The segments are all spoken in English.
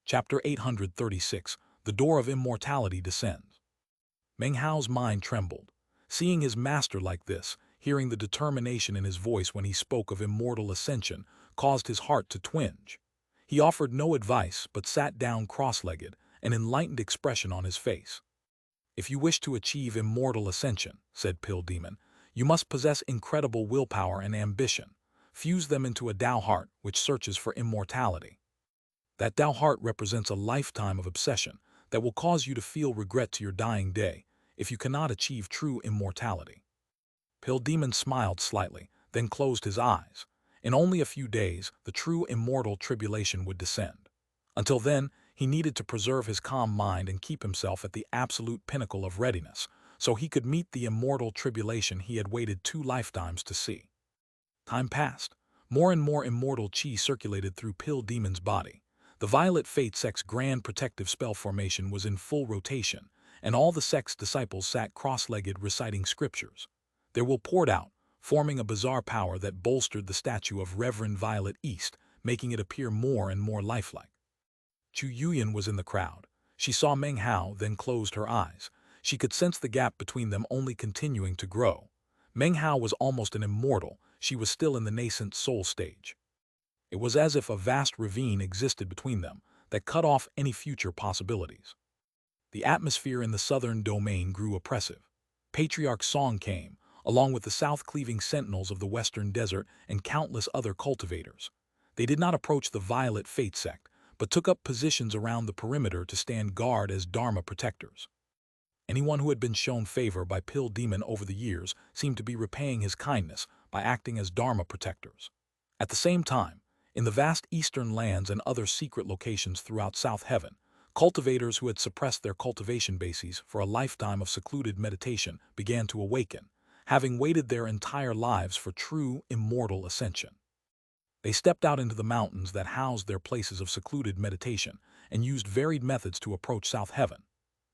Chapter 836, The Door of Immortality Descends. Meng Hao's mind trembled. Seeing his master like this, hearing the determination in his voice when he spoke of immortal ascension, caused his heart to twinge. He offered no advice but sat down cross-legged, an enlightened expression on his face. "If you wish to achieve immortal ascension," said Pill Demon, "you must possess incredible willpower and ambition. Fuse them into a Tao heart which searches for immortality. That Tao heart represents a lifetime of obsession that will cause you to feel regret to your dying day if you cannot achieve true immortality." Pill Demon smiled slightly, then closed his eyes. In only a few days, the true immortal tribulation would descend. Until then, he needed to preserve his calm mind and keep himself at the absolute pinnacle of readiness, so he could meet the immortal tribulation he had waited 2 lifetimes to see. Time passed. More and more immortal chi circulated through Pill Demon's body. The Violet Fate Sect's grand protective spell formation was in full rotation, and all the sect's disciples sat cross-legged reciting scriptures. Their will poured out, forming a bizarre power that bolstered the statue of Reverend Violet East, making it appear more and more lifelike. Chu Yuyan was in the crowd. She saw Meng Hao, then closed her eyes. She could sense the gap between them only continuing to grow. Meng Hao was almost an immortal. She was still in the nascent soul stage. It was as if a vast ravine existed between them that cut off any future possibilities. The atmosphere in the southern domain grew oppressive. Patriarch Song came, along with the south-cleaving sentinels of the western desert and countless other cultivators. They did not approach the Violet Fate Sect, but took up positions around the perimeter to stand guard as Dharma protectors. Anyone who had been shown favor by Pill Demon over the years seemed to be repaying his kindness by acting as Dharma protectors. At the same time, in the vast eastern lands and other secret locations throughout South Heaven, cultivators who had suppressed their cultivation bases for a lifetime of secluded meditation began to awaken, having waited their entire lives for true immortal ascension. They stepped out into the mountains that housed their places of secluded meditation and used varied methods to approach South Heaven.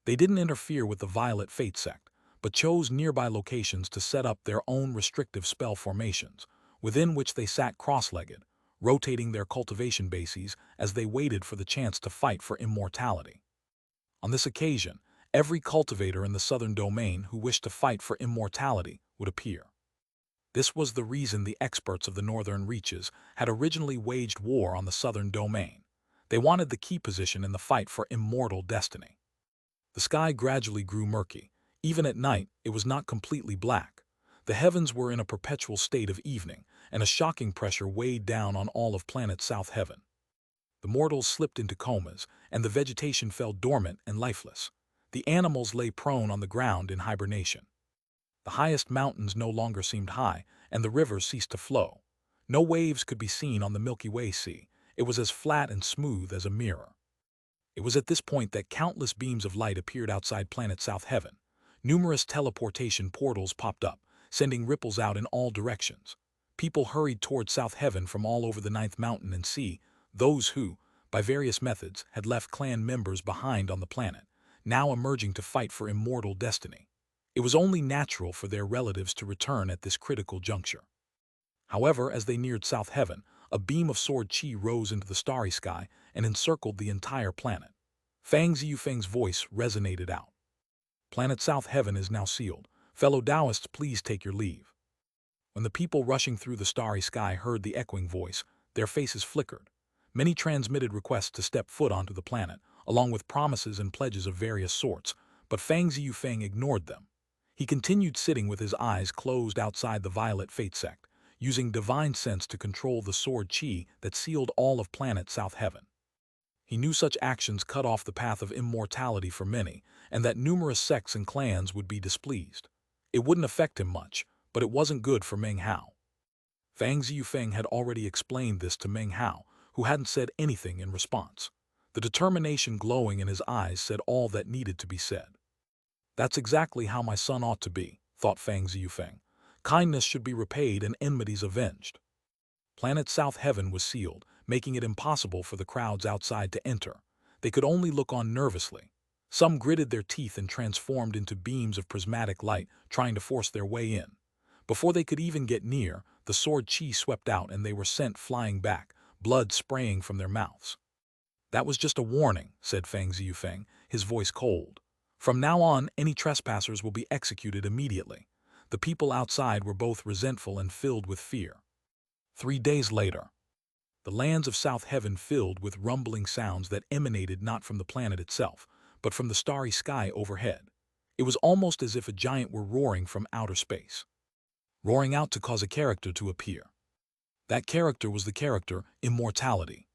They didn't interfere with the Violet Fate Sect, but chose nearby locations to set up their own restrictive spell formations, within which they sat cross-legged, rotating their cultivation bases as they waited for the chance to fight for immortality. On this occasion, every cultivator in the southern domain who wished to fight for immortality would appear. This was the reason the experts of the northern reaches had originally waged war on the southern domain. They wanted the key position in the fight for immortal destiny. The sky gradually grew murky. Even at night, it was not completely black. The heavens were in a perpetual state of evening, and a shocking pressure weighed down on all of planet South Heaven. The mortals slipped into comas, and the vegetation fell dormant and lifeless. The animals lay prone on the ground in hibernation. The highest mountains no longer seemed high, and the rivers ceased to flow. No waves could be seen on the Milky Way Sea. It was as flat and smooth as a mirror. It was at this point that countless beams of light appeared outside planet South Heaven. Numerous teleportation portals popped up, sending ripples out in all directions. People hurried toward South Heaven from all over the Ninth Mountain and Sea, those who, by various methods, had left clan members behind on the planet, now emerging to fight for immortal destiny. It was only natural for their relatives to return at this critical juncture. However, as they neared South Heaven, a beam of sword chi rose into the starry sky and encircled the entire planet. Fang Ziyufeng's voice resonated out. "Planet South Heaven is now sealed. Fellow Taoists, please take your leave." When the people rushing through the starry sky heard the echoing voice, their faces flickered. Many transmitted requests to step foot onto the planet, along with promises and pledges of various sorts, but Fang Ziyufeng ignored them. He continued sitting with his eyes closed outside the Violet Fate Sect, using divine sense to control the sword chi that sealed all of planet South Heaven. He knew such actions cut off the path of immortality for many, and that numerous sects and clans would be displeased. It wouldn't affect him much, but it wasn't good for Meng Hao. Fang Ziyufeng had already explained this to Meng Hao, who hadn't said anything in response. The determination glowing in his eyes said all that needed to be said. "That's exactly how my son ought to be," thought Fang Ziyufeng. "Kindness should be repaid and enmities avenged." Planet South Heaven was sealed, making it impossible for the crowds outside to enter. They could only look on nervously. Some gritted their teeth and transformed into beams of prismatic light, trying to force their way in. Before they could even get near, the sword chi swept out and they were sent flying back, blood spraying from their mouths. "That was just a warning," said Feng Ziyufeng, his voice cold. "From now on, any trespassers will be executed immediately." The people outside were both resentful and filled with fear. 3 days later, the lands of South Heaven filled with rumbling sounds that emanated not from the planet itself, but from the starry sky overhead. It was almost as if a giant were roaring from outer space, roaring out to cause a character to appear. That character was the character Immortality.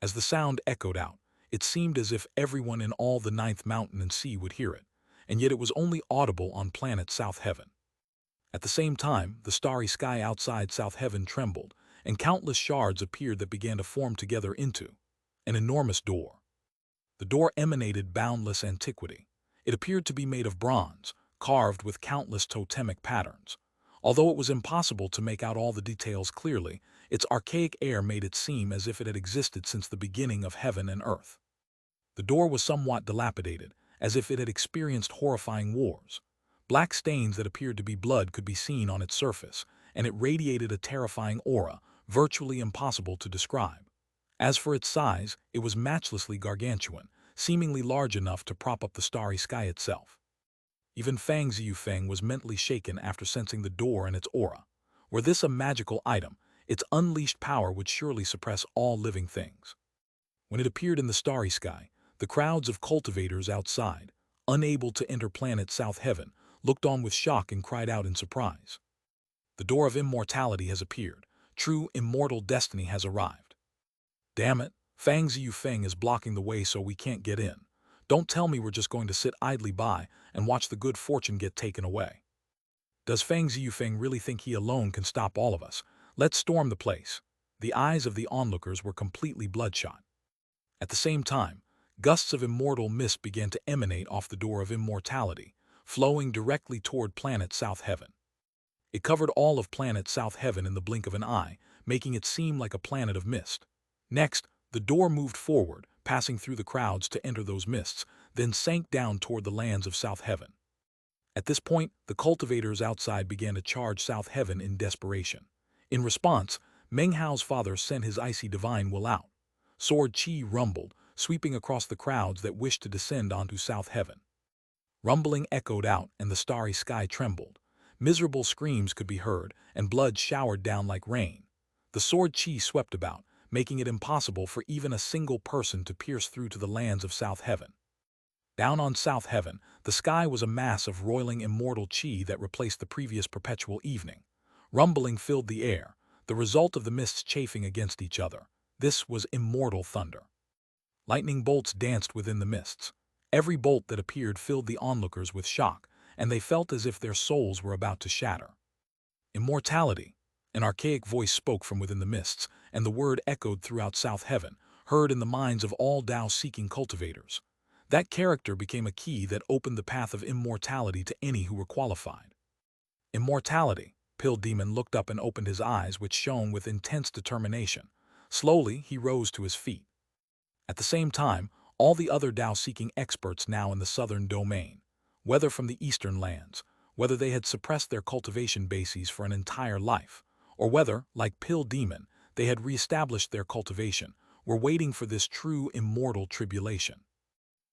As the sound echoed out, it seemed as if everyone in all the ninth mountain and sea would hear it, and yet it was only audible on planet South Heaven. At the same time, the starry sky outside South Heaven trembled, and countless shards appeared that began to form together into an enormous door. The door emanated boundless antiquity. It appeared to be made of bronze, carved with countless totemic patterns. Although it was impossible to make out all the details clearly, its archaic air made it seem as if it had existed since the beginning of heaven and earth. The door was somewhat dilapidated, as if it had experienced horrifying wars. Black stains that appeared to be blood could be seen on its surface, and it radiated a terrifying aura, virtually impossible to describe. As for its size, it was matchlessly gargantuan, seemingly large enough to prop up the starry sky itself. Even Feng Ziyufeng was mentally shaken after sensing the door and its aura. Were this a magical item, its unleashed power would surely suppress all living things. When it appeared in the starry sky, the crowds of cultivators outside, unable to enter planet South Heaven, looked on with shock and cried out in surprise. "The door of immortality has appeared. True immortal destiny has arrived." "Damn it, Feng Ziyufeng is blocking the way so we can't get in. Don't tell me we're just going to sit idly by and watch the good fortune get taken away. Does Feng Ziyufeng really think he alone can stop all of us? Let's storm the place." The eyes of the onlookers were completely bloodshot. At the same time, gusts of immortal mist began to emanate off the door of immortality, flowing directly toward planet South Heaven. It covered all of planet South Heaven in the blink of an eye, making it seem like a planet of mist. Next, the door moved forward, passing through the crowds to enter those mists, then sank down toward the lands of South Heaven. At this point, the cultivators outside began to charge South Heaven in desperation. In response, Meng Hao's father sent his icy divine will out. Sword Qi rumbled, sweeping across the crowds that wished to descend onto South Heaven. Rumbling echoed out, and the starry sky trembled. Miserable screams could be heard, and blood showered down like rain. The sword Qi swept about, making it impossible for even a single person to pierce through to the lands of South Heaven. Down on South Heaven, the sky was a mass of roiling immortal Qi that replaced the previous perpetual evening. Rumbling filled the air, the result of the mists chafing against each other. This was immortal thunder. Lightning bolts danced within the mists. Every bolt that appeared filled the onlookers with shock, and they felt as if their souls were about to shatter. "Immortality," an archaic voice spoke from within the mists, and the word echoed throughout South Heaven, heard in the minds of all Tao-seeking cultivators. That character became a key that opened the path of immortality to any who were qualified. "Immortality." Pill Demon looked up and opened his eyes, which shone with intense determination. Slowly, he rose to his feet. At the same time, all the other Tao-seeking experts now in the southern domain, whether from the eastern lands, whether they had suppressed their cultivation bases for an entire life, or whether, like Pill Demon, they had reestablished their cultivation, were waiting for this true immortal tribulation.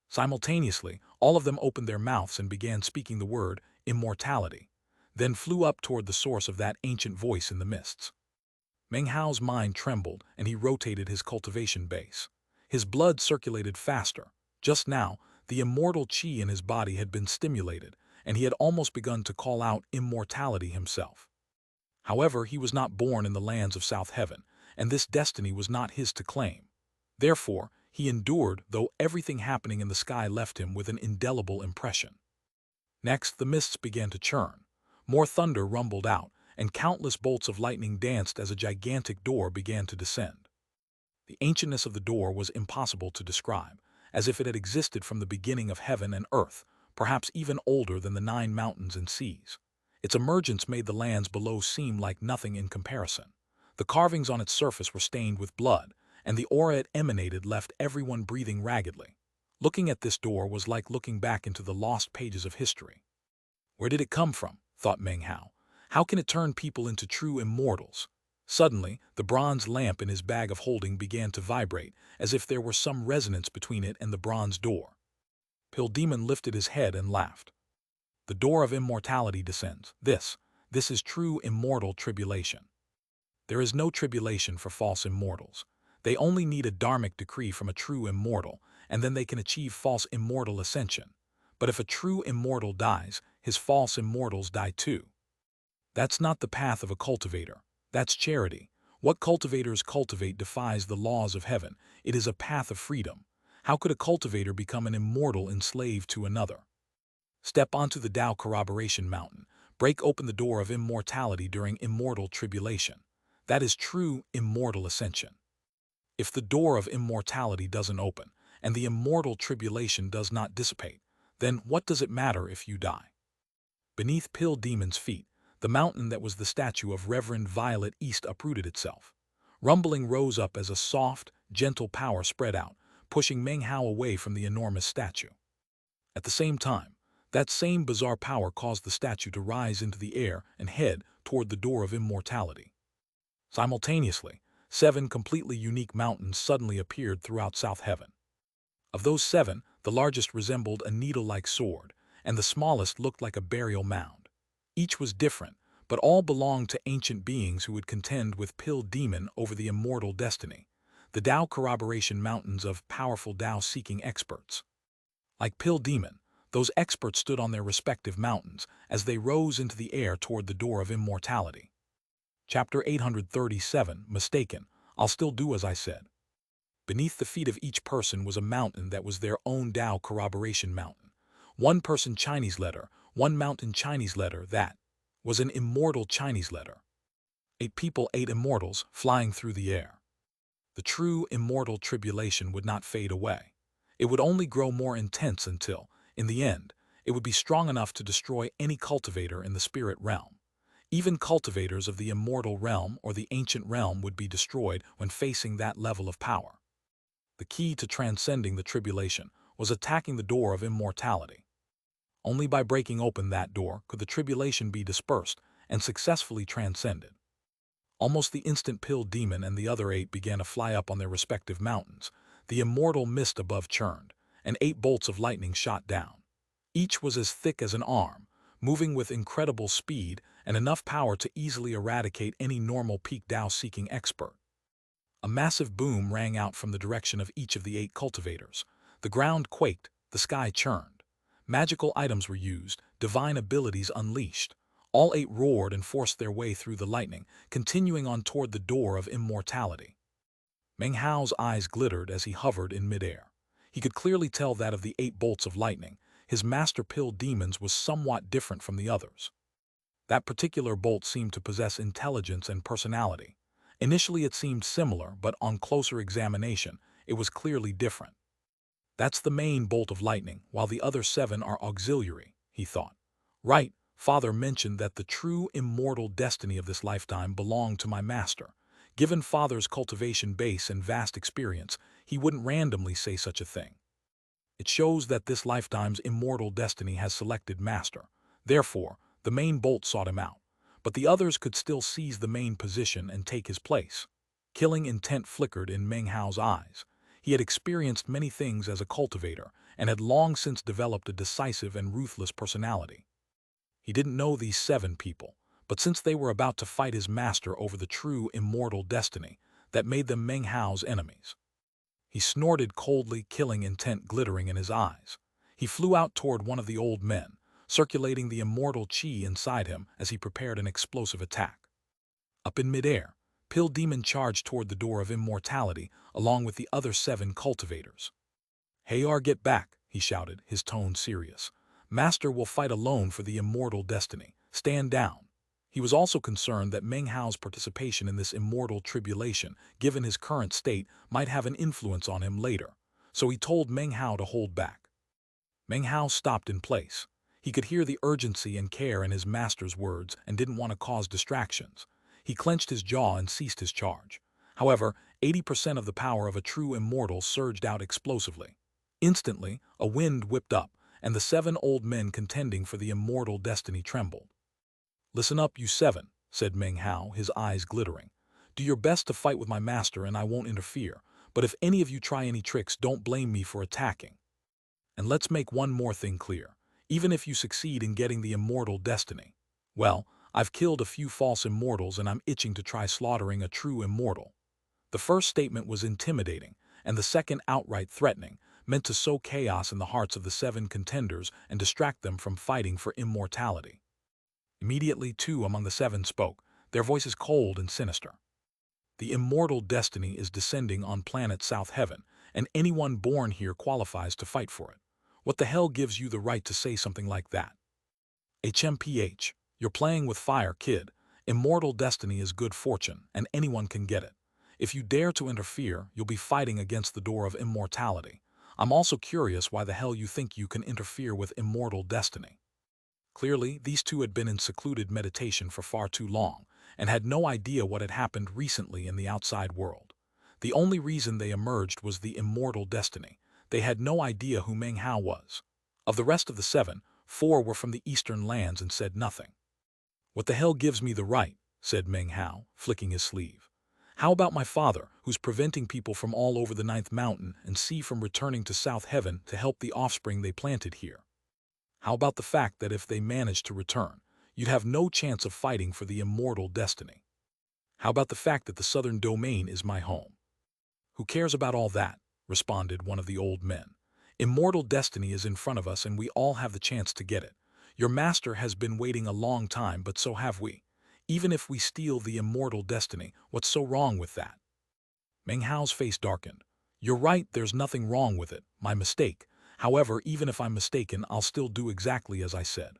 Simultaneously, all of them opened their mouths and began speaking the word immortality, then flew up toward the source of that ancient voice in the mists. Meng Hao's mind trembled, and he rotated his cultivation base. His blood circulated faster. Just now, the immortal Qi in his body had been stimulated, and he had almost begun to call out immortality himself. However, he was not born in the lands of South Heaven, and this destiny was not his to claim. Therefore, he endured, though everything happening in the sky left him with an indelible impression. Next, the mists began to churn. More thunder rumbled out, and countless bolts of lightning danced as a gigantic door began to descend. The ancientness of the door was impossible to describe, as if it had existed from the beginning of heaven and earth, perhaps even older than the 9 mountains and seas. Its emergence made the lands below seem like nothing in comparison. The carvings on its surface were stained with blood, and the aura it emanated left everyone breathing raggedly. Looking at this door was like looking back into the lost pages of history. Where did it come from? Thought Meng Hao. How can it turn people into true immortals? Suddenly, the bronze lamp in his bag of holding began to vibrate, as if there were some resonance between it and the bronze door. Pill Demon lifted his head and laughed. The door of immortality descends. This is true immortal tribulation. There is no tribulation for false immortals. They only need a dharmic decree from a true immortal, and then they can achieve false immortal ascension. But if a true immortal dies, his false immortals die too. That's not the path of a cultivator. That's charity. What cultivators cultivate defies the laws of heaven. It is a path of freedom. How could a cultivator become an immortal enslaved to another? Step onto the Tao corroboration mountain. Break open the door of immortality during immortal tribulation. That is true immortal ascension. If the door of immortality doesn't open, and the immortal tribulation does not dissipate, then what does it matter if you die? Beneath Pill Demon's feet, the mountain that was the statue of Reverend Violet East uprooted itself. Rumbling rose up as a soft, gentle power spread out, pushing Meng Hao away from the enormous statue. At the same time, that same bizarre power caused the statue to rise into the air and head toward the door of immortality. Simultaneously, 7 completely unique mountains suddenly appeared throughout South Heaven. Of those 7, the largest resembled a needle-like sword, and the smallest looked like a burial mound. Each was different, but all belonged to ancient beings who would contend with Pill Demon over the immortal destiny, the Tao corroboration mountains of powerful Tao-seeking experts. Like Pill Demon, those experts stood on their respective mountains as they rose into the air toward the door of immortality. Chapter 837, Mistaken, I'll still do as I said. Beneath the feet of each person was a mountain that was their own Tao corroboration mountain. One person Chinese letter, one mountain Chinese letter that was an immortal Chinese letter. 8 people, 8 immortals, flying through the air. The true immortal tribulation would not fade away. It would only grow more intense until, in the end, it would be strong enough to destroy any cultivator in the spirit realm. Even cultivators of the immortal realm or the ancient realm would be destroyed when facing that level of power. The key to transcending the tribulation was attacking the door of immortality. Only by breaking open that door could the tribulation be dispersed and successfully transcended. Almost the instant Pill Demon and the other 8 began to fly up on their respective mountains, the immortal mist above churned, and 8 bolts of lightning shot down. Each was as thick as an arm, moving with incredible speed and enough power to easily eradicate any normal peak Tao-seeking expert. A massive boom rang out from the direction of each of the 8 cultivators. The ground quaked, the sky churned. Magical items were used, divine abilities unleashed. All 8 roared and forced their way through the lightning, continuing on toward the door of immortality. Meng Hao's eyes glittered as he hovered in midair. He could clearly tell that of the 8 bolts of lightning, his master Pill Demons was somewhat different from the others. That particular bolt seemed to possess intelligence and personality. Initially it seemed similar, but on closer examination, it was clearly different. That's the main bolt of lightning, while the other 7 are auxiliary, he thought. Right, Father mentioned that the true immortal destiny of this lifetime belonged to my master. Given Father's cultivation base and vast experience, he wouldn't randomly say such a thing. It shows that this lifetime's immortal destiny has selected master. Therefore, the main bolt sought him out, but the others could still seize the main position and take his place. Killing intent flickered in Meng Hao's eyes. He had experienced many things as a cultivator and had long since developed a decisive and ruthless personality. He didn't know these 7 people, but since they were about to fight his master over the true immortal destiny, that made them Meng Hao's enemies. He snorted coldly, killing intent glittering in his eyes. He flew out toward one of the old men, circulating the immortal chi inside him as he prepared an explosive attack. Up in midair, Pill Demon charged toward the door of immortality along with the other 7 cultivators. "Hey, get back," he shouted, his tone serious. "Master will fight alone for the immortal destiny. Stand down." He was also concerned that Meng Hao's participation in this immortal tribulation, given his current state, might have an influence on him later, so he told Meng Hao to hold back. Meng Hao stopped in place. He could hear the urgency and care in his master's words and didn't want to cause distractions. He clenched his jaw and ceased his charge. However, 80% of the power of a true immortal surged out explosively. Instantly, a wind whipped up, and the 7 old men contending for the immortal destiny trembled. "Listen up, you 7, said Meng Hao, his eyes glittering. Do your best to fight with my master and I won't interfere, but if any of you try any tricks, don't blame me for attacking. And let's make one more thing clear. Even if you succeed in getting the immortal destiny, well, I've killed a few false immortals and I'm itching to try slaughtering a true immortal. The first statement was intimidating, and the second outright threatening, meant to sow chaos in the hearts of the 7 contenders and distract them from fighting for immortality. Immediately 2 among the 7 spoke, their voices cold and sinister. The immortal destiny is descending on planet South Heaven, and anyone born here qualifies to fight for it. What the hell gives you the right to say something like that? HMPH, you're playing with fire, kid. Immortal destiny is good fortune, and anyone can get it. If you dare to interfere, you'll be fighting against the door of immortality. I'm also curious why the hell you think you can interfere with immortal destiny. Clearly, these 2 had been in secluded meditation for far too long, and had no idea what had happened recently in the outside world. The only reason they emerged was the immortal destiny. They had no idea who Meng Hao was. Of the rest of the 7, 4 were from the eastern lands and said nothing. What the hell gives me the right, said Meng Hao, flicking his sleeve. How about my father, who's preventing people from all over the 9th mountain and sea from returning to South Heaven to help the offspring they planted here? How about the fact that if they managed to return, you'd have no chance of fighting for the immortal destiny? How about the fact that the southern domain is my home? Who cares about all that? Responded one of the old men. Immortal destiny is in front of us and we all have the chance to get it. Your master has been waiting a long time, but so have we. Even if we steal the immortal destiny, what's so wrong with that? Meng Hao's face darkened. You're right, there's nothing wrong with it. My mistake. However, even if I'm mistaken, I'll still do exactly as I said.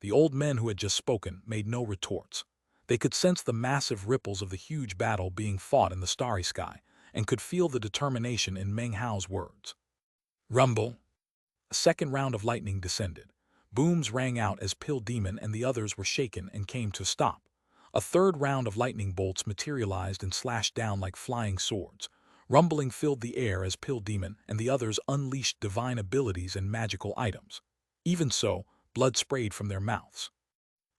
The old men who had just spoken made no retorts. They could sense the massive ripples of the huge battle being fought in the starry sky, and could feel the determination in Meng Hao's words. Rumble. A second round of lightning descended. Booms rang out as Pill Demon and the others were shaken and came to a stop. A third round of lightning bolts materialized and slashed down like flying swords. Rumbling filled the air as Pill Demon and the others unleashed divine abilities and magical items. Even so, blood sprayed from their mouths.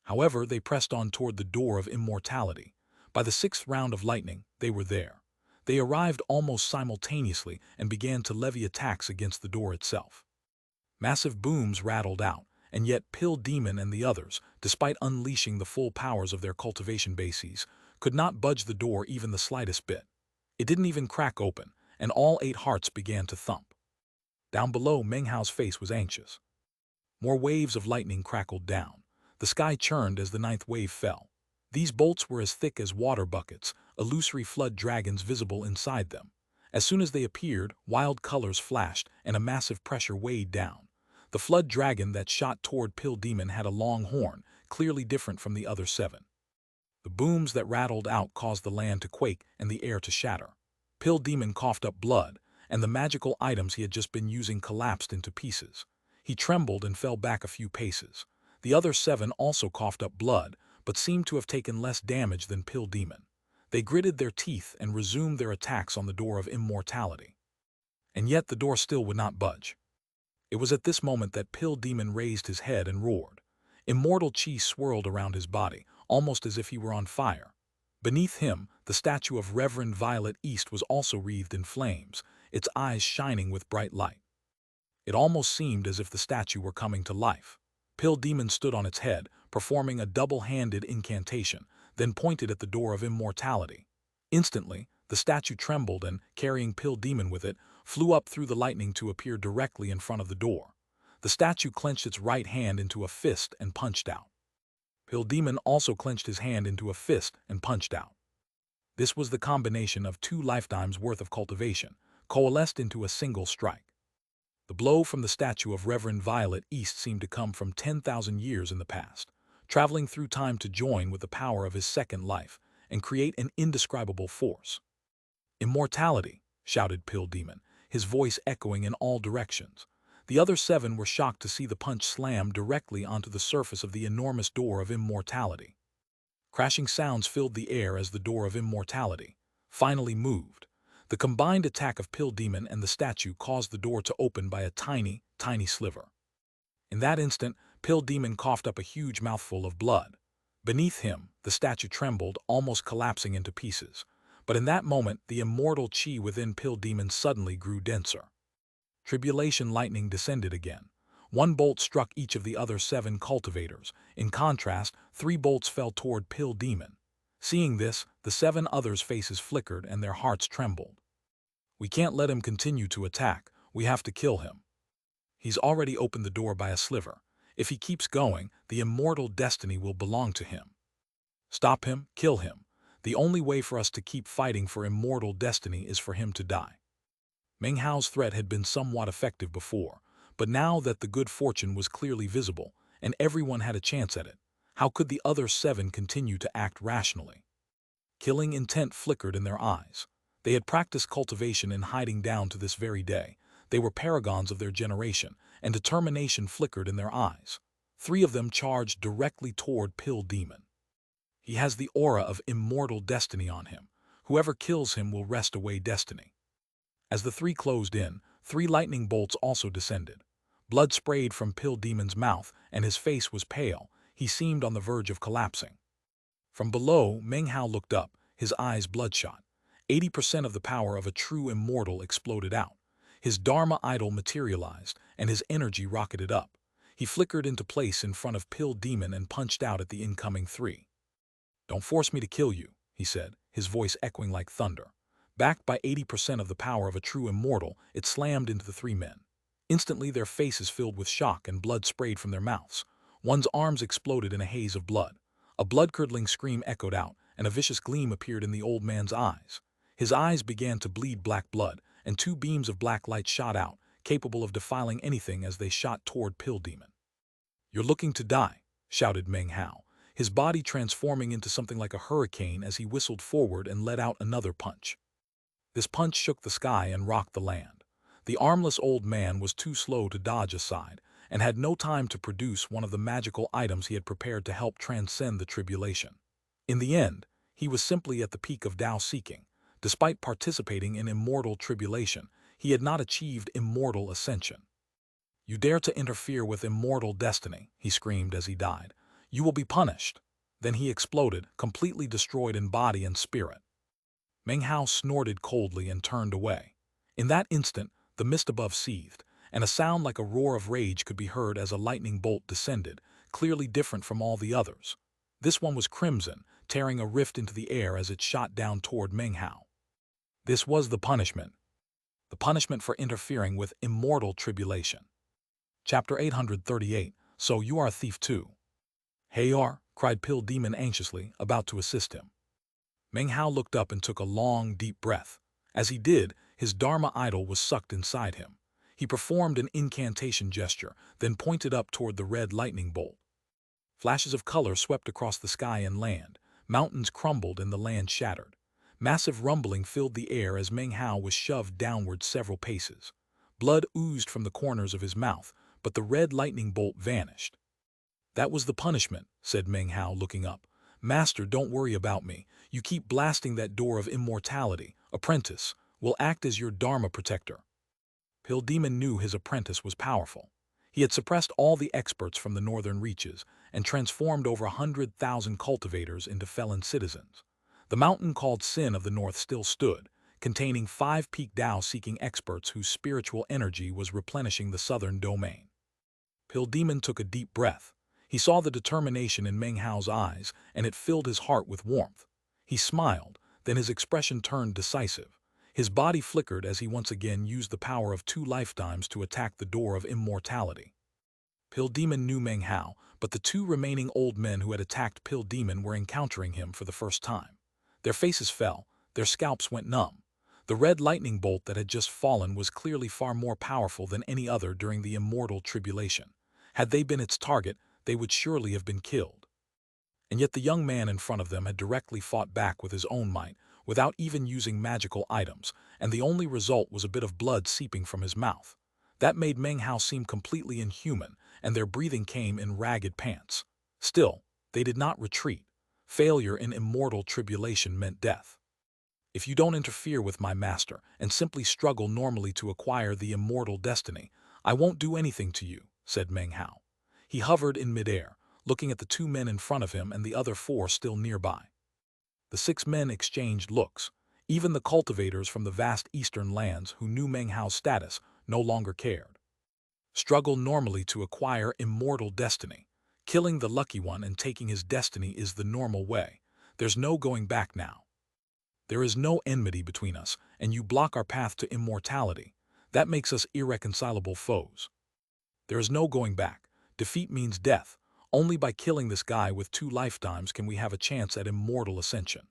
However, they pressed on toward the door of immortality. By the 6th round of lightning, they were there. They arrived almost simultaneously and began to levy attacks against the door itself. Massive booms rattled out, and yet Pill Demon and the others, despite unleashing the full powers of their cultivation bases, could not budge the door even the slightest bit. It didn't even crack open, and all 8 hearts began to thump. Down below, Meng Hao's face was anxious. More waves of lightning crackled down. The sky churned as the 9th wave fell. These bolts were as thick as water buckets, illusory flood dragons visible inside them. As soon as they appeared, wild colors flashed and a massive pressure weighed down. The flood dragon that shot toward Pill Demon had a long horn, clearly different from the other 7. The booms that rattled out caused the land to quake and the air to shatter. Pill Demon coughed up blood, and the magical items he had just been using collapsed into pieces. He trembled and fell back a few paces. The other 7 also coughed up blood, but seemed to have taken less damage than Pill Demon. They gritted their teeth and resumed their attacks on the door of immortality. And yet the door still would not budge. It was at this moment that Pill Demon raised his head and roared. Immortal chi swirled around his body, almost as if he were on fire. Beneath him, the statue of Reverend Violet East was also wreathed in flames, its eyes shining with bright light. It almost seemed as if the statue were coming to life. Pill Demon stood on its head, performing a double-handed incantation, then pointed at the door of immortality. Instantly, the statue trembled and, carrying Pill Demon with it, flew up through the lightning to appear directly in front of the door. The statue clenched its right hand into a fist and punched out. Pill Demon also clenched his hand into a fist and punched out. This was the combination of 2 lifetimes worth of cultivation, coalesced into a single strike. The blow from the statue of Reverend Violet East seemed to come from 10,000 years in the past, traveling through time to join with the power of his second life and create an indescribable force. Immortality, shouted Pill Demon, his voice echoing in all directions. The other 7 were shocked to see the punch slam directly onto the surface of the enormous door of immortality. Crashing sounds filled the air as the door of immortality finally moved. The combined attack of Pill Demon and the statue caused the door to open by a tiny, tiny sliver. In that instant, Pill Demon coughed up a huge mouthful of blood. Beneath him, the statue trembled, almost collapsing into pieces. But in that moment, the immortal chi within Pill Demon suddenly grew denser. Tribulation lightning descended again. One bolt struck each of the other 7 cultivators. In contrast, 3 bolts fell toward Pill Demon. Seeing this, the 7 others' faces flickered and their hearts trembled. We can't let him continue to attack. We have to kill him. He's already opened the door by a sliver. If he keeps going, the immortal destiny will belong to him. Stop him, kill him. The only way for us to keep fighting for immortal destiny is for him to die. Meng Hao's threat had been somewhat effective before, but now that the good fortune was clearly visible, and everyone had a chance at it, how could the other 7 continue to act rationally? Killing intent flickered in their eyes. They had practiced cultivation in hiding down to this very day. They were paragons of their generation, and determination flickered in their eyes. 3 of them charged directly toward Pill Demon. He has the aura of immortal destiny on him. Whoever kills him will wrest away destiny. As the 3 closed in, 3 lightning bolts also descended. Blood sprayed from Pill Demon's mouth, and his face was pale. He seemed on the verge of collapsing. From below, Meng Hao looked up, his eyes bloodshot. 80% of the power of a true immortal exploded out. His Dharma idol materialized, and his energy rocketed up. He flickered into place in front of Pill Demon and punched out at the incoming 3. "Don't force me to kill you," he said, his voice echoing like thunder. Backed by 80% of the power of a true immortal, it slammed into the 3 men. Instantly, their faces filled with shock and blood sprayed from their mouths. One's arms exploded in a haze of blood. A blood-curdling scream echoed out, and a vicious gleam appeared in the old man's eyes. His eyes began to bleed black blood, and 2 beams of black light shot out, capable of defiling anything as they shot toward Pill Demon. "You're looking to die," shouted Meng Hao, his body transforming into something like a hurricane as he whistled forward and let out another punch. This punch shook the sky and rocked the land. The armless old man was too slow to dodge aside, and had no time to produce one of the magical items he had prepared to help transcend the tribulation. In the end, he was simply at the peak of Tao seeking. Despite participating in immortal tribulation, he had not achieved immortal ascension. "You dare to interfere with immortal destiny," he screamed as he died. "You will be punished." Then he exploded, completely destroyed in body and spirit. Meng Hao snorted coldly and turned away. In that instant, the mist above seethed, and a sound like a roar of rage could be heard as a lightning bolt descended, clearly different from all the others. This one was crimson, tearing a rift into the air as it shot down toward Meng Hao. This was the punishment. The punishment for interfering with immortal tribulation. Chapter 838, "So you are a thief too." "Hey-ar," cried Pill Demon anxiously, about to assist him. Meng Hao looked up and took a long, deep breath. As he did, his Dharma idol was sucked inside him. He performed an incantation gesture, then pointed up toward the red lightning bolt. Flashes of color swept across the sky and land. Mountains crumbled and the land shattered. Massive rumbling filled the air as Meng Hao was shoved downward several paces. Blood oozed from the corners of his mouth, but the red lightning bolt vanished. "That was the punishment," said Meng Hao, looking up. "Master, don't worry about me. You keep blasting that door of immortality. Apprentice will act as your Dharma protector." Pill Demon knew his apprentice was powerful. He had suppressed all the experts from the northern reaches and transformed over 100,000 cultivators into felon citizens. The mountain called Sin of the North still stood, containing 5 peak Tao-seeking experts whose spiritual energy was replenishing the southern domain. Pill Demon took a deep breath. He saw the determination in Meng Hao's eyes, and it filled his heart with warmth. He smiled, then his expression turned decisive. His body flickered as he once again used the power of 2 lifetimes to attack the door of immortality. Pill Demon knew Meng Hao, but the 2 remaining old men who had attacked Pill Demon were encountering him for the first time. Their faces fell, their scalps went numb. The red lightning bolt that had just fallen was clearly far more powerful than any other during the immortal tribulation. Had they been its target, they would surely have been killed. And yet the young man in front of them had directly fought back with his own might, without even using magical items, and the only result was a bit of blood seeping from his mouth. That made Meng Hao seem completely inhuman, and their breathing came in ragged pants. Still, they did not retreat. Failure in immortal tribulation meant death. "If you don't interfere with my master and simply struggle normally to acquire the immortal destiny, I won't do anything to you," said Meng Hao. He hovered in midair, looking at the 2 men in front of him and the other 4 still nearby. The 6 men exchanged looks. Even the cultivators from the vast eastern lands who knew Meng Hao's status no longer cared. Struggle normally to acquire immortal destiny. Killing the lucky one and taking his destiny is the normal way. There's no going back now. There is no enmity between us, and you block our path to immortality. That makes us irreconcilable foes. There is no going back. Defeat means death. Only by killing this guy with 2 lifetimes can we have a chance at immortal ascension.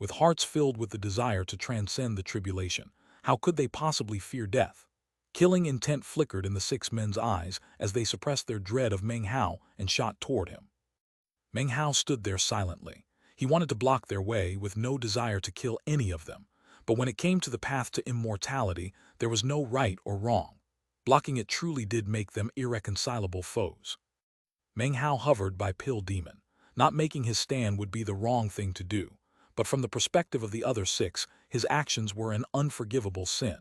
With hearts filled with the desire to transcend the tribulation, how could they possibly fear death? Killing intent flickered in the 6 men's eyes as they suppressed their dread of Meng Hao and shot toward him. Meng Hao stood there silently. He wanted to block their way with no desire to kill any of them, but when it came to the path to immortality, there was no right or wrong. Blocking it truly did make them irreconcilable foes. Meng Hao hovered by Pill Demon. Not making his stand would be the wrong thing to do, but from the perspective of the other 6, his actions were an unforgivable sin.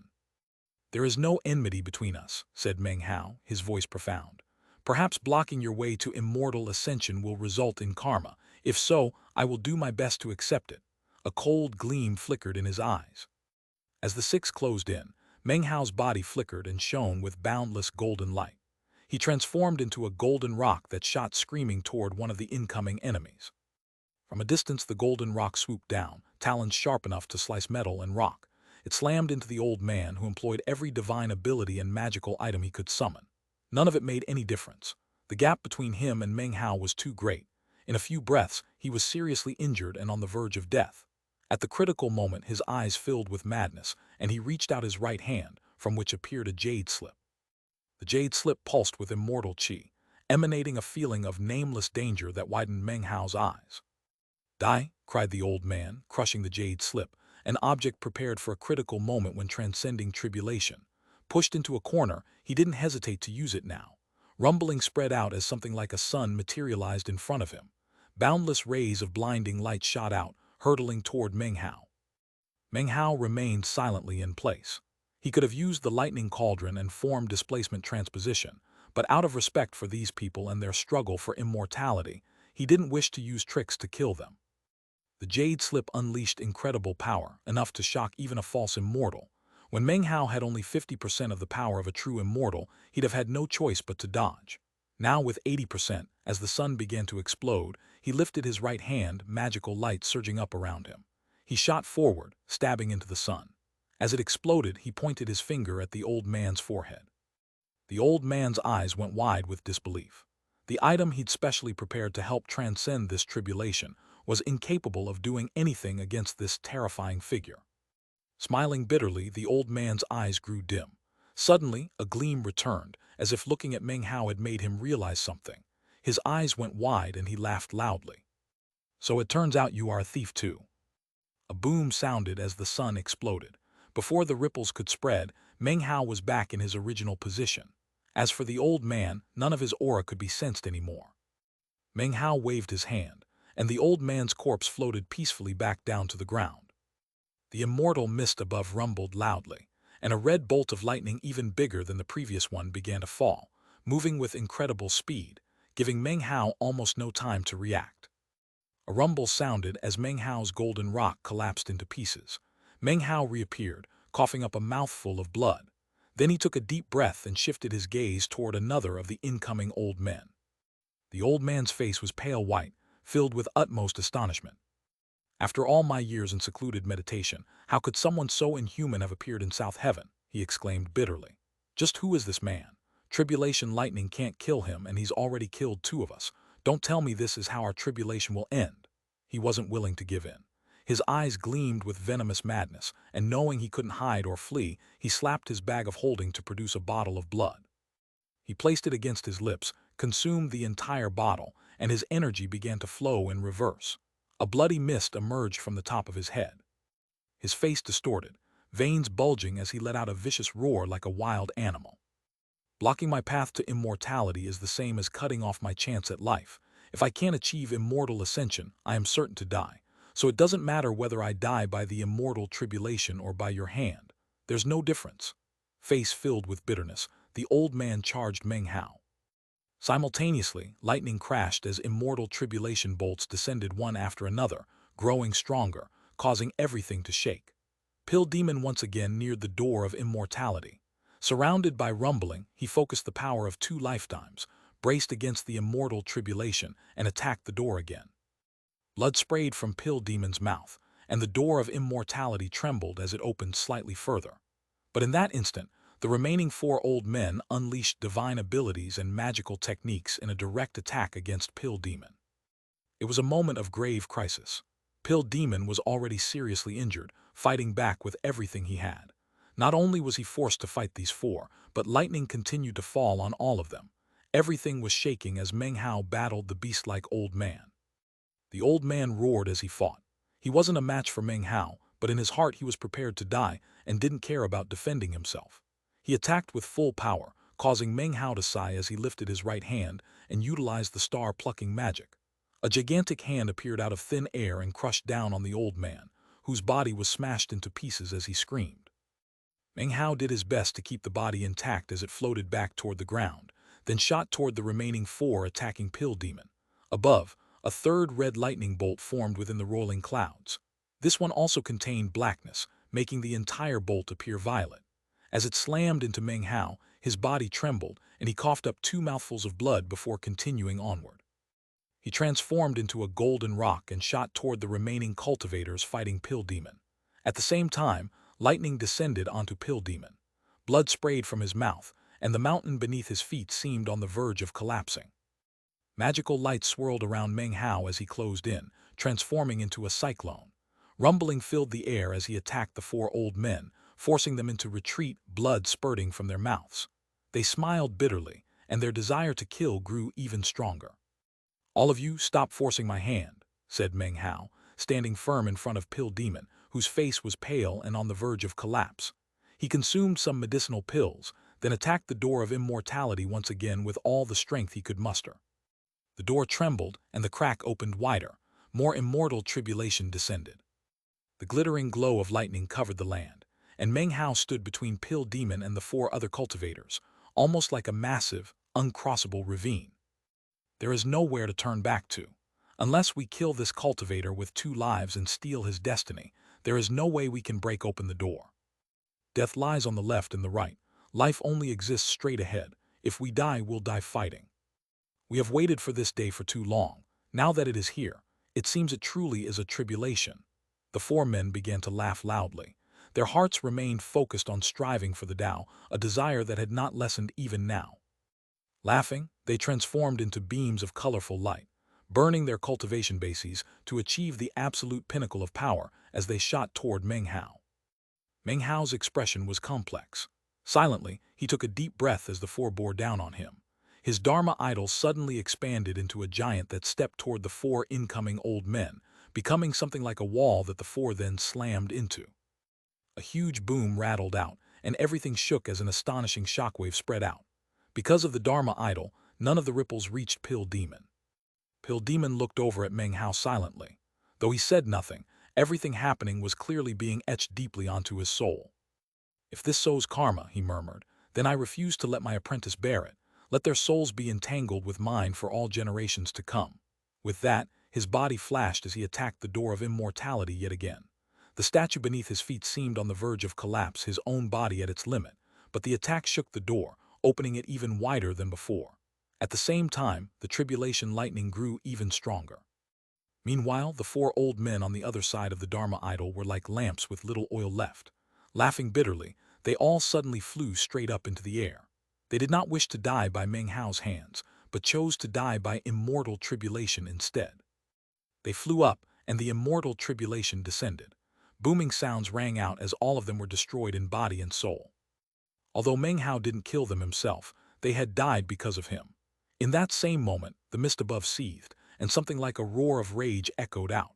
There is no enmity between us, said Meng Hao, his voice profound. Perhaps blocking your way to immortal ascension will result in karma. If so, I will do my best to accept it. A cold gleam flickered in his eyes. As the 6 closed in, Meng Hao's body flickered and shone with boundless golden light. He transformed into a golden rock that shot screaming toward one of the incoming enemies. From a distance, the golden rock swooped down, talons sharp enough to slice metal and rock. It slammed into the old man, who employed every divine ability and magical item he could summon. None of it made any difference. The gap between him and Meng Hao was too great. In a few breaths, he was seriously injured and on the verge of death. At the critical moment, his eyes filled with madness, and he reached out his right hand, from which appeared a jade slip. The jade slip pulsed with immortal qi, emanating a feeling of nameless danger that widened Meng Hao's eyes. Die, cried the old man, crushing the jade slip, an object prepared for a critical moment when transcending tribulation. Pushed into a corner, he didn't hesitate to use it now. Rumbling spread out as something like a sun materialized in front of him. Boundless rays of blinding light shot out, hurtling toward Meng Hao. Meng Hao remained silently in place. He could have used the lightning cauldron and formed displacement transposition, but out of respect for these people and their struggle for immortality, he didn't wish to use tricks to kill them. The jade slip unleashed incredible power, enough to shock even a false immortal. When Meng Hao had only 50% of the power of a true immortal, he'd have had no choice but to dodge. Now with 80%, as the sun began to explode, he lifted his right hand, magical light surging up around him. He shot forward, stabbing into the sun. As it exploded, he pointed his finger at the old man's forehead. The old man's eyes went wide with disbelief. The item he'd specially prepared to help transcend this tribulation was incapable of doing anything against this terrifying figure. Smiling bitterly, the old man's eyes grew dim. Suddenly, a gleam returned, as if looking at Meng Hao had made him realize something. His eyes went wide and he laughed loudly. So it turns out you are a thief too. A boom sounded as the sun exploded. Before the ripples could spread, Meng Hao was back in his original position. As for the old man, none of his aura could be sensed anymore. Meng Hao waved his hand, and the old man's corpse floated peacefully back down to the ground. The immortal mist above rumbled loudly, and a red bolt of lightning even bigger than the previous one began to fall, moving with incredible speed, giving Meng Hao almost no time to react. A rumble sounded as Meng Hao's golden rock collapsed into pieces. Meng Hao reappeared, coughing up a mouthful of blood. Then he took a deep breath and shifted his gaze toward another of the incoming old men. The old man's face was pale white, filled with utmost astonishment. After all my years in secluded meditation, how could someone so inhuman have appeared in South Heaven? He exclaimed bitterly. Just who is this man? Tribulation lightning can't kill him, and he's already killed 2 of us. Don't tell me this is how our tribulation will end. He wasn't willing to give in. His eyes gleamed with venomous madness, and knowing he couldn't hide or flee, he slapped his bag of holding to produce a bottle of blood. He placed it against his lips, consumed the entire bottle, and his energy began to flow in reverse. A bloody mist emerged from the top of his head. His face distorted, veins bulging as he let out a vicious roar like a wild animal. Blocking my path to immortality is the same as cutting off my chance at life. If I can't achieve immortal ascension, I am certain to die. So it doesn't matter whether I die by the immortal tribulation or by your hand. There's no difference. Face filled with bitterness, the old man charged Meng Hao. Simultaneously, lightning crashed as immortal tribulation bolts descended one after another, growing stronger, causing everything to shake. Pill Demon once again neared the door of immortality. Surrounded by rumbling, he focused the power of 2 lifetimes, braced against the immortal tribulation, and attacked the door again. Blood sprayed from Pill Demon's mouth, and the door of immortality trembled as it opened slightly further. But in that instant, the remaining 4 old men unleashed divine abilities and magical techniques in a direct attack against Pill Demon. It was a moment of grave crisis. Pill Demon was already seriously injured, fighting back with everything he had. Not only was he forced to fight these 4, but lightning continued to fall on all of them. Everything was shaking as Meng Hao battled the beast-like old man. The old man roared as he fought. He wasn't a match for Meng Hao, but in his heart he was prepared to die and didn't care about defending himself. He attacked with full power, causing Meng Hao to sigh as he lifted his right hand and utilized the star-plucking magic. A gigantic hand appeared out of thin air and crushed down on the old man, whose body was smashed into pieces as he screamed. Meng Hao did his best to keep the body intact as it floated back toward the ground, then shot toward the remaining 4 attacking Pill Demon. Above, a third red lightning bolt formed within the rolling clouds. This one also contained blackness, making the entire bolt appear violet. As it slammed into Meng Hao, his body trembled, and he coughed up 2 mouthfuls of blood before continuing onward. He transformed into a golden rock and shot toward the remaining cultivators fighting Pill Demon. At the same time, lightning descended onto Pill Demon. Blood sprayed from his mouth, and the mountain beneath his feet seemed on the verge of collapsing. Magical light swirled around Meng Hao as he closed in, transforming into a cyclone. Rumbling filled the air as he attacked the 4 old men, forcing them into retreat, blood spurting from their mouths. They smiled bitterly, and their desire to kill grew even stronger. "All of you, stop forcing my hand," said Meng Hao, standing firm in front of Pill Demon, whose face was pale and on the verge of collapse. He consumed some medicinal pills, then attacked the door of immortality once again with all the strength he could muster. The door trembled, and the crack opened wider. More immortal tribulation descended. The glittering glow of lightning covered the land, and Meng Hao stood between Pill Demon and the 4 other cultivators, almost like a massive, uncrossable ravine. There is nowhere to turn back to. Unless we kill this cultivator with 2 lives and steal his destiny, there is no way we can break open the door. Death lies on the left and the right. Life only exists straight ahead. If we die, we'll die fighting. We have waited for this day for too long. Now that it is here, it seems it truly is a tribulation. The 4 men began to laugh loudly. Their hearts remained focused on striving for the Tao, a desire that had not lessened even now. Laughing, they transformed into beams of colorful light, burning their cultivation bases to achieve the absolute pinnacle of power as they shot toward Meng Hao. Meng Hao's expression was complex. Silently, he took a deep breath as the 4 bore down on him. His Dharma idol suddenly expanded into a giant that stepped toward the 4 incoming old men, becoming something like a wall that the 4 then slammed into. A huge boom rattled out, and everything shook as an astonishing shockwave spread out. Because of the Dharma idol, none of the ripples reached Pill Demon. Pill Demon looked over at Meng Hao silently. Though he said nothing, everything happening was clearly being etched deeply onto his soul. "If this sows karma," he murmured, "then I refuse to let my apprentice bear it. Let their souls be entangled with mine for all generations to come." With that, his body flashed as he attacked the door of immortality yet again. The statue beneath his feet seemed on the verge of collapse, his own body at its limit, but the attack shook the door, opening it even wider than before. At the same time, the tribulation lightning grew even stronger. Meanwhile, the 4 old men on the other side of the Dharma idol were like lamps with little oil left. Laughing bitterly, they all suddenly flew straight up into the air. They did not wish to die by Meng Hao's hands, but chose to die by immortal tribulation instead. They flew up, and the immortal tribulation descended. Booming sounds rang out as all of them were destroyed in body and soul. Although Meng Hao didn't kill them himself, they had died because of him. In that same moment, the mist above seethed, and something like a roar of rage echoed out.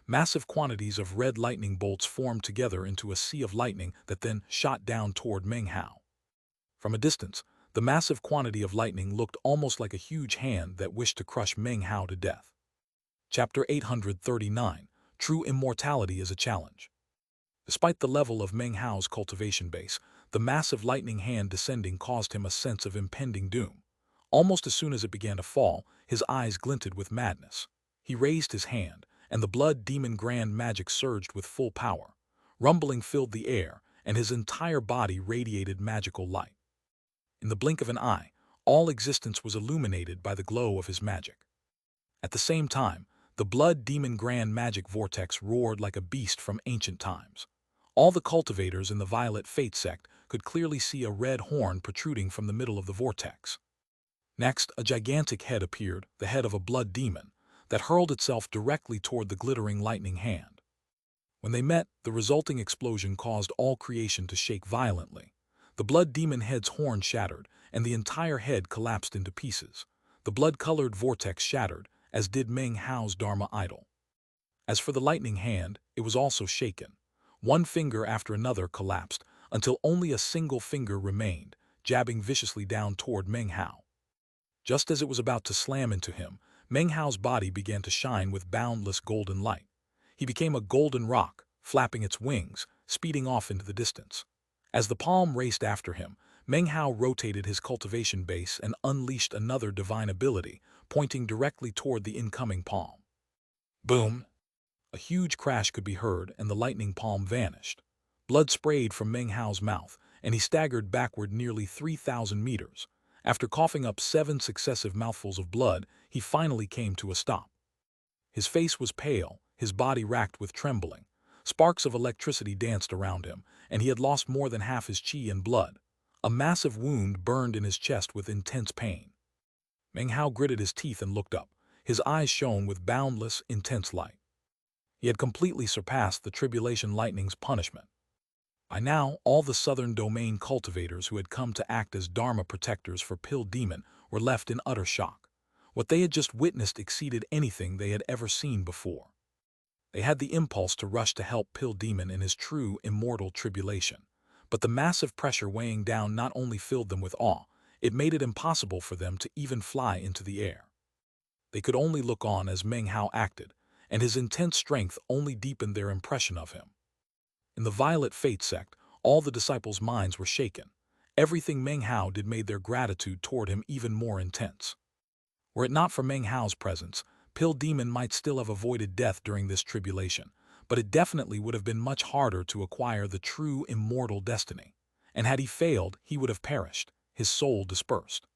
Massive quantities of red lightning bolts formed together into a sea of lightning that then shot down toward Meng Hao. From a distance, the massive quantity of lightning looked almost like a huge hand that wished to crush Meng Hao to death. Chapter 839, True Immortality is a Challenge. Despite the level of Meng Hao's cultivation base, the massive lightning hand descending caused him a sense of impending doom. Almost as soon as it began to fall, his eyes glinted with madness. He raised his hand, and the blood demon grand magic surged with full power. Rumbling filled the air, and his entire body radiated magical light. In the blink of an eye, all existence was illuminated by the glow of his magic. At the same time, the blood demon grand magic vortex roared like a beast from ancient times. All the cultivators in the Violet Fate sect could clearly see a red horn protruding from the middle of the vortex. Next, a gigantic head appeared, the head of a blood demon, that hurled itself directly toward the glittering lightning hand. When they met, the resulting explosion caused all creation to shake violently. The blood demon head's horn shattered, and the entire head collapsed into pieces. The blood-colored vortex shattered, as did Meng Hao's Dharma idol. As for the lightning hand, it was also shaken. One finger after another collapsed, until only a single finger remained, jabbing viciously down toward Meng Hao. Just as it was about to slam into him, Meng Hao's body began to shine with boundless golden light. He became a golden rock, flapping its wings, speeding off into the distance. As the palm raced after him, Meng Hao rotated his cultivation base and unleashed another divine ability, pointing directly toward the incoming palm. Boom! A huge crash could be heard, and the lightning palm vanished. Blood sprayed from Meng Hao's mouth, and he staggered backward nearly 3,000 meters. After coughing up 7 successive mouthfuls of blood, he finally came to a stop. His face was pale, his body racked with trembling. Sparks of electricity danced around him, and he had lost more than half his chi and blood. A massive wound burned in his chest with intense pain. Meng Hao gritted his teeth and looked up. His eyes shone with boundless, intense light. He had completely surpassed the Tribulation Lightning's punishment. By now, all the Southern Domain cultivators who had come to act as Dharma protectors for Pill Demon were left in utter shock. What they had just witnessed exceeded anything they had ever seen before. They had the impulse to rush to help Pill Demon in his true immortal tribulation. But the massive pressure weighing down not only filled them with awe, it made it impossible for them to even fly into the air. They could only look on as Meng Hao acted, and his intense strength only deepened their impression of him. In the Violet Fate sect, all the disciples' minds were shaken. Everything Meng Hao did made their gratitude toward him even more intense. Were it not for Meng Hao's presence, Pill Demon might still have avoided death during this tribulation, but it definitely would have been much harder to acquire the true immortal destiny. And had he failed, he would have perished, his soul dispersed.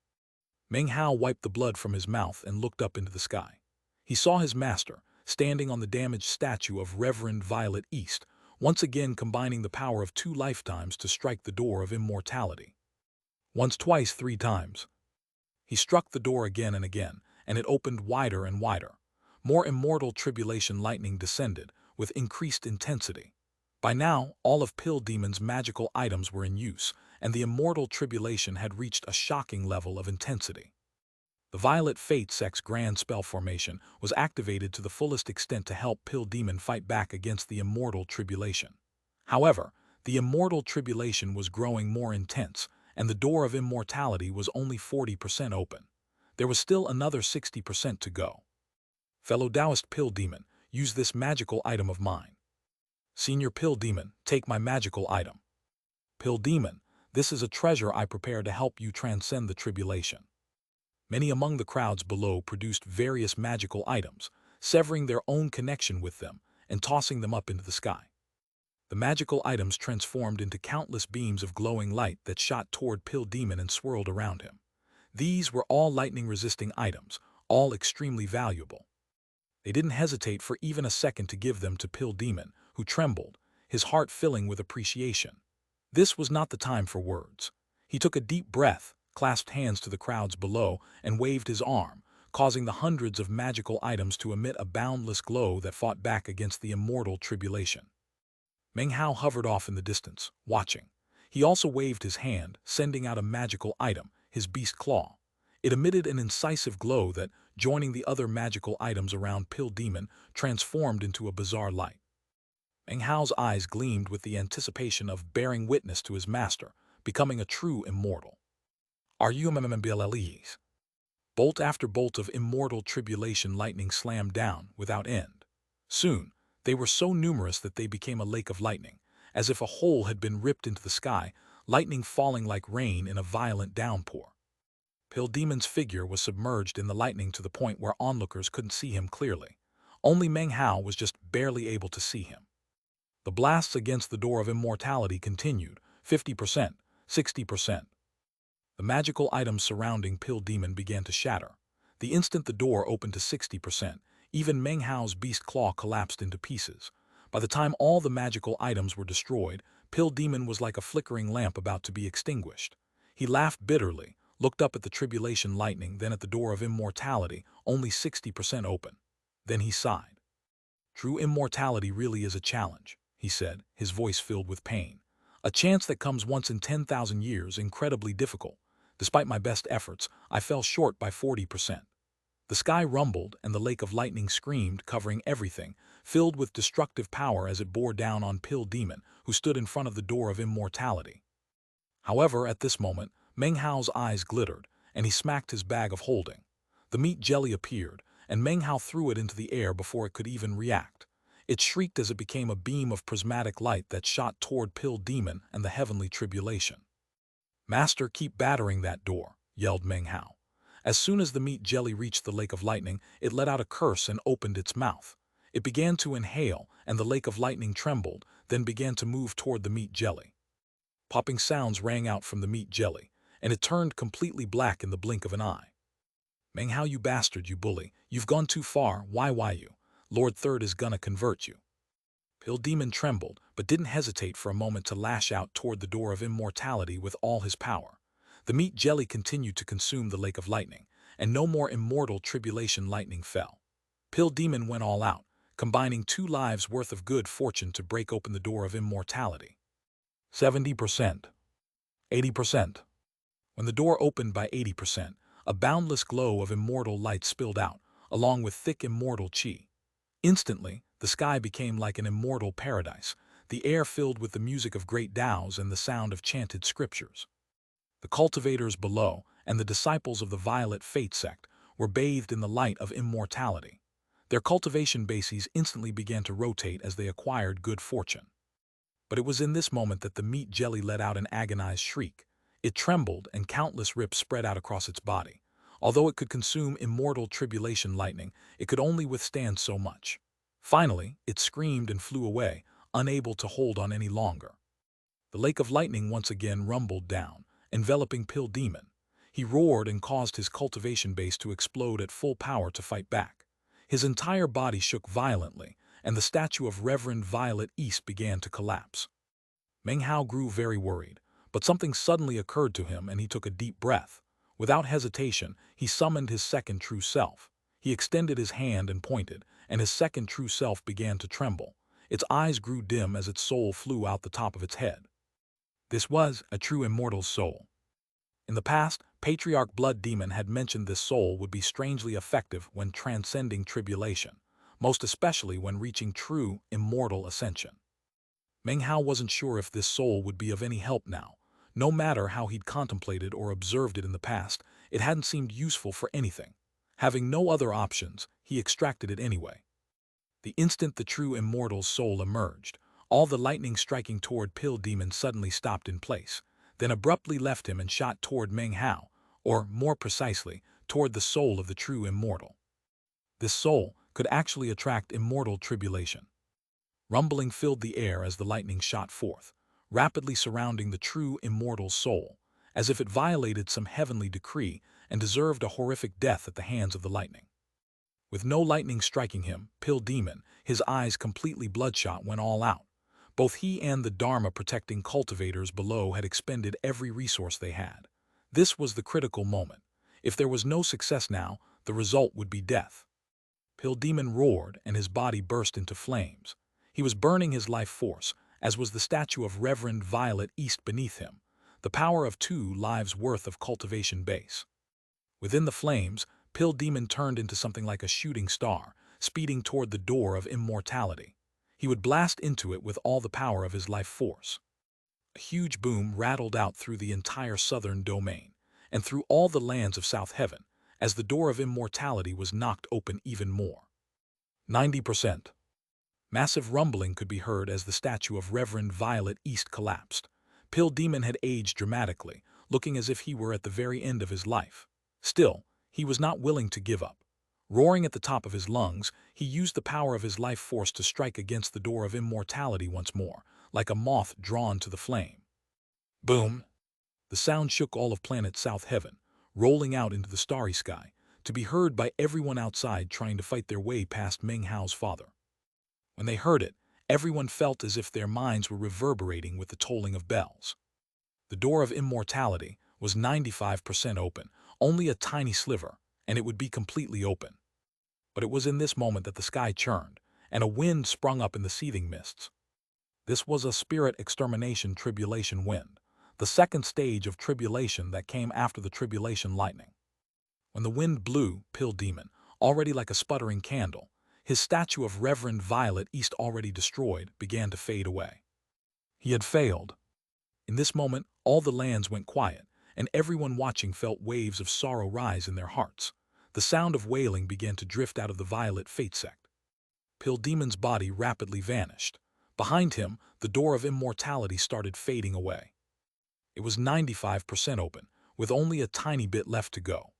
Meng Hao wiped the blood from his mouth and looked up into the sky. He saw his master, standing on the damaged statue of Reverend Violet East, once again combining the power of 2 lifetimes to strike the door of immortality. Once, twice, 3 times. He struck the door again and again, and it opened wider and wider. More immortal tribulation lightning descended, with increased intensity. By now, all of Pill Demon's magical items were in use, and the immortal tribulation had reached a shocking level of intensity. The Violet Fate sect's grand spell formation was activated to the fullest extent to help Pill Demon fight back against the immortal tribulation. However, the immortal tribulation was growing more intense, and the door of immortality was only 40% open. There was still another 60% to go. Fellow Taoist Pill Demon, use this magical item of mine. Senior Pill Demon, take my magical item. Pill Demon, this is a treasure I prepare to help you transcend the tribulation. Many among the crowds below produced various magical items, severing their own connection with them and tossing them up into the sky. The magical items transformed into countless beams of glowing light that shot toward Pill Demon and swirled around him. These were all lightning-resisting items, all extremely valuable. They didn't hesitate for even a second to give them to Pill Demon, who trembled, his heart filling with appreciation. This was not the time for words. He took a deep breath, clasped hands to the crowds below, and waved his arm, causing the hundreds of magical items to emit a boundless glow that fought back against the immortal tribulation. Meng Hao hovered off in the distance, watching. He also waved his hand, sending out a magical item, his beast claw. It emitted an incisive glow that, joining the other magical items around Pill Demon, transformed into a bizarre light. Meng Hao's eyes gleamed with the anticipation of bearing witness to his master, becoming a true immortal. Are you MMBLLEs? Bolt after bolt of immortal tribulation lightning slammed down without end. Soon, they were so numerous that they became a lake of lightning, as if a hole had been ripped into the sky, lightning falling like rain in a violent downpour. Pill Demon's figure was submerged in the lightning to the point where onlookers couldn't see him clearly. Only Meng Hao was just barely able to see him. The blasts against the door of immortality continued, 50%, 60%. The magical items surrounding Pill Demon began to shatter. The instant the door opened to 60%, even Meng Hao's beast claw collapsed into pieces. By the time all the magical items were destroyed, Pill Demon was like a flickering lamp about to be extinguished. He laughed bitterly, looked up at the tribulation lightning, then at the door of immortality, only 60% open. Then he sighed. True immortality really is a challenge, he said, his voice filled with pain. A chance that comes once in 10,000 years, incredibly difficult. Despite my best efforts, I fell short by 40%. The sky rumbled and the lake of lightning screamed, covering everything, filled with destructive power as it bore down on Pill Demon, who stood in front of the door of immortality. However, at this moment, Meng Hao's eyes glittered, and he smacked his bag of holding. The meat jelly appeared, and Meng Hao threw it into the air before it could even react. It shrieked as it became a beam of prismatic light that shot toward Pill Demon and the heavenly tribulation. "Master, keep battering that door," yelled Meng Hao. As soon as the meat jelly reached the lake of lightning, it let out a curse and opened its mouth. It began to inhale, and the lake of lightning trembled, then began to move toward the meat jelly. Popping sounds rang out from the meat jelly, and it turned completely black in the blink of an eye. "Meng Hao, you bastard, you bully, you've gone too far, why you? Lord Third is gonna convert you." Pill Demon trembled, but didn't hesitate for a moment to lash out toward the door of immortality with all his power. The meat jelly continued to consume the lake of lightning, and no more immortal tribulation lightning fell. Pill Demon went all out, combining 2 lives worth of good fortune to break open the door of immortality. 70%. 80%. When the door opened by 80%, a boundless glow of immortal light spilled out, along with thick immortal chi. Instantly, the sky became like an immortal paradise, the air filled with the music of great Taos and the sound of chanted scriptures. The cultivators below and the disciples of the Violet Fate sect were bathed in the light of immortality. Their cultivation bases instantly began to rotate as they acquired good fortune. But it was in this moment that the meat jelly let out an agonized shriek. It trembled and countless rips spread out across its body. Although it could consume immortal tribulation lightning, it could only withstand so much. Finally, it screamed and flew away, unable to hold on any longer. The lake of lightning once again rumbled down, enveloping Pill Demon. He roared and caused his cultivation base to explode at full power to fight back. His entire body shook violently, and the statue of Reverend Violet East began to collapse. Meng Hao grew very worried, but something suddenly occurred to him and he took a deep breath. Without hesitation, he summoned his second true self. He extended his hand and pointed, and his second true self began to tremble. Its eyes grew dim as its soul flew out the top of its head. This was a true immortal soul. In the past, Patriarch Blood Demon had mentioned this soul would be strangely effective when transcending tribulation, most especially when reaching true immortal ascension. Meng Hao wasn't sure if this soul would be of any help now. No matter how he'd contemplated or observed it in the past, it hadn't seemed useful for anything. Having no other options, he extracted it anyway. The instant the true immortal's soul emerged, all the lightning striking toward Pill Demon suddenly stopped in place, then abruptly left him and shot toward Meng Hao, or more precisely, toward the soul of the true immortal. This soul could actually attract immortal tribulation. Rumbling filled the air as the lightning shot forth, rapidly surrounding the true immortal soul, as if it violated some heavenly decree and deserved a horrific death at the hands of the lightning. With no lightning striking him, Pill Demon, his eyes completely bloodshot, went all out. Both he and the Dharma protecting cultivators below had expended every resource they had. This was the critical moment. If there was no success now, the result would be death. Pill Demon roared and his body burst into flames. He was burning his life force, as was the statue of Reverend Violet East beneath him, the power of 2 lives worth of cultivation base. Within the flames, Pill Demon turned into something like a shooting star, speeding toward the door of immortality. He would blast into it with all the power of his life force. A huge boom rattled out through the entire southern domain, and through all the lands of South Heaven, as the door of immortality was knocked open even more. 90%. Massive rumbling could be heard as the statue of Reverend Violet East collapsed. Pill Demon had aged dramatically, looking as if he were at the very end of his life. Still, he was not willing to give up. Roaring at the top of his lungs, he used the power of his life force to strike against the door of immortality once more, like a moth drawn to the flame. Boom! The sound shook all of planet South Heaven, rolling out into the starry sky, to be heard by everyone outside trying to fight their way past Meng Hao's father. When they heard it, everyone felt as if their minds were reverberating with the tolling of bells. The door of immortality was 95% open, only a tiny sliver, and it would be completely open. But it was in this moment that the sky churned, and a wind sprung up in the seething mists. This was a spirit extermination tribulation wind, the second stage of tribulation that came after the tribulation lightning. When the wind blew, Pill Demon, already like a sputtering candle, his statue of Reverend Violet East already destroyed, began to fade away. He had failed. In this moment, all the lands went quiet, and everyone watching felt waves of sorrow rise in their hearts. The sound of wailing began to drift out of the Violet Fate sect. Pill Demon's body rapidly vanished. Behind him, the door of immortality started fading away. It was 95% open, with only a tiny bit left to go.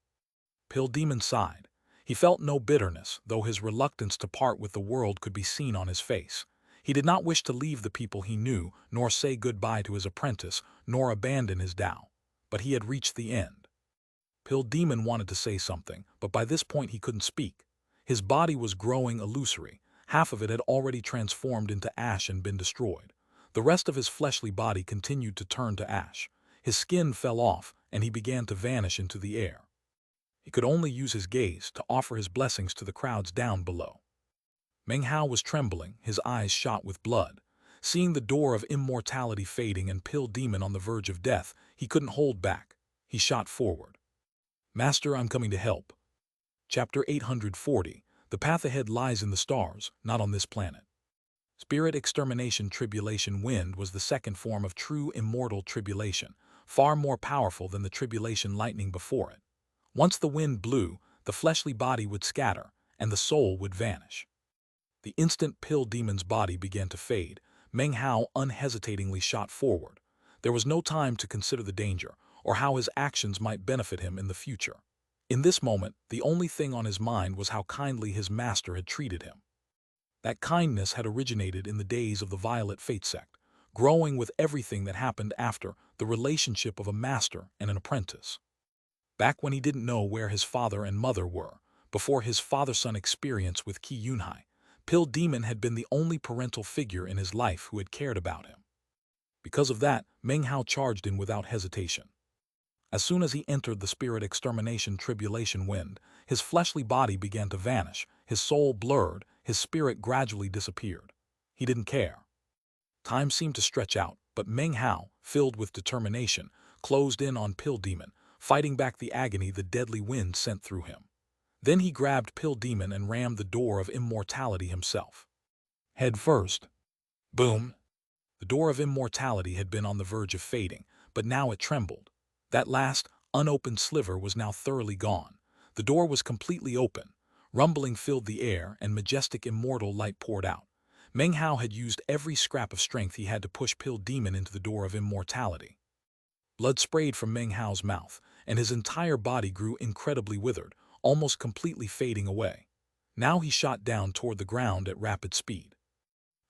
Pill Demon sighed. He felt no bitterness, though his reluctance to part with the world could be seen on his face. He did not wish to leave the people he knew, nor say goodbye to his apprentice, nor abandon his Tao. But he had reached the end. Pill Demon wanted to say something, but by this point he couldn't speak. His body was growing illusory. Half of it had already transformed into ash and been destroyed. The rest of his fleshly body continued to turn to ash. His skin fell off, and he began to vanish into the air. He could only use his gaze to offer his blessings to the crowds down below. Meng Hao was trembling, his eyes shot with blood. Seeing the door of immortality fading and Pill Demon on the verge of death, he couldn't hold back. He shot forward. Master, I'm coming to help. Chapter 840. The path ahead lies in the stars, not on this planet. Spirit extermination tribulation wind was the second form of true immortal tribulation, far more powerful than the tribulation lightning before it. Once the wind blew, the fleshly body would scatter, and the soul would vanish. The instant Pill Demon's body began to fade, Meng Hao unhesitatingly shot forward. There was no time to consider the danger, or how his actions might benefit him in the future. In this moment, the only thing on his mind was how kindly his master had treated him. That kindness had originated in the days of the Violet Fate sect, growing with everything that happened after the relationship of a master and an apprentice. Back when he didn't know where his father and mother were, before his father-son experience with Qi Yunhai, Pill Demon had been the only parental figure in his life who had cared about him. Because of that, Meng Hao charged in without hesitation. As soon as he entered the spirit extermination tribulation wind, his fleshly body began to vanish, his soul blurred, his spirit gradually disappeared. He didn't care. Time seemed to stretch out, but Meng Hao, filled with determination, closed in on Pill Demon, fighting back the agony the deadly wind sent through him. Then he grabbed Pill Demon and rammed the door of immortality himself. Head first. Boom! The door of immortality had been on the verge of fading, but now it trembled. That last, unopened sliver was now thoroughly gone. The door was completely open. Rumbling filled the air, and majestic immortal light poured out. Meng Hao had used every scrap of strength he had to push Pill Demon into the door of immortality. Blood sprayed from Meng Hao's mouth, and his entire body grew incredibly withered, almost completely fading away. Now he shot down toward the ground at rapid speed.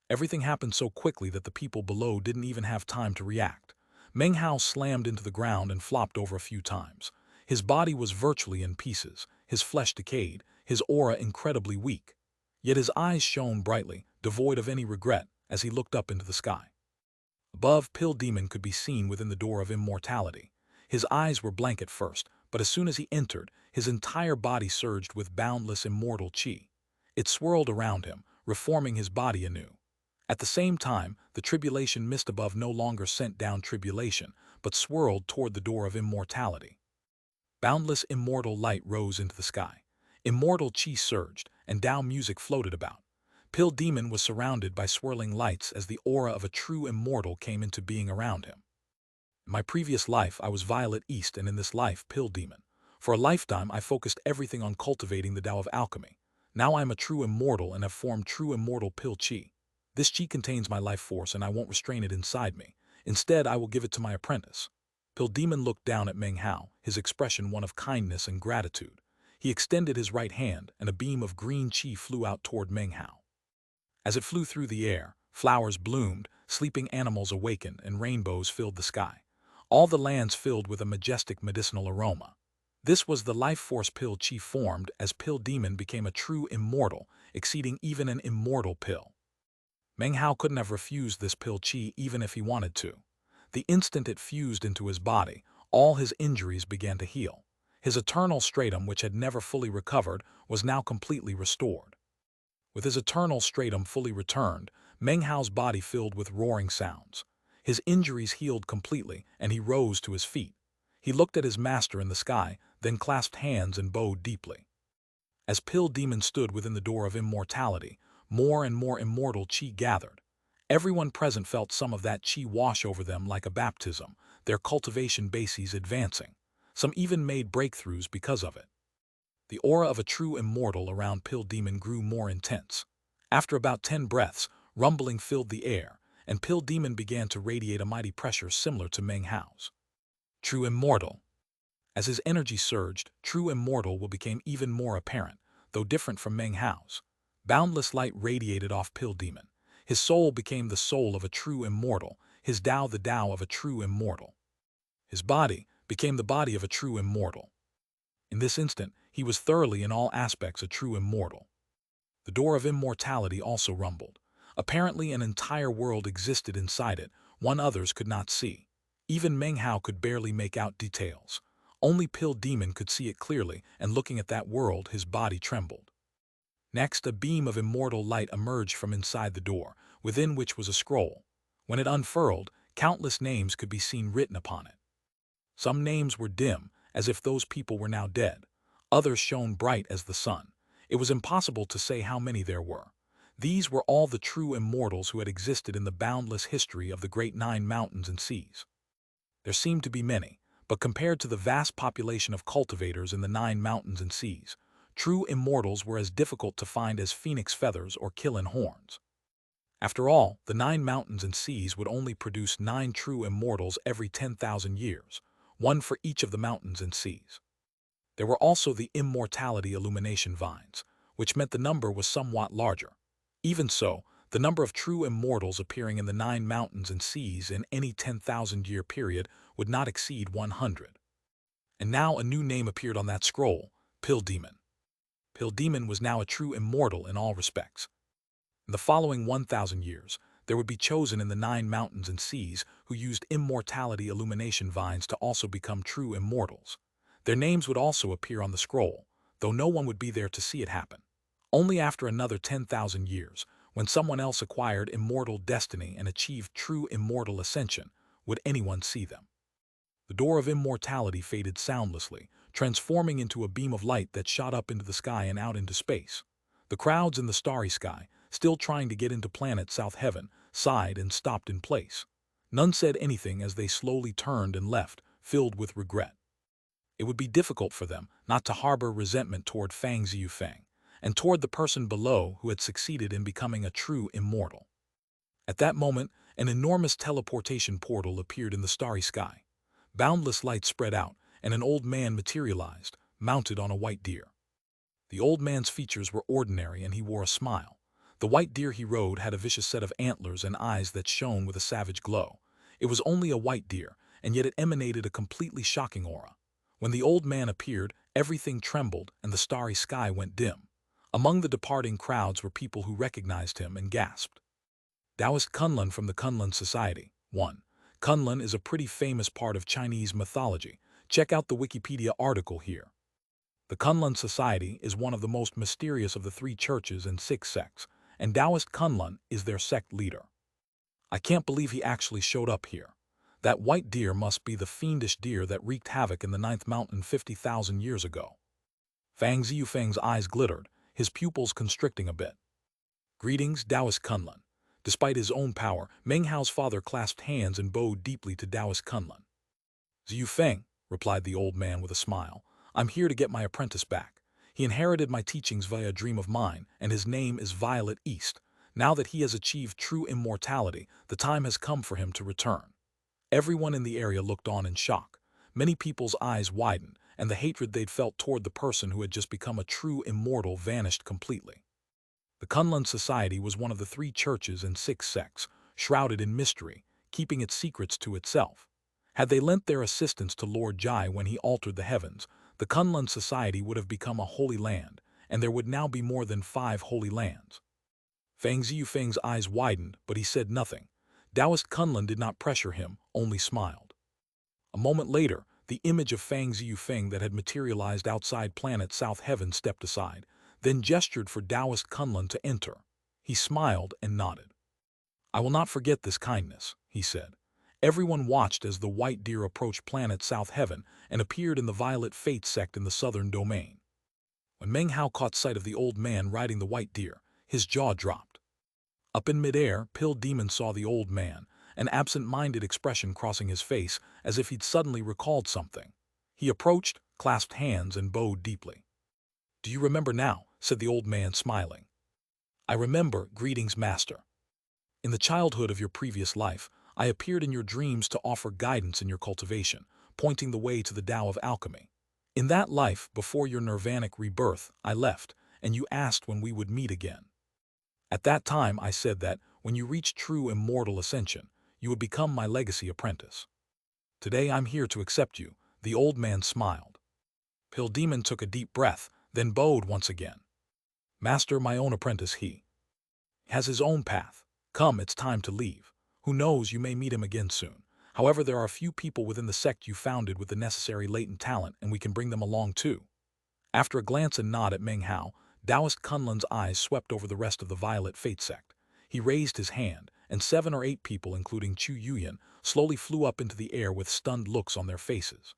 Everything happened so quickly that the people below didn't even have time to react. Meng Hao slammed into the ground and flopped over a few times. His body was virtually in pieces, his flesh decayed, his aura incredibly weak. Yet his eyes shone brightly, devoid of any regret, as he looked up into the sky. Above, Pill Demon could be seen within the door of immortality. His eyes were blank at first, but as soon as he entered, his entire body surged with boundless immortal qi. It swirled around him, reforming his body anew. At the same time, the tribulation mist above no longer sent down tribulation, but swirled toward the door of immortality. Boundless immortal light rose into the sky. Immortal qi surged, and Tao music floated about. Pill Demon was surrounded by swirling lights as the aura of a true immortal came into being around him. In my previous life, I was Violet East, and in this life, Pill Demon. For a lifetime, I focused everything on cultivating the Tao of alchemy. Now I am a true immortal and have formed true immortal Pill Qi. This qi contains my life force, and I won't restrain it inside me. Instead, I will give it to my apprentice. Pill Demon looked down at Meng Hao, his expression one of kindness and gratitude. He extended his right hand, and a beam of green qi flew out toward Meng Hao. As it flew through the air, flowers bloomed, sleeping animals awakened, and rainbows filled the sky. All the lands filled with a majestic medicinal aroma. This was the life force Pill Qi formed as Pill Demon became a true immortal, exceeding even an immortal pill. Meng Hao couldn't have refused this Pill Qi even if he wanted to. The instant it fused into his body, all his injuries began to heal. His eternal stratum, which had never fully recovered, was now completely restored. With his eternal stratum fully returned, Meng Hao's body filled with roaring sounds. His injuries healed completely, and he rose to his feet. He looked at his master in the sky, then clasped hands and bowed deeply. As Pill Demon stood within the door of immortality, more and more immortal qi gathered. Everyone present felt some of that qi wash over them like a baptism, their cultivation bases advancing. Some even made breakthroughs because of it. The aura of a true immortal around Pill Demon grew more intense. After about 10 breaths, rumbling filled the air, and Pill Demon began to radiate a mighty pressure similar to Meng Hao's. True immortal. As his energy surged, true immortal will become even more apparent, though different from Meng Hao's. Boundless light radiated off Pill Demon. His soul became the soul of a true immortal, his Tao the Tao of a true immortal. His body became the body of a true immortal. In this instant, he was thoroughly in all aspects a true immortal. The door of immortality also rumbled. Apparently an entire world existed inside it, one others could not see. Even Meng Hao could barely make out details. Only Pill Demon could see it clearly, and looking at that world, his body trembled. Next, a beam of immortal light emerged from inside the door, within which was a scroll. When it unfurled, countless names could be seen written upon it. Some names were dim, as if those people were now dead. Others shone bright as the sun. It was impossible to say how many there were. These were all the true immortals who had existed in the boundless history of the great 9 mountains and seas. There seemed to be many, but compared to the vast population of cultivators in the 9 mountains and seas, true immortals were as difficult to find as phoenix feathers or killin horns. After all, the 9 mountains and seas would only produce 9 true immortals every 10,000 years, one for each of the mountains and seas. There were also the immortality illumination vines, which meant the number was somewhat larger. Even so, the number of true immortals appearing in the 9 mountains and seas in any 10,000-year period would not exceed 100. And now a new name appeared on that scroll, Pill Demon. Pill Demon was now a true immortal in all respects. In the following 1,000 years, there would be chosen in the 9 mountains and seas who used immortality illumination vines to also become true immortals. Their names would also appear on the scroll, though no one would be there to see it happen. Only after another 10,000 years, when someone else acquired immortal destiny and achieved true immortal ascension, would anyone see them. The door of immortality faded soundlessly, transforming into a beam of light that shot up into the sky and out into space. The crowds in the starry sky, still trying to get into planet South Heaven, sighed and stopped in place. None said anything as they slowly turned and left, filled with regret. It would be difficult for them not to harbor resentment toward Fang Ziyufeng, and toward the person below who had succeeded in becoming a true immortal. At that moment, an enormous teleportation portal appeared in the starry sky. Boundless light spread out, and an old man materialized, mounted on a white deer. The old man's features were ordinary and he wore a smile. The white deer he rode had a vicious set of antlers and eyes that shone with a savage glow. It was only a white deer, and yet it emanated a completely shocking aura. When the old man appeared, everything trembled and the starry sky went dim. Among the departing crowds were people who recognized him and gasped. Taoist Kunlun from the Kunlun Society. 1. Kunlun is a pretty famous part of Chinese mythology. Check out the Wikipedia article here. The Kunlun Society is one of the most mysterious of the 3 churches and 6 sects, and Taoist Kunlun is their sect leader. I can't believe he actually showed up here. That white deer must be the fiendish deer that wreaked havoc in the 9th mountain 50,000 years ago. Fang Ziyufeng's eyes glittered, his pupils constricting a bit. Greetings, Taoist Kunlun. Despite his own power, Meng Hao's father clasped hands and bowed deeply to Taoist Kunlun. Ziyufeng, replied the old man with a smile, I'm here to get my apprentice back. He inherited my teachings via a dream of mine, and his name is Violet East. Now that he has achieved true immortality, the time has come for him to return. Everyone in the area looked on in shock. Many people's eyes widened, and the hatred they'd felt toward the person who had just become a true immortal vanished completely. The Kunlun Society was one of the 3 churches and 6 sects, shrouded in mystery, keeping its secrets to itself. Had they lent their assistance to Lord Jai when he altered the heavens, the Kunlun Society would have become a holy land, and there would now be more than 5 holy lands. Fang Ziyufeng's eyes widened, but he said nothing. Taoist Kunlun did not pressure him, only smiled. A moment later, the image of Fang Ziyufeng that had materialized outside planet South Heaven stepped aside, then gestured for Taoist Kunlun to enter. He smiled and nodded. "I will not forget this kindness," he said. Everyone watched as the white deer approached planet South Heaven and appeared in the Violet Fate sect in the southern domain. When Meng Hao caught sight of the old man riding the white deer, his jaw dropped. Up in midair, Pill Demon saw the old man, an absent-minded expression crossing his face as if he'd suddenly recalled something. He approached, clasped hands, and bowed deeply. "Do you remember now?" said the old man, smiling. "I remember, greetings, master. In the childhood of your previous life, I appeared in your dreams to offer guidance in your cultivation, pointing the way to the Tao of alchemy. In that life, before your nirvanic rebirth, I left, and you asked when we would meet again. At that time, I said that, when you reach true immortal ascension, you would become my legacy apprentice. Today I'm here to accept you." The old man smiled. Pill Demon took a deep breath, then bowed once again. "Master, my own apprentice, he has his own path. Come, it's time to leave. Who knows, you may meet him again soon. However, there are a few people within the sect you founded with the necessary latent talent, and we can bring them along too." After a glance and nod at Meng Hao, Taoist Kunlun's eyes swept over the rest of the Violet Fate sect. He raised his hand, and 7 or 8 people, including Chu Yuyan, slowly flew up into the air with stunned looks on their faces.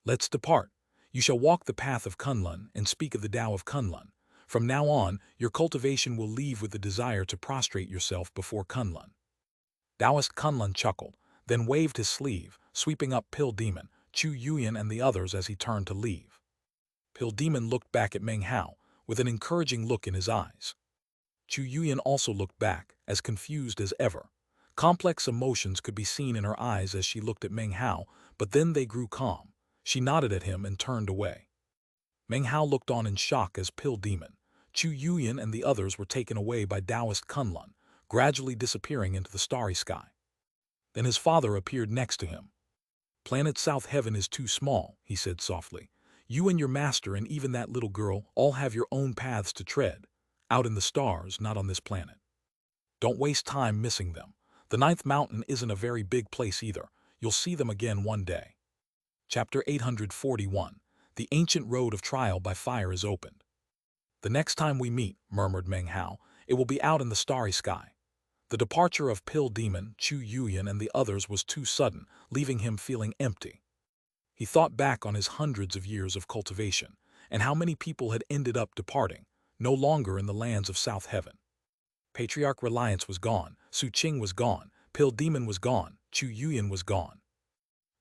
"Let's depart. You shall walk the path of Kunlun and speak of the Tao of Kunlun. From now on, your cultivation will leave with the desire to prostrate yourself before Kunlun." Taoist Kunlun chuckled, then waved his sleeve, sweeping up Pill Demon, Chu Yuyan, and the others as he turned to leave. Pill Demon looked back at Meng Hao, with an encouraging look in his eyes. Chu Yuyan also looked back, as confused as ever. Complex emotions could be seen in her eyes as she looked at Meng Hao, but then they grew calm. She nodded at him and turned away. Meng Hao looked on in shock as Pill Demon, Chu Yuyan, and the others were taken away by Taoist Kunlun, gradually disappearing into the starry sky. Then his father appeared next to him. "Planet South Heaven is too small," he said softly. "You and your master and even that little girl all have your own paths to tread, out in the stars, not on this planet. Don't waste time missing them. The 9th mountain isn't a very big place either. You'll see them again one day." Chapter 841. The Ancient Road of Trial by Fire is opened. "The next time we meet," murmured Meng Hao, "it will be out in the starry sky." The departure of Pill Demon, Chu Yuyan, and the others was too sudden, leaving him feeling empty. He thought back on his hundreds of years of cultivation, and how many people had ended up departing, no longer in the lands of South Heaven. Patriarch Reliance was gone, Su Qing was gone, Pill Demon was gone, Chu Yuyan was gone.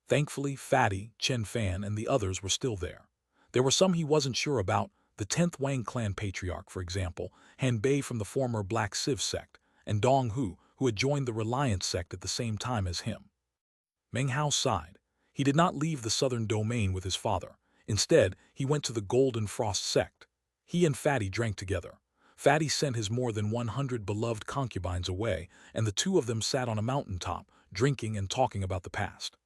Thankfully, Fatty, Chen Fan, and the others were still there. There were some he wasn't sure about, the 10th Wang clan patriarch, for example, Han Bei from the former Black Civ sect, and Dong Hu, who had joined the Reliance sect at the same time as him. Meng Hao sighed. He did not leave the southern domain with his father. Instead, he went to the Golden Frost sect. He and Fatty drank together. Fatty sent his more than 100 beloved concubines away, and the 2 of them sat on a mountaintop, drinking and talking about the past.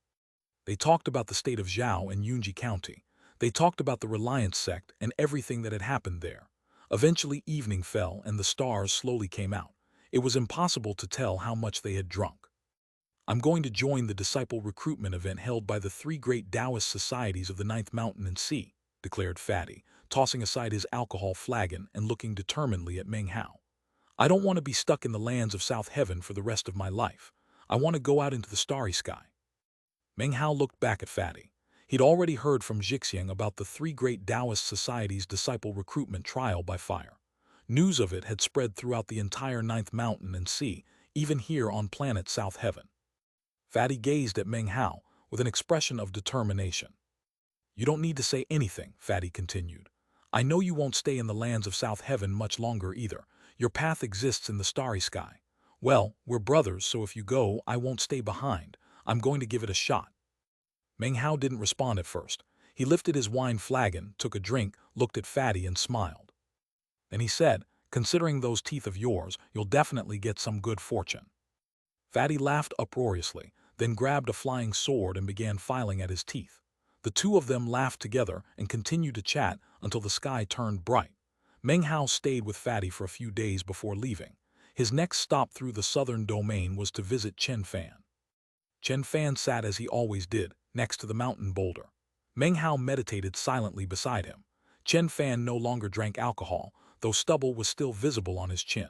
They talked about the state of Zhao and Yunji County. They talked about the Reliance sect and everything that had happened there. Eventually evening fell and the stars slowly came out. It was impossible to tell how much they had drunk. "I'm going to join the disciple recruitment event held by the 3 great Taoist societies of the 9th Mountain and Sea," declared Fatty, tossing aside his alcohol flagon and looking determinedly at Meng Hao. "I don't want to be stuck in the lands of South Heaven for the rest of my life. I want to go out into the starry sky." Meng Hao looked back at Fatty. He'd already heard from Xianxia about the 3 great Taoist societies' disciple recruitment trial by fire. News of it had spread throughout the entire 9th Mountain and Sea, even here on planet South Heaven. Fatty gazed at Meng Hao with an expression of determination. "You don't need to say anything," Fatty continued. "I know you won't stay in the lands of South Heaven much longer either. Your path exists in the starry sky. Well, we're brothers, so if you go, I won't stay behind. I'm going to give it a shot. Meng Hao didn't respond at first. He lifted his wine flagon, took a drink, looked at Fatty and smiled. Then he said, considering those teeth of yours, you'll definitely get some good fortune. Fatty laughed uproariously, then grabbed a flying sword and began filing at his teeth. The two of them laughed together and continued to chat until the sky turned bright. Meng Hao stayed with Fatty for a few days before leaving. His next stop through the southern domain was to visit Chen Fan. Chen Fan sat as he always did, next to the mountain boulder. Meng Hao meditated silently beside him. Chen Fan no longer drank alcohol, though stubble was still visible on his chin.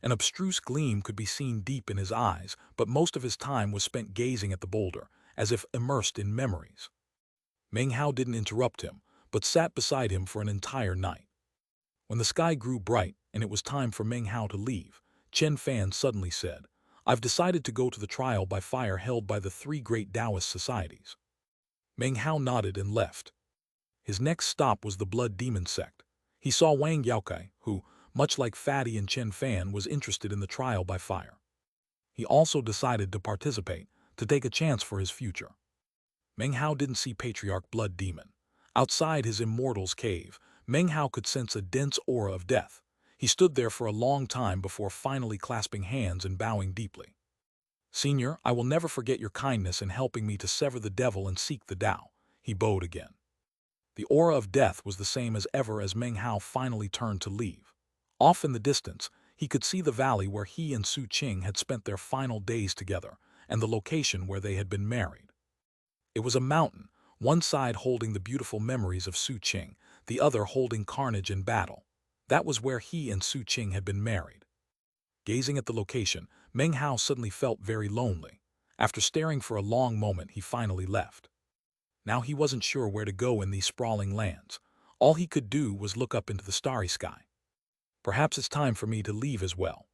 An abstruse gleam could be seen deep in his eyes, but most of his time was spent gazing at the boulder, as if immersed in memories. Meng Hao didn't interrupt him, but sat beside him for an entire night. When the sky grew bright and it was time for Meng Hao to leave, Chen Fan suddenly said, I've decided to go to the trial by fire held by the three great Taoist societies. Meng Hao nodded and left. His next stop was the Blood Demon sect. He saw Wang Yaokai, who, much like Fatty and Chen Fan, was interested in the trial by fire. He also decided to participate, to take a chance for his future. Meng Hao didn't see Patriarch Blood Demon. Outside his immortal's cave, Meng Hao could sense a dense aura of death. He stood there for a long time before finally clasping hands and bowing deeply. Senior, I will never forget your kindness in helping me to sever the devil and seek the Tao. He bowed again. The aura of death was the same as ever as Meng Hao finally turned to leave. Off in the distance, he could see the valley where he and Su Qing had spent their final days together, and the location where they had been married. It was a mountain, one side holding the beautiful memories of Su Qing, the other holding carnage and battle. That was where he and Su Qing had been married. Gazing at the location, Meng Hao suddenly felt very lonely. After staring for a long moment, he finally left. Now he wasn't sure where to go in these sprawling lands. All he could do was look up into the starry sky. Perhaps it's time for me to leave as well.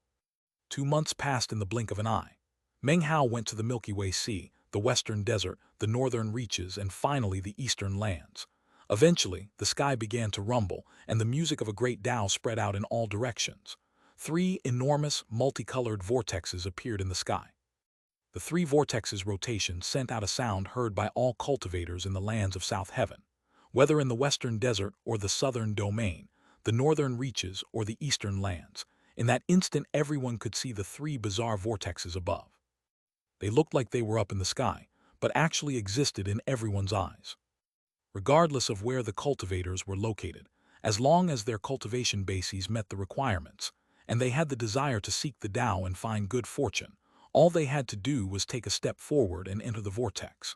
2 months passed in the blink of an eye. Meng Hao went to the Milky Way Sea, the western desert, the northern reaches, and finally the eastern lands. Eventually, the sky began to rumble, and the music of a great Tao spread out in all directions. 3 enormous, multicolored vortexes appeared in the sky. The 3 vortexes' rotation sent out a sound heard by all cultivators in the lands of South Heaven. Whether in the western desert or the southern domain, the northern reaches or the eastern lands, in that instant everyone could see the 3 bizarre vortexes above. They looked like they were up in the sky, but actually existed in everyone's eyes. Regardless of where the cultivators were located, as long as their cultivation bases met the requirements, and they had the desire to seek the Tao and find good fortune, all they had to do was take a step forward and enter the vortex.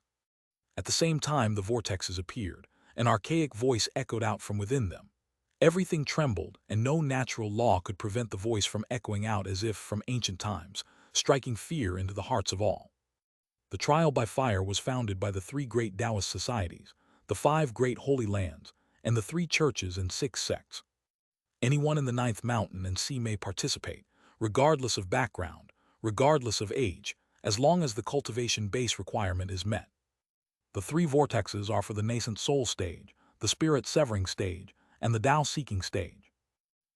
At the same time the vortexes appeared, an archaic voice echoed out from within them. Everything trembled, and no natural law could prevent the voice from echoing out as if from ancient times, striking fear into the hearts of all. The trial by fire was founded by the 3 great Taoist societies, the 5 great holy lands, and the 3 churches and 6 sects. Anyone in the 9th mountain and sea may participate, regardless of background, regardless of age, as long as the cultivation base requirement is met. The 3 vortexes are for the nascent soul stage, the spirit severing stage, and the Tao seeking stage.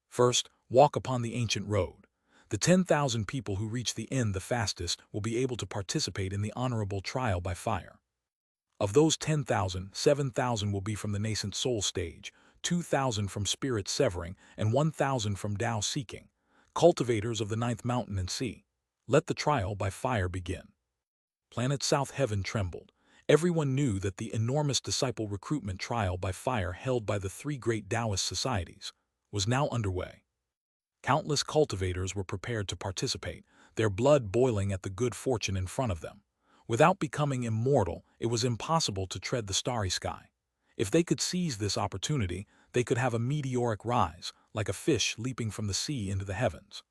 First, walk upon the ancient road. The 10,000 people who reach the end the fastest will be able to participate in the honorable trial by fire. Of those 10,000, 7,000 will be from the nascent soul stage, 2,000 from spirit severing, and 1,000 from Tao seeking. Cultivators of the 9th mountain and sea, let the trial by fire begin. Planet South Heaven trembled. Everyone knew that the enormous disciple recruitment trial by fire held by the 3 great Taoist societies was now underway. Countless cultivators were prepared to participate, their blood boiling at the good fortune in front of them. Without becoming immortal, it was impossible to tread the starry sky. If they could seize this opportunity, they could have a meteoric rise, like a fish leaping from the sea into the heavens.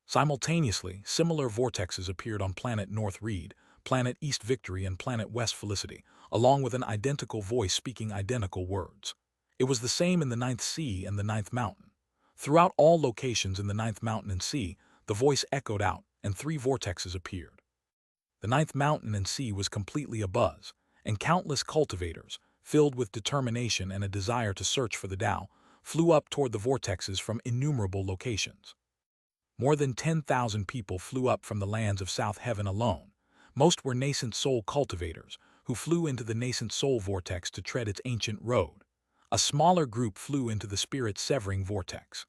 Simultaneously, similar vortexes appeared on planet North Reed, planet East Victory, and planet West Felicity, along with an identical voice speaking identical words. It was the same in the 9th sea and the 9th mountain. Throughout all locations in the 9th mountain and sea, the voice echoed out, and 3 vortexes appeared. The 9th mountain and sea was completely abuzz, and countless cultivators, filled with determination and a desire to search for the Tao, flew up toward the vortexes from innumerable locations. More than 10,000 people flew up from the lands of South Heaven alone. Most were nascent soul cultivators, who flew into the nascent soul vortex to tread its ancient road. A smaller group flew into the spirit-severing vortex.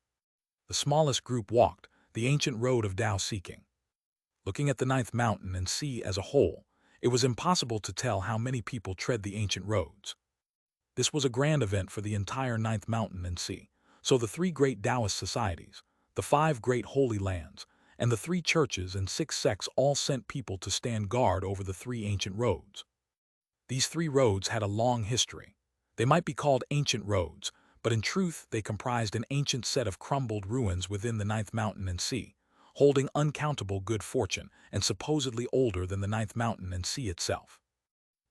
The smallest group walked the ancient road of Tao seeking. Looking at the ninth mountain and sea as a whole, it was impossible to tell how many people tread the ancient roads. This was a grand event for the entire ninth mountain and sea, so the three great Taoist societies, the five great holy lands, and the three churches and six sects all sent people to stand guard over the three ancient roads. These three roads had a long history. They might be called ancient roads, but in truth they comprised an ancient set of crumbled ruins within the ninth mountain and sea, holding uncountable good fortune and supposedly older than the ninth mountain and sea itself.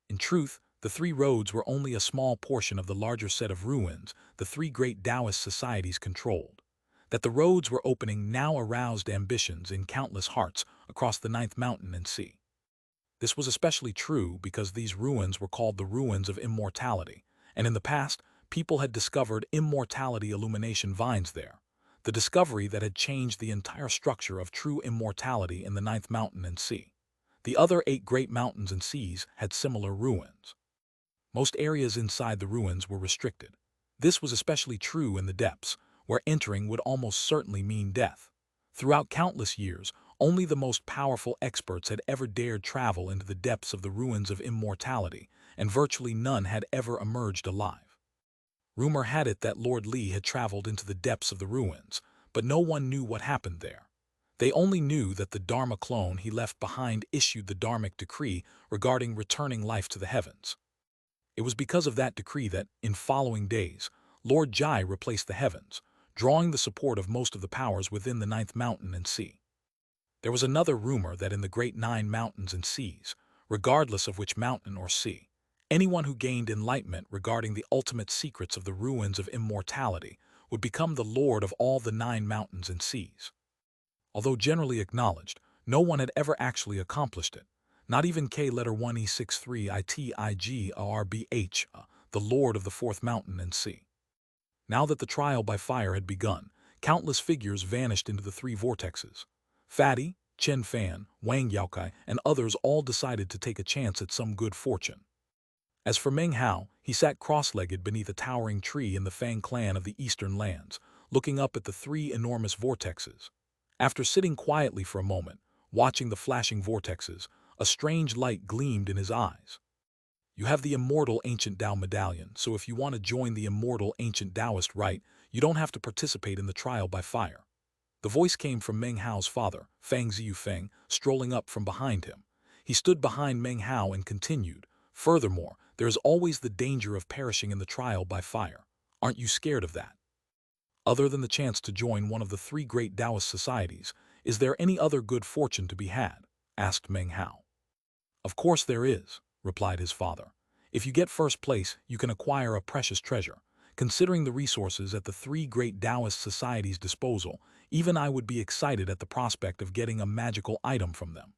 In truth, the three roads were only a small portion of the larger set of ruins the three great Taoist societies controlled. That the roads were opening now aroused ambitions in countless hearts across the ninth mountain and sea. This was especially true because these ruins were called the ruins of immortality, and in the past, people had discovered immortality illumination vines there, the discovery that had changed the entire structure of true immortality in the ninth mountain and sea. The other 8 great mountains and seas had similar ruins. Most areas inside the ruins were restricted. This was especially true in the depths, where entering would almost certainly mean death. Throughout countless years, only the most powerful experts had ever dared travel into the depths of the ruins of immortality, and virtually none had ever emerged alive. Rumor had it that Lord Li had traveled into the depths of the ruins, but no one knew what happened there. They only knew that the Dharma clone he left behind issued the Dharmic decree regarding returning life to the heavens. It was because of that decree that, in following days, Lord Jai replaced the heavens, drawing the support of most of the powers within the ninth mountain and sea. There was another rumor that in the great 9 mountains and seas, regardless of which mountain or sea, anyone who gained enlightenment regarding the ultimate secrets of the ruins of immortality would become the lord of all the 9 mountains and seas. Although generally acknowledged, no one had ever actually accomplished it, not even K-1E63ITIGARBH, the lord of the 4th mountain and sea. Now that the trial by fire had begun, countless figures vanished into the 3 vortexes. Fatty, Chen Fan, Wang Yaokai, and others all decided to take a chance at some good fortune. As for Meng Hao, he sat cross-legged beneath a towering tree in the Fang clan of the eastern lands, looking up at the 3 enormous vortexes. After sitting quietly for a moment, watching the flashing vortexes, a strange light gleamed in his eyes. You have the immortal ancient Tao medallion, so if you want to join the immortal ancient Taoist rite, you don't have to participate in the trial by fire. The voice came from Meng Hao's father, Fang Ziyufeng, strolling up from behind him. He stood behind Meng Hao and continued, "Furthermore, there is always the danger of perishing in the trial by fire. Aren't you scared of that? Other than the chance to join one of the 3 great Taoist societies, is there any other good fortune to be had?" asked Meng Hao. "Of course there is," replied his father. "If you get first place, you can acquire a precious treasure. Considering the resources at the 3 great Taoist societies' disposal, even I would be excited at the prospect of getting a magical item from them.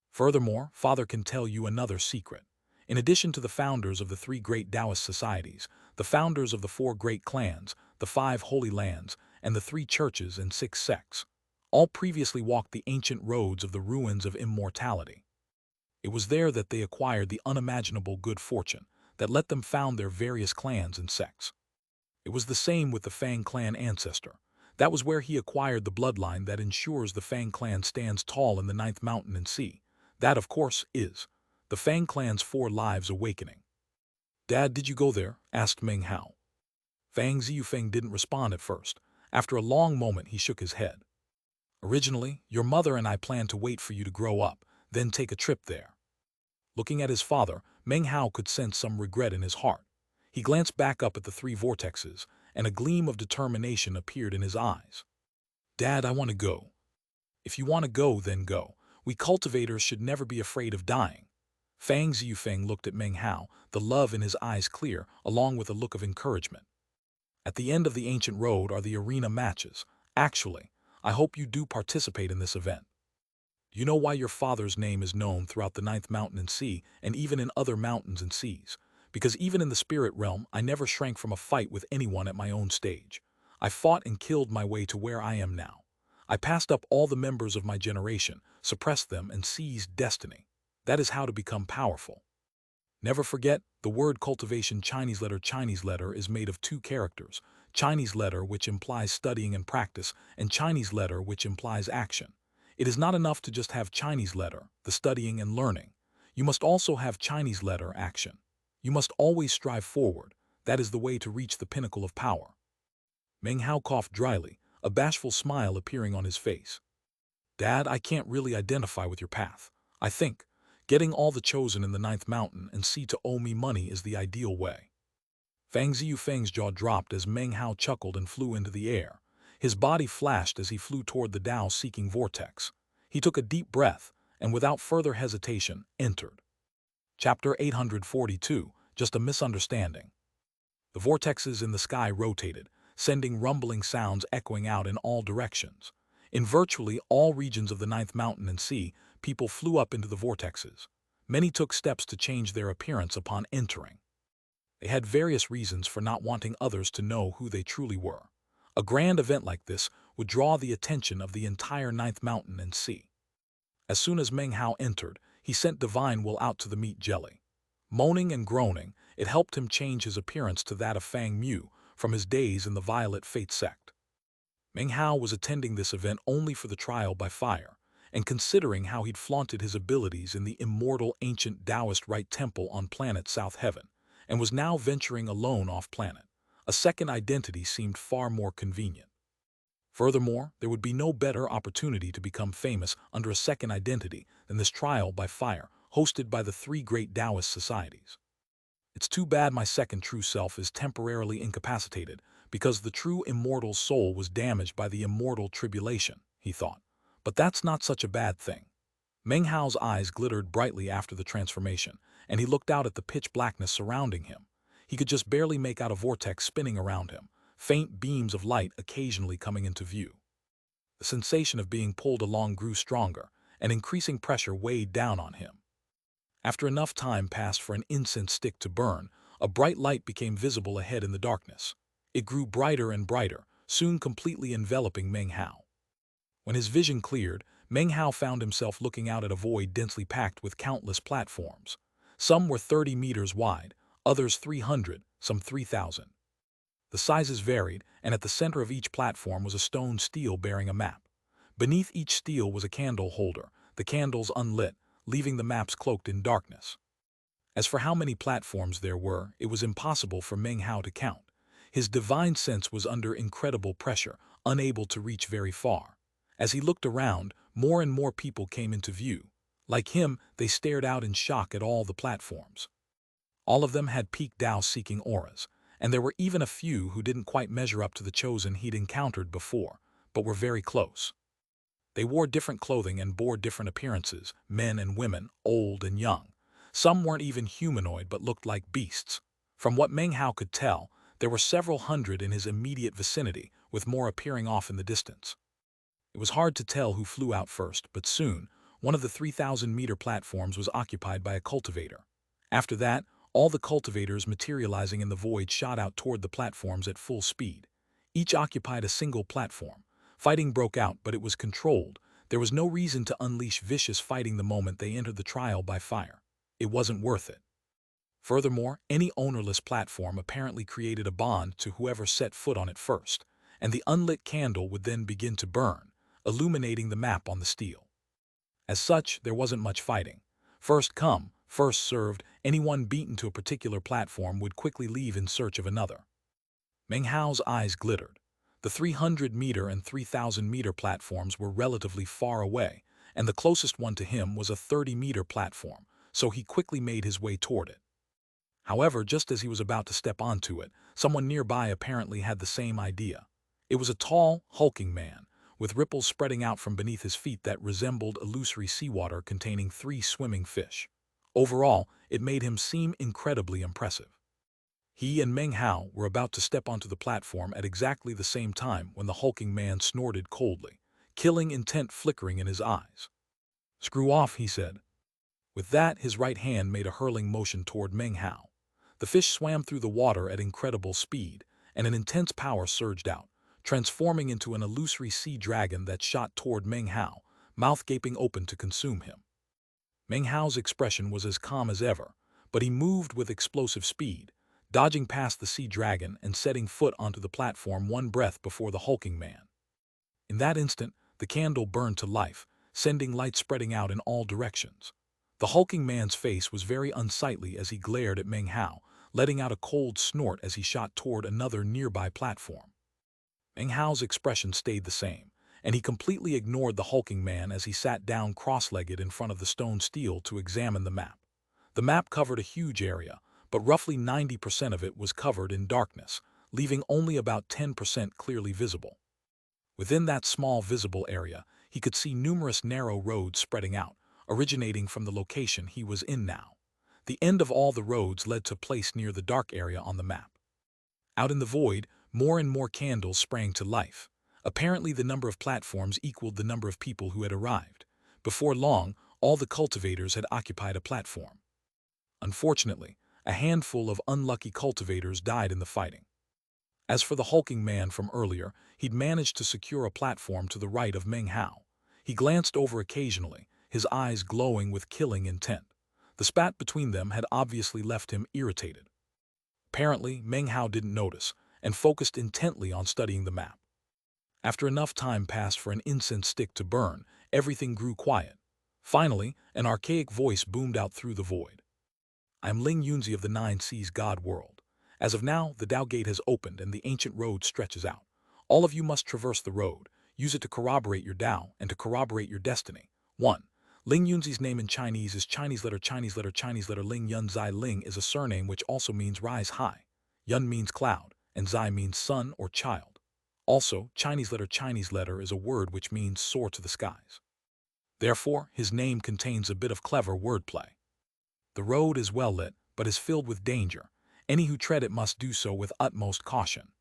Furthermore, father can tell you another secret. In addition to the founders of the 3 great Taoist societies, the founders of the 4 great clans, the 5 holy lands, and the 3 churches and 6 sects, all previously walked the ancient roads of the ruins of immortality. It was there that they acquired the unimaginable good fortune that let them found their various clans and sects. It was the same with the Fang clan ancestor. That was where he acquired the bloodline that ensures the Fang clan stands tall in the 9th mountain and sea. That, of course, is the Fang clan's 4 lives awakening." "Dad, did you go there?" asked Meng Hao. Fang Ziyufeng didn't respond at first. After a long moment, he shook his head. "Originally, your mother and I planned to wait for you to grow up, then take a trip there." Looking at his father, Meng Hao could sense some regret in his heart. He glanced back up at the 3 vortexes, and a gleam of determination appeared in his eyes. "Dad, I want to go." "If you want to go, then go. We cultivators should never be afraid of dying." Fang Ziyufeng looked at Meng Hao, the love in his eyes clear, along with a look of encouragement. "At the end of the ancient road are the arena matches. Actually, I hope you do participate in this event. You know why your father's name is known throughout the 9th mountain and sea, and even in other mountains and seas? Because even in the spirit realm, I never shrank from a fight with anyone at my own stage. I fought and killed my way to where I am now. I passed up all the members of my generation, suppressed them, and seized destiny. That is how to become powerful. Never forget, the word cultivation Chinese letter is made of two characters, Chinese letter which implies studying and practice, and Chinese letter which implies action. It is not enough to just have Chinese letter, the studying and learning. You must also have Chinese letter action. You must always strive forward. That is the way to reach the pinnacle of power. Meng Hao coughed dryly, a bashful smile appearing on his face. Dad, I can't really identify with your path. I think getting all the chosen in the ninth mountain and see to owe me money is the ideal way. Fang Ziyufeng's jaw dropped as Meng Hao chuckled and flew into the air. His body flashed as he flew toward the Tao-seeking vortex. He took a deep breath and, without further hesitation, entered. Chapter 842, Just a Misunderstanding. The vortexes in the sky rotated, sending rumbling sounds echoing out in all directions. In virtually all regions of the ninth mountain and sea, people flew up into the vortexes. Many took steps to change their appearance upon entering. They had various reasons for not wanting others to know who they truly were. A grand event like this would draw the attention of the entire ninth mountain and sea. As soon as Meng Hao entered, he sent Divine Will out to the meat jelly. Moaning and groaning, it helped him change his appearance to that of Fang Mu from his days in the Violet Fate sect. Meng Hao was attending this event only for the trial by fire, and considering how he'd flaunted his abilities in the immortal ancient Taoist Rite Temple on planet South Heaven, and was now venturing alone off-planet, a second identity seemed far more convenient. Furthermore, there would be no better opportunity to become famous under a second identity than this trial by fire, hosted by the three great Taoist societies. It's too bad my second true self is temporarily incapacitated, because the true immortal soul was damaged by the immortal tribulation, he thought. But that's not such a bad thing. Meng Hao's eyes glittered brightly after the transformation, and he looked out at the pitch blackness surrounding him. He could just barely make out a vortex spinning around him, faint beams of light occasionally coming into view. The sensation of being pulled along grew stronger, and increasing pressure weighed down on him. After enough time passed for an incense stick to burn, a bright light became visible ahead in the darkness. It grew brighter and brighter, soon completely enveloping Meng Hao. When his vision cleared, Meng Hao found himself looking out at a void densely packed with countless platforms. Some were 30 meters wide, others 300, some 3,000. The sizes varied, and at the center of each platform was a stone stele bearing a map. Beneath each stele was a candle holder, the candles unlit, leaving the maps cloaked in darkness. As for how many platforms there were, it was impossible for Meng Hao to count. His divine sense was under incredible pressure, unable to reach very far. As he looked around, more and more people came into view. Like him, they stared out in shock at all the platforms. All of them had peak Tao-seeking auras, and there were even a few who didn't quite measure up to the chosen he'd encountered before, but were very close. They wore different clothing and bore different appearances, men and women, old and young. Some weren't even humanoid but looked like beasts. From what Meng Hao could tell, there were several hundred in his immediate vicinity, with more appearing off in the distance. It was hard to tell who flew out first, but soon, one of the 3,000-meter platforms was occupied by a cultivator. After that, all the cultivators materializing in the void shot out toward the platforms at full speed. Each occupied a single platform. Fighting broke out, but it was controlled. There was no reason to unleash vicious fighting the moment they entered the trial by fire. It wasn't worth it. Furthermore, any ownerless platform apparently created a bond to whoever set foot on it first, and the unlit candle would then begin to burn, illuminating the map on the stele. As such, there wasn't much fighting. First come, first served, anyone beaten to a particular platform would quickly leave in search of another. Meng Hao's eyes glittered. The 300-meter and 3,000-meter platforms were relatively far away, and the closest one to him was a 30-meter platform, so he quickly made his way toward it. However, just as he was about to step onto it, someone nearby apparently had the same idea. It was a tall, hulking man, with ripples spreading out from beneath his feet that resembled illusory seawater containing 3 swimming fish. Overall, it made him seem incredibly impressive. He and Meng Hao were about to step onto the platform at exactly the same time when the hulking man snorted coldly, killing intent flickering in his eyes. "Screw off," he said. With that, his right hand made a hurling motion toward Meng Hao. The fish swam through the water at incredible speed, and an intense power surged out, transforming into an illusory sea dragon that shot toward Meng Hao, mouth gaping open to consume him. Meng Hao's expression was as calm as ever, but he moved with explosive speed, dodging past the sea dragon and setting foot onto the platform one breath before the hulking man. In that instant, the candle burned to life, sending light spreading out in all directions. The hulking man's face was very unsightly as he glared at Meng Hao, letting out a cold snort as he shot toward another nearby platform. Meng Hao's expression stayed the same, and he completely ignored the hulking man as he sat down cross-legged in front of the stone stele to examine the map. The map covered a huge area, but roughly 90% of it was covered in darkness, leaving only about 10% clearly visible. Within that small visible area, he could see numerous narrow roads spreading out, originating from the location he was in now. The end of all the roads led to a place near the dark area on the map. Out in the void, more and more candles sprang to life. Apparently the number of platforms equaled the number of people who had arrived. Before long, all the cultivators had occupied a platform. Unfortunately, a handful of unlucky cultivators died in the fighting. As for the hulking man from earlier, he'd managed to secure a platform to the right of Meng Hao. He glanced over occasionally, his eyes glowing with killing intent. The spat between them had obviously left him irritated. Apparently, Meng Hao didn't notice, and focused intently on studying the map. After enough time passed for an incense stick to burn, everything grew quiet. Finally, an archaic voice boomed out through the void. "I am Ling Yunzi of the Nine Seas God World. As of now, the Tao Gate has opened and the ancient road stretches out. All of you must traverse the road, use it to corroborate your Tao and to corroborate your destiny. 1. Ling Yunzi's name in Chinese is Chinese letter Ling Yun Zai. Ling is a surname which also means rise high. Yun means cloud, and Zai means son or child. Also, Chinese letter is a word which means soar to the skies. Therefore, his name contains a bit of clever wordplay. The road is well lit, but is filled with danger. Any who tread it must do so with utmost caution.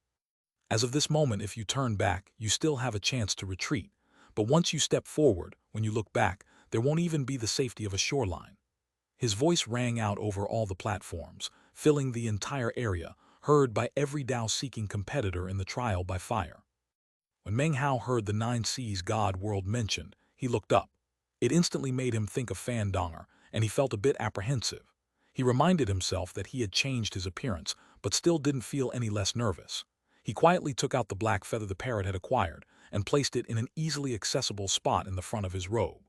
As of this moment, if you turn back, you still have a chance to retreat. But once you step forward, when you look back, there won't even be the safety of a shoreline." His voice rang out over all the platforms, filling the entire area, heard by every Tao-seeking competitor in the trial by fire. When Meng Hao heard the Nine Seas God World mentioned, he looked up. It instantly made him think of Fan Donger, and he felt a bit apprehensive. He reminded himself that he had changed his appearance, but still didn't feel any less nervous. He quietly took out the black feather the parrot had acquired and placed it in an easily accessible spot in the front of his robe.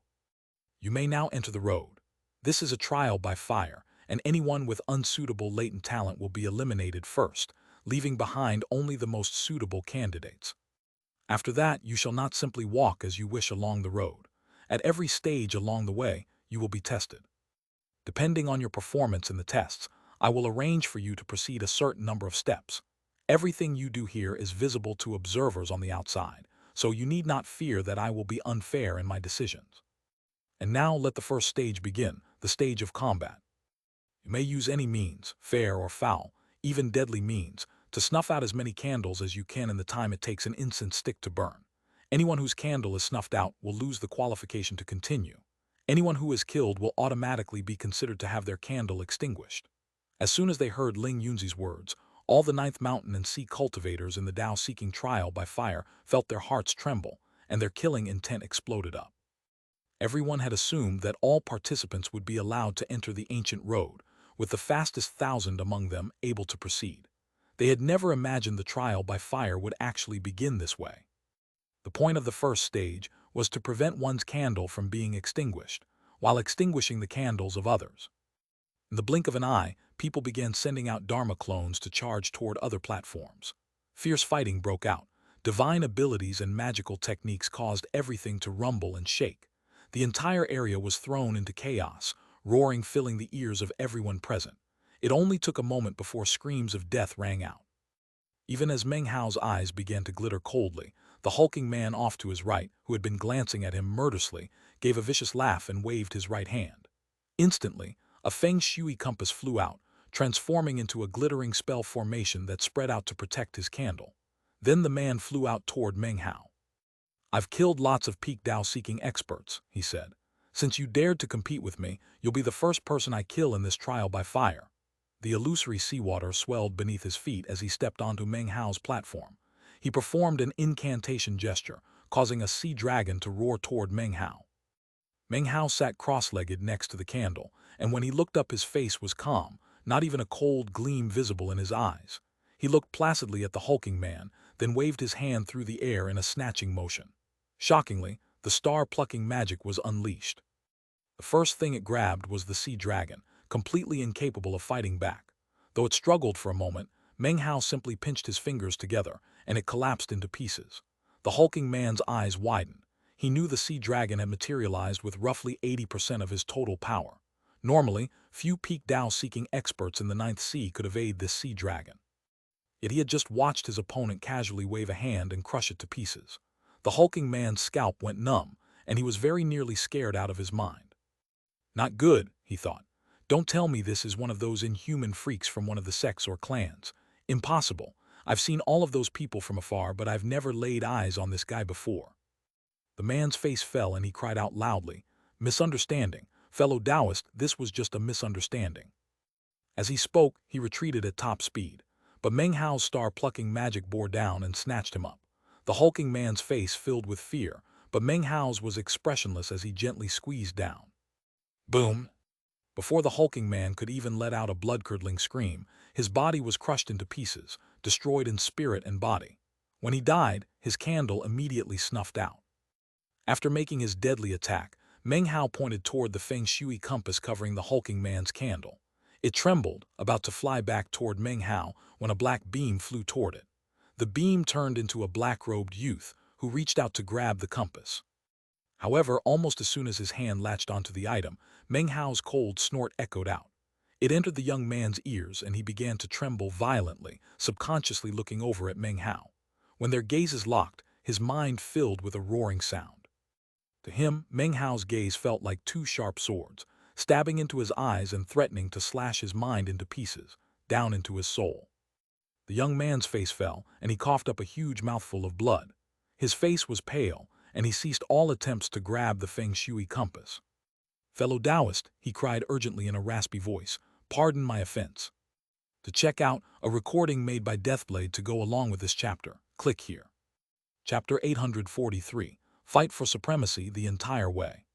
"You may now enter the road. This is a trial by fire, and anyone with unsuitable latent talent will be eliminated first, leaving behind only the most suitable candidates. After that, you shall not simply walk as you wish along the road. At every stage along the way, you will be tested. Depending on your performance in the tests, I will arrange for you to proceed a certain number of steps. Everything you do here is visible to observers on the outside, so you need not fear that I will be unfair in my decisions. And now let the first stage begin, the stage of combat. You may use any means, fair or foul, even deadly means, to snuff out as many candles as you can in the time it takes an incense stick to burn. Anyone whose candle is snuffed out will lose the qualification to continue. Anyone who is killed will automatically be considered to have their candle extinguished." As soon as they heard Ling Yunzi's words, all the Ninth Mountain and Sea cultivators in the Tao-seeking trial by fire felt their hearts tremble, and their killing intent exploded up. Everyone had assumed that all participants would be allowed to enter the ancient road, with the fastest 1,000 among them able to proceed. They had never imagined the trial by fire would actually begin this way. The point of the first stage was to prevent one's candle from being extinguished, while extinguishing the candles of others. In the blink of an eye, people began sending out Dharma clones to charge toward other platforms. Fierce fighting broke out. Divine abilities and magical techniques caused everything to rumble and shake. The entire area was thrown into chaos, roaring filling the ears of everyone present. It only took a moment before screams of death rang out. Even as Meng Hao's eyes began to glitter coldly, the hulking man off to his right, who had been glancing at him murderously, gave a vicious laugh and waved his right hand. Instantly, a feng shui compass flew out, transforming into a glittering spell formation that spread out to protect his candle. Then the man flew out toward Meng Hao. "I've killed lots of peak Tao-seeking experts," he said. "Since you dared to compete with me, you'll be the first person I kill in this trial by fire." The illusory seawater swelled beneath his feet as he stepped onto Meng Hao's platform. He performed an incantation gesture, causing a sea dragon to roar toward Meng Hao. Meng Hao sat cross-legged next to the candle, and when he looked up his face was calm, not even a cold gleam visible in his eyes. He looked placidly at the hulking man, then waved his hand through the air in a snatching motion. Shockingly, the star-plucking magic was unleashed. The first thing it grabbed was the sea dragon, completely incapable of fighting back. Though it struggled for a moment, Meng Hao simply pinched his fingers together, and it collapsed into pieces. The hulking man's eyes widened. He knew the sea dragon had materialized with roughly 80% of his total power. Normally, few peak Dao-seeking experts in the Ninth Sea could evade this sea dragon. Yet he had just watched his opponent casually wave a hand and crush it to pieces. The hulking man's scalp went numb, and he was very nearly scared out of his mind. Not good, he thought. Don't tell me this is one of those inhuman freaks from one of the sects or clans. Impossible. I've seen all of those people from afar, but I've never laid eyes on this guy before. The man's face fell and he cried out loudly, "Misunderstanding. Fellow Taoist, this was just a misunderstanding." As he spoke, he retreated at top speed, but Meng Hao's star-plucking magic bore down and snatched him up. The hulking man's face filled with fear, but Meng Hao's was expressionless as he gently squeezed down. Boom! Before the hulking man could even let out a blood-curdling scream, his body was crushed into pieces, destroyed in spirit and body. When he died, his candle immediately snuffed out. After making his deadly attack, Meng Hao pointed toward the feng shui compass covering the hulking man's candle. It trembled, about to fly back toward Meng Hao when a black beam flew toward it. The beam turned into a black-robed youth who reached out to grab the compass. However, almost as soon as his hand latched onto the item, Meng Hao's cold snort echoed out. It entered the young man's ears and he began to tremble violently, subconsciously looking over at Meng Hao. When their gazes locked, his mind filled with a roaring sound. To him, Meng Hao's gaze felt like two sharp swords, stabbing into his eyes and threatening to slash his mind into pieces, down into his soul. The young man's face fell, and he coughed up a huge mouthful of blood. His face was pale, and he ceased all attempts to grab the feng shui compass. "Fellow Taoist," he cried urgently in a raspy voice, "pardon my offense. To check out a recording made by Deathblade to go along with this chapter, click here." Chapter 843, Fight for Supremacy the Entire Way.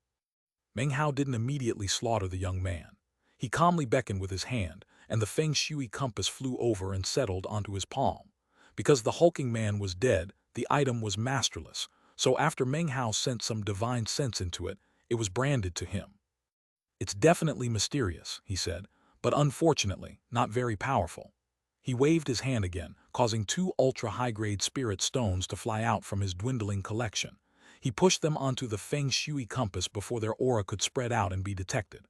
Meng Hao didn't immediately slaughter the young man. He calmly beckoned with his hand, and the feng shui compass flew over and settled onto his palm. Because the hulking man was dead, the item was masterless, so after Meng Hao sent some divine sense into it, it was branded to him. "It's definitely mysterious," he said, "but unfortunately, not very powerful." He waved his hand again, causing 2 ultra-high-grade spirit stones to fly out from his dwindling collection. He pushed them onto the feng shui compass before their aura could spread out and be detected.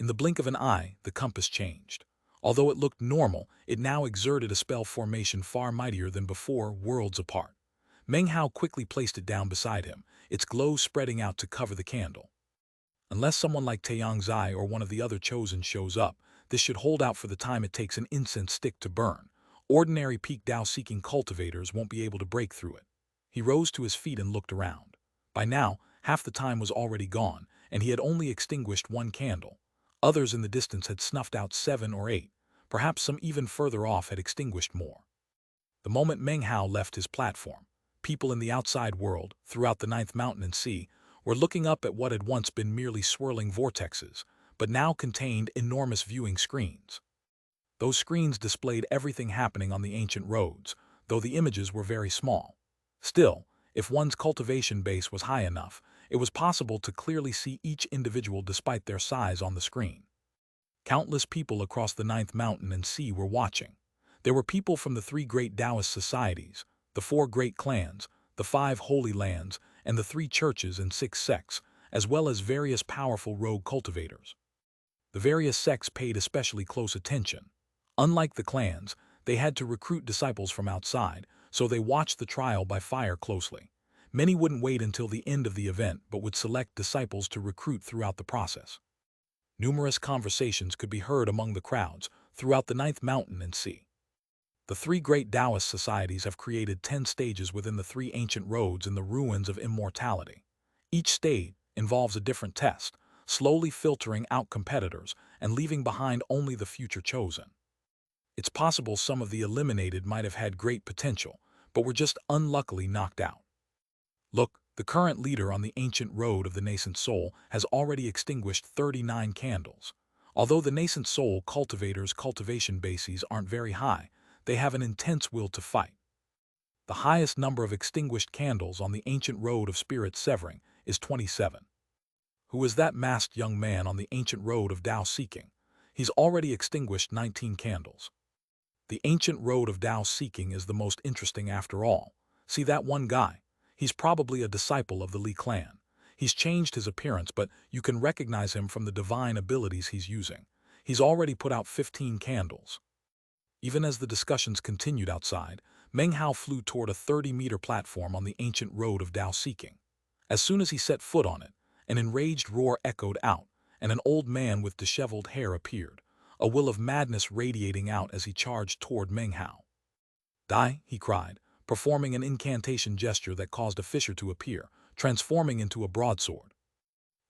In the blink of an eye, the compass changed. Although it looked normal, it now exerted a spell formation far mightier than before, worlds apart. Meng Hao quickly placed it down beside him, its glow spreading out to cover the candle. Unless someone like Taiyang Zai or one of the other chosen shows up, this should hold out for the time it takes an incense stick to burn. Ordinary peak Dao-seeking cultivators won't be able to break through it. He rose to his feet and looked around. By now, half the time was already gone, and he had only extinguished 1 candle. Others in the distance had snuffed out 7 or 8. Perhaps some even further off had extinguished more. The moment Meng Hao left his platform, people in the outside world, throughout the 9th mountain and sea, were looking up at what had once been merely swirling vortexes, but now contained enormous viewing screens. Those screens displayed everything happening on the ancient roads, though the images were very small. Still, if one's cultivation base was high enough, it was possible to clearly see each individual despite their size on the screen. Countless people across the 9th mountain and sea were watching. There were people from the 3 great Taoist societies, the 4 great clans, the 5 holy lands, and the 3 churches and 6 sects, as well as various powerful rogue cultivators. The various sects paid especially close attention. Unlike the clans, they had to recruit disciples from outside, so they watched the trial by fire closely. Many wouldn't wait until the end of the event but would select disciples to recruit throughout the process. Numerous conversations could be heard among the crowds throughout the 9th mountain and sea. The 3 great Taoist societies have created 10 stages within the 3 ancient roads in the ruins of immortality. Each stage involves a different test, slowly filtering out competitors and leaving behind only the future chosen. It's possible some of the eliminated might have had great potential, but were just unluckily knocked out. "Look, The current leader on the ancient road of the nascent soul has already extinguished 39 candles. Although the nascent soul cultivators' cultivation bases aren't very high, they have an intense will to fight. The highest number of extinguished candles on the ancient road of spirit severing is 27. Who is that masked young man on the ancient road of Tao seeking? He's already extinguished 19 candles. The ancient road of Tao seeking is the most interesting after all. See that one guy? He's probably a disciple of the Li clan. He's changed his appearance, but you can recognize him from the divine abilities he's using. He's already put out 15 candles. Even as the discussions continued outside, Meng Hao flew toward a 30-meter platform on the ancient road of Tao seeking. As soon as he set foot on it, an enraged roar echoed out, and an old man with disheveled hair appeared, a will of madness radiating out as he charged toward Meng Hao. "Die," he cried, performing an incantation gesture that caused a fissure to appear, transforming into a broadsword.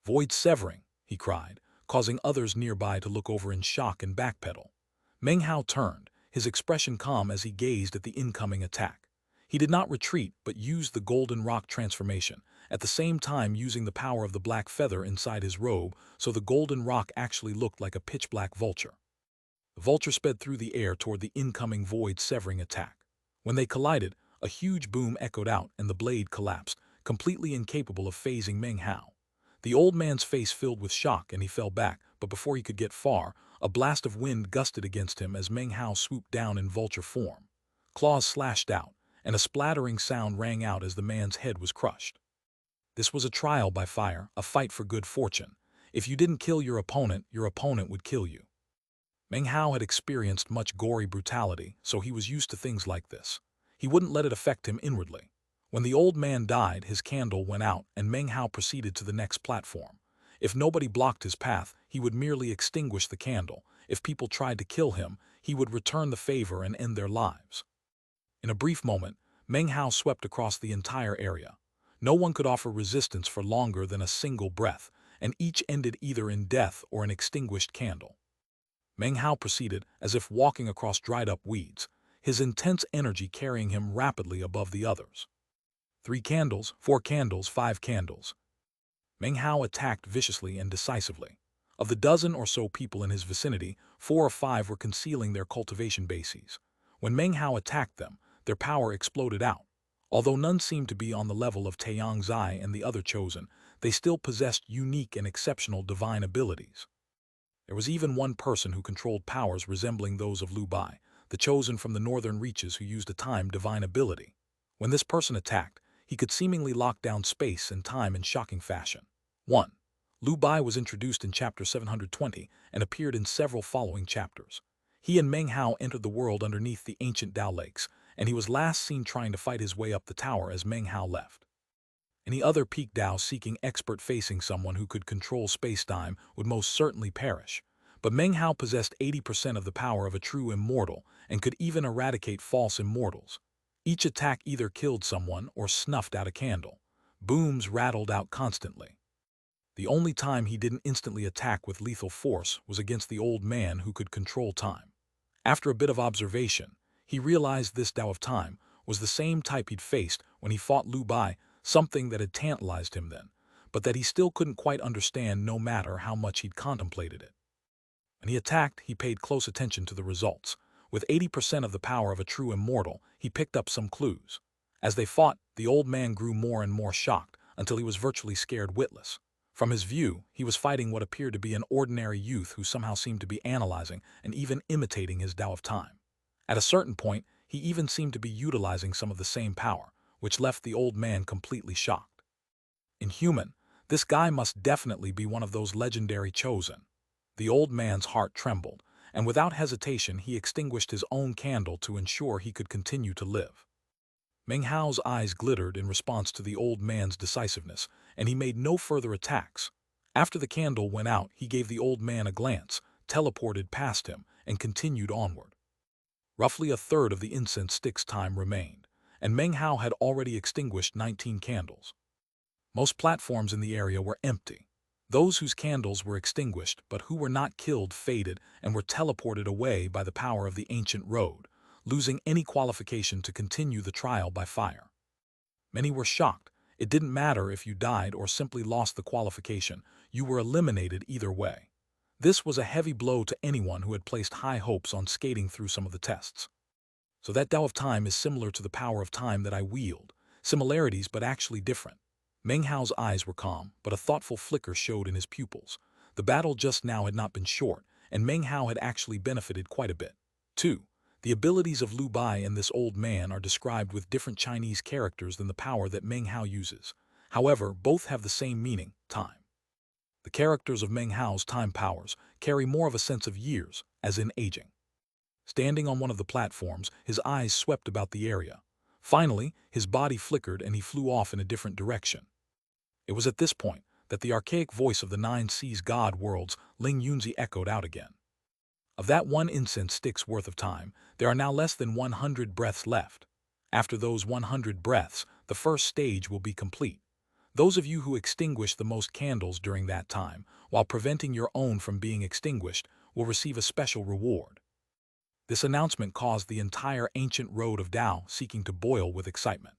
"Void severing," he cried, causing others nearby to look over in shock and backpedal. Meng Hao turned, his expression calm as he gazed at the incoming attack. He did not retreat, but used the golden rock transformation, at the same time using the power of the black feather inside his robe, so the golden rock actually looked like a pitch-black vulture. The vulture sped through the air toward the incoming void-severing attack. When they collided, a huge boom echoed out and the blade collapsed, completely incapable of phasing Meng Hao. The old man's face filled with shock and he fell back, but before he could get far, a blast of wind gusted against him as Meng Hao swooped down in vulture form. Claws slashed out, and a splattering sound rang out as the man's head was crushed. This was a trial by fire, a fight for good fortune. If you didn't kill your opponent would kill you. Meng Hao had experienced much gory brutality, so he was used to things like this. He wouldn't let it affect him inwardly. When the old man died, his candle went out and Meng Hao proceeded to the next platform. If nobody blocked his path, he would merely extinguish the candle. If people tried to kill him, he would return the favor and end their lives. In a brief moment, Meng Hao swept across the entire area. No one could offer resistance for longer than a single breath, and each ended either in death or an extinguished candle. Meng Hao proceeded as if walking across dried-up weeds, his intense energy carrying him rapidly above the others. 3 candles, 4 candles, 5 candles. Meng Hao attacked viciously and decisively. Of the dozen or so people in his vicinity, 4 or 5 were concealing their cultivation bases. When Meng Hao attacked them, their power exploded out. Although none seemed to be on the level of Taiyang Zai and the other chosen, they still possessed unique and exceptional divine abilities. There was even one person who controlled powers resembling those of Lu Bai, the chosen from the northern reaches who used a timed divine ability. When this person attacked, he could seemingly lock down space and time in shocking fashion. 1. Lu Bai was introduced in chapter 720 and appeared in several following chapters. He and Meng Hao entered the world underneath the ancient Dao lakes, and he was last seen trying to fight his way up the tower as Meng Hao left. Any other peak Dao seeking expert facing someone who could control space-time would most certainly perish. But Meng Hao possessed 80% of the power of a true immortal and could even eradicate false immortals. Each attack either killed someone or snuffed out a candle. Booms rattled out constantly. The only time he didn't instantly attack with lethal force was against the old man who could control time. After a bit of observation, he realized this Dao of time was the same type he'd faced when he fought Lu Bai, something that had tantalized him then, but that he still couldn't quite understand no matter how much he'd contemplated it. When he attacked, he paid close attention to the results. With 80% of the power of a true immortal, he picked up some clues. As they fought, the old man grew more and more shocked until he was virtually scared witless. From his view, he was fighting what appeared to be an ordinary youth who somehow seemed to be analyzing and even imitating his Tao of time. At a certain point, he even seemed to be utilizing some of the same power, which left the old man completely shocked. Inhuman, this guy must definitely be one of those legendary chosen. The old man's heart trembled, and without hesitation he extinguished his own candle to ensure he could continue to live. Meng Hao's eyes glittered in response to the old man's decisiveness, and he made no further attacks. After the candle went out, he gave the old man a glance, teleported past him, and continued onward. Roughly a third of the incense stick's time remained, and Meng Hao had already extinguished 19 candles. Most platforms in the area were empty. Those whose candles were extinguished but who were not killed faded and were teleported away by the power of the ancient road, losing any qualification to continue the trial by fire. Many were shocked, It didn't matter if you died or simply lost the qualification, you were eliminated either way. This was a heavy blow to anyone who had placed high hopes on skating through some of the tests. So that Tao of Time is similar to the power of time that I wield. Similarities, but actually different. Meng Hao's eyes were calm, but a thoughtful flicker showed in his pupils. The battle just now had not been short, and Meng Hao had actually benefited quite a bit. 2. The abilities of Lu Bai and this old man are described with different Chinese characters than the power that Meng Hao uses. However, both have the same meaning, time. The characters of Meng Hao's time powers carry more of a sense of years, as in aging. Standing on one of the platforms, his eyes swept about the area. Finally, his body flickered and he flew off in a different direction. It was at this point that the archaic voice of the Nine Seas God Worlds, Ling Yunzi, echoed out again. Of that one incense stick's worth of time, there are now less than 100 breaths left. After those 100 breaths, the first stage will be complete. Those of you who extinguish the most candles during that time, while preventing your own from being extinguished, will receive a special reward. This announcement caused the entire ancient road of Tao seeking to boil with excitement.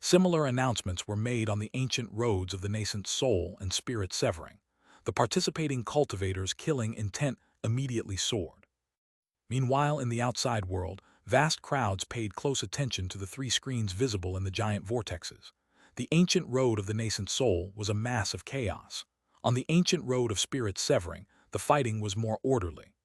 Similar announcements were made on the ancient roads of the nascent soul and spirit severing. The participating cultivators' killing intent immediately soared. Meanwhile, in the outside world, vast crowds paid close attention to the 3 screens visible in the giant vortexes. The ancient road of the nascent soul was a mass of chaos. On the ancient road of spirit severing, the fighting was more orderly.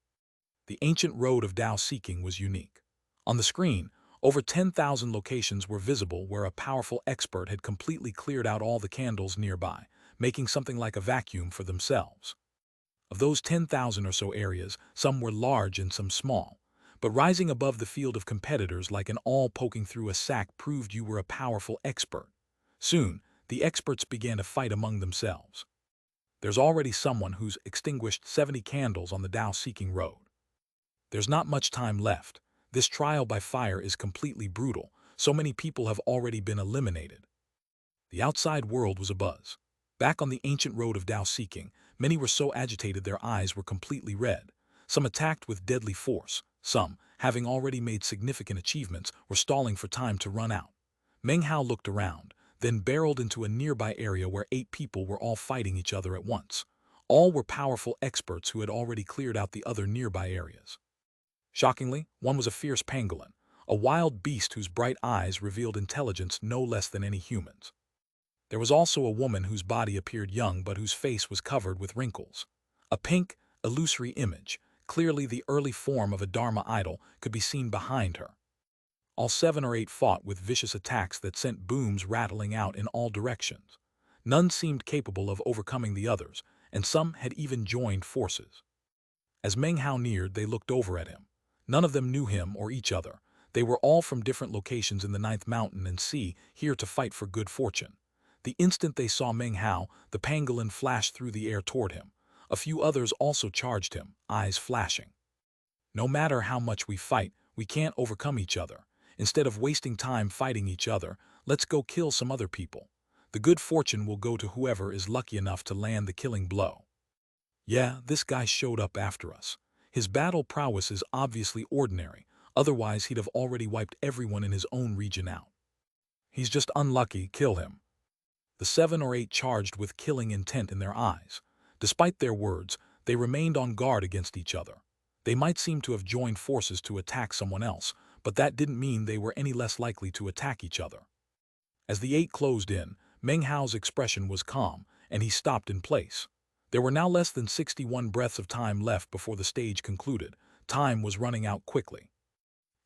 The ancient road of Tao seeking was unique. On the screen, over 10,000 locations were visible where a powerful expert had completely cleared out all the candles nearby, making something like a vacuum for themselves. Of those 10,000 or so areas, some were large and some small, but rising above the field of competitors like an awl poking through a sack proved you were a powerful expert. Soon, the experts began to fight among themselves. There's already someone who's extinguished 70 candles on the Tao-seeking road. There's not much time left. This trial by fire is completely brutal. So many people have already been eliminated. The outside world was abuzz. Back on the ancient road of Tao seeking, many were so agitated their eyes were completely red. Some attacked with deadly force. Some, having already made significant achievements, were stalling for time to run out. Meng Hao looked around, then barreled into a nearby area where 8 people were all fighting each other at once. All were powerful experts who had already cleared out the other nearby areas. Shockingly, one was a fierce pangolin, a wild beast whose bright eyes revealed intelligence no less than any human's. There was also a woman whose body appeared young but whose face was covered with wrinkles. A pink, illusory image, clearly the early form of a Dharma idol, could be seen behind her. All 7 or 8 fought with vicious attacks that sent booms rattling out in all directions. None seemed capable of overcoming the others, and some had even joined forces. As Meng Hao neared, they looked over at him. None of them knew him or each other. They were all from different locations in the 9th mountain and sea, here to fight for good fortune. The instant they saw Meng Hao, the pangolin flashed through the air toward him. A few others also charged him, eyes flashing. No matter how much we fight, we can't overcome each other. Instead of wasting time fighting each other, let's go kill some other people. The good fortune will go to whoever is lucky enough to land the killing blow. Yeah, this guy showed up after us. His battle prowess is obviously ordinary, otherwise he'd have already wiped everyone in his own region out. He's just unlucky, kill him. The 7 or 8 charged with killing intent in their eyes. Despite their words, they remained on guard against each other. They might seem to have joined forces to attack someone else, but that didn't mean they were any less likely to attack each other. As the 8 closed in, Meng Hao's expression was calm, and he stopped in place. There were now less than 61 breaths of time left before the stage concluded. Time was running out quickly.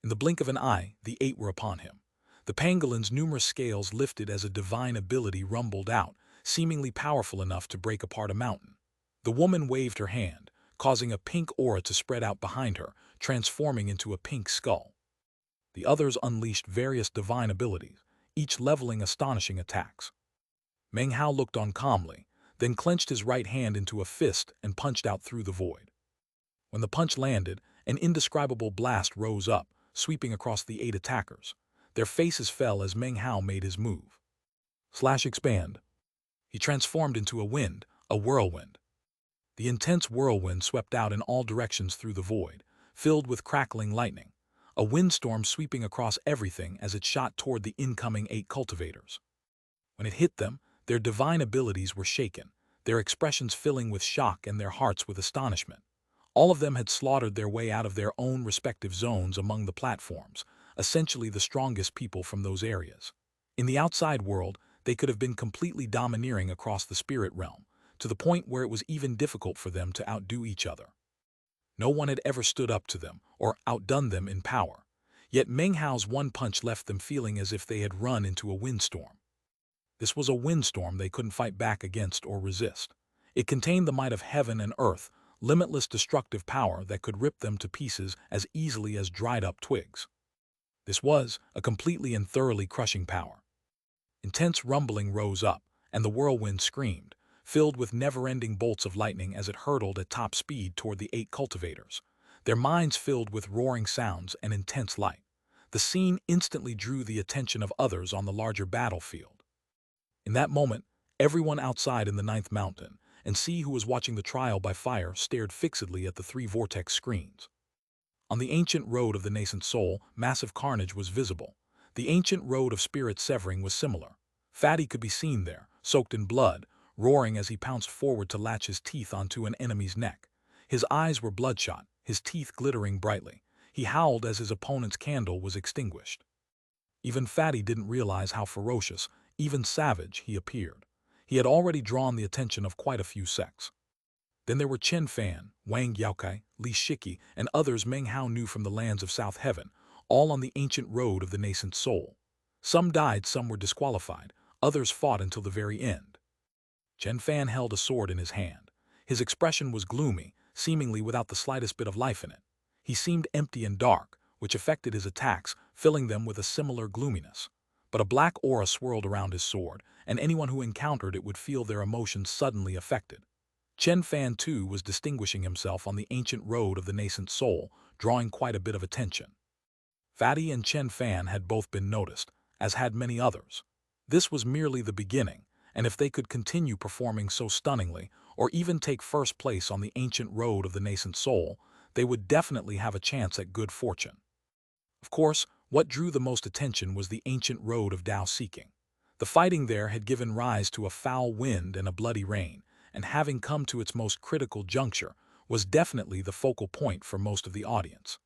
In the blink of an eye, the 8 were upon him. The pangolin's numerous scales lifted as a divine ability rumbled out, seemingly powerful enough to break apart a mountain. The woman waved her hand, causing a pink aura to spread out behind her, transforming into a pink skull. The others unleashed various divine abilities, each leveling astonishing attacks. Meng Hao looked on calmly, then clenched his right hand into a fist and punched out through the void. When the punch landed, an indescribable blast rose up, sweeping across the 8 attackers. Their faces fell as Meng Hao made his move. Slash expand. He transformed into a wind, a whirlwind. The intense whirlwind swept out in all directions through the void, filled with crackling lightning, a windstorm sweeping across everything as it shot toward the incoming 8 cultivators. When it hit them, their divine abilities were shaken, their expressions filling with shock and their hearts with astonishment. All of them had slaughtered their way out of their own respective zones among the platforms, essentially the strongest people from those areas. In the outside world, they could have been completely domineering across the spirit realm, to the point where it was even difficult for them to outdo each other. No one had ever stood up to them or outdone them in power. Yet Meng Hao's one punch left them feeling as if they had run into a windstorm. This was a windstorm they couldn't fight back against or resist. It contained the might of heaven and earth, limitless destructive power that could rip them to pieces as easily as dried-up twigs. This was a completely and thoroughly crushing power. Intense rumbling rose up, and the whirlwind screamed, filled with never-ending bolts of lightning as it hurtled at top speed toward the 8 cultivators, their minds filled with roaring sounds and intense light. The scene instantly drew the attention of others on the larger battlefield. In that moment, everyone outside in the 9th mountain, and see who was watching the trial by fire, stared fixedly at the 3 vortex screens. On the ancient road of the nascent soul, massive carnage was visible. The ancient road of spirit severing was similar. Fatty could be seen there, soaked in blood, roaring as he pounced forward to latch his teeth onto an enemy's neck. His eyes were bloodshot, his teeth glittering brightly. He howled as his opponent's candle was extinguished. Even Fatty didn't realize how ferocious, even savage, he appeared. He had already drawn the attention of quite a few sects. Then there were Chen Fan, Wang Yaokai, Li Shiki, and others Meng Hao knew from the lands of South Heaven, all on the ancient road of the nascent soul. Some died, some were disqualified, others fought until the very end. Chen Fan held a sword in his hand. His expression was gloomy, seemingly without the slightest bit of life in it. He seemed empty and dark, which affected his attacks, filling them with a similar gloominess. But a black aura swirled around his sword, and anyone who encountered it would feel their emotions suddenly affected. Chen Fan too was distinguishing himself on the ancient road of the nascent soul, drawing quite a bit of attention. Fatty and Chen Fan had both been noticed, as had many others. This was merely the beginning, and if they could continue performing so stunningly, or even take first place on the ancient road of the nascent soul, they would definitely have a chance at good fortune. Of course, what drew the most attention was the ancient road of Tao seeking. The fighting there had given rise to a foul wind and a bloody rain, and having come to its most critical juncture, was definitely the focal point for most of the audience.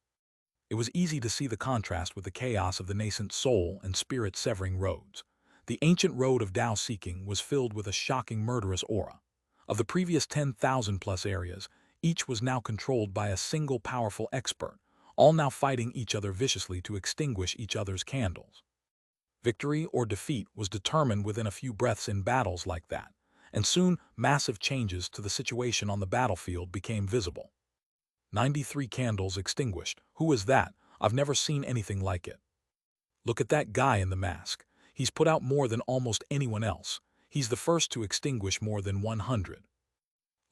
It was easy to see the contrast with the chaos of the nascent soul and spirit-severing roads. The ancient road of Tao seeking was filled with a shocking murderous aura. Of the previous 10,000-plus areas, each was now controlled by a single powerful expert, all now fighting each other viciously to extinguish each other's candles. Victory or defeat was determined within a few breaths in battles like that, and soon massive changes to the situation on the battlefield became visible. 93 candles extinguished. Who is that? I've never seen anything like it. Look at that guy in the mask. He's put out more than almost anyone else. He's the first to extinguish more than 100.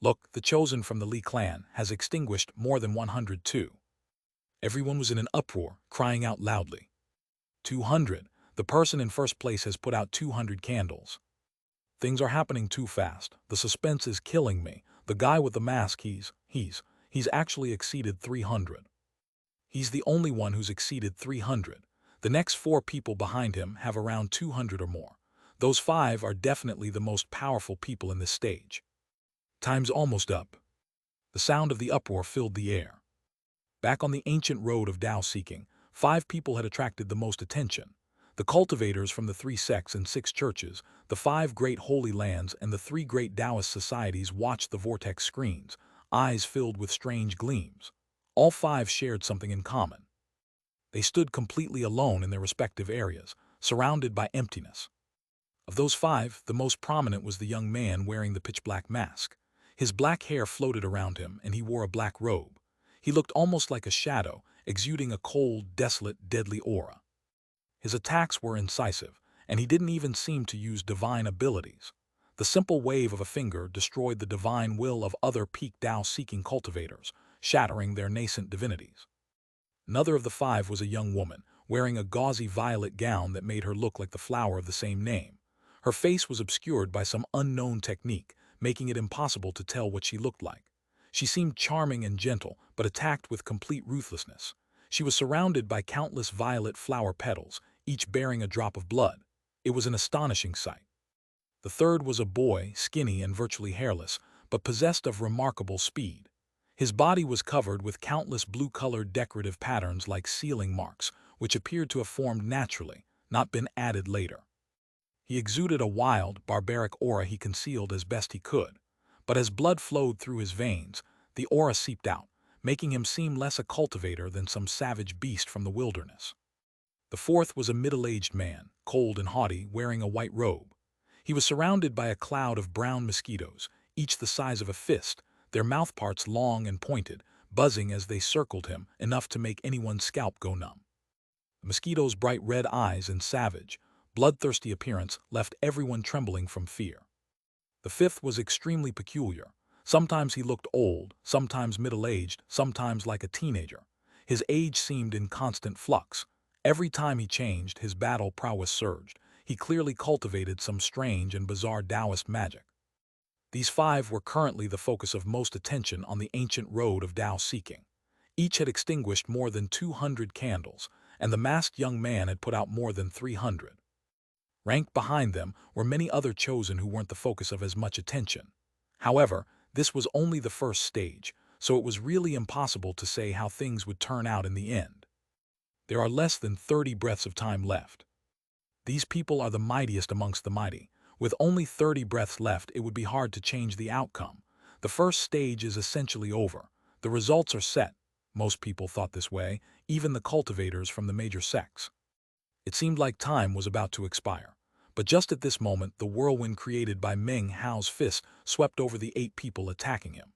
Look, the chosen from the Li clan has extinguished more than 100 too. Everyone was in an uproar, crying out loudly. 200. The person in first place has put out 200 candles. Things are happening too fast. The suspense is killing me. The guy with the mask, he's actually exceeded 300. He's the only one who's exceeded 300. The next 4 people behind him have around 200 or more. Those 5 are definitely the most powerful people in this stage. Time's almost up. The sound of the uproar filled the air. Back on the ancient road of Tao seeking, 5 people had attracted the most attention. The cultivators from the 3 sects and 6 churches, the 5 great holy lands, and the 3 great Taoist societies watched the vortex screens, eyes filled with strange gleams. All 5 shared something in common. They stood completely alone in their respective areas, surrounded by emptiness. Of those 5, the most prominent was the young man wearing the pitch-black mask. His black hair floated around him, and he wore a black robe. He looked almost like a shadow, exuding a cold, desolate, deadly aura. His attacks were incisive, and he didn't even seem to use divine abilities. The simple wave of a finger destroyed the divine will of other peak Tao-seeking cultivators, shattering their nascent divinities. Another of the 5 was a young woman, wearing a gauzy violet gown that made her look like the flower of the same name. Her face was obscured by some unknown technique, making it impossible to tell what she looked like. She seemed charming and gentle, but attacked with complete ruthlessness. She was surrounded by countless violet flower petals, each bearing a drop of blood. It was an astonishing sight. The third was a boy, skinny and virtually hairless, but possessed of remarkable speed. His body was covered with countless blue-colored decorative patterns like sealing marks, which appeared to have formed naturally, not been added later. He exuded a wild, barbaric aura he concealed as best he could, but as blood flowed through his veins, the aura seeped out, making him seem less a cultivator than some savage beast from the wilderness. The fourth was a middle-aged man, cold and haughty, wearing a white robe. He was surrounded by a cloud of brown mosquitoes, each the size of a fist, their mouthparts long and pointed, buzzing as they circled him, enough to make anyone's scalp go numb. The mosquitoes' bright red eyes and savage, bloodthirsty appearance left everyone trembling from fear. The fifth was extremely peculiar. Sometimes he looked old, sometimes middle-aged, sometimes like a teenager. His age seemed in constant flux. Every time he changed, his battle prowess surged. He clearly cultivated some strange and bizarre Taoist magic. These five were currently the focus of most attention on the ancient road of Tao seeking. Each had extinguished more than 200 candles, and the masked young man had put out more than 300. Ranked behind them were many other chosen who weren't the focus of as much attention. However, this was only the first stage, so it was really impossible to say how things would turn out in the end. There are less than 30 breaths of time left. These people are the mightiest amongst the mighty. With only 30 breaths left, it would be hard to change the outcome. The first stage is essentially over. The results are set. Most people thought this way, even the cultivators from the major sects. It seemed like time was about to expire. But just at this moment, the whirlwind created by Meng Hao's fist swept over the 8 people attacking him.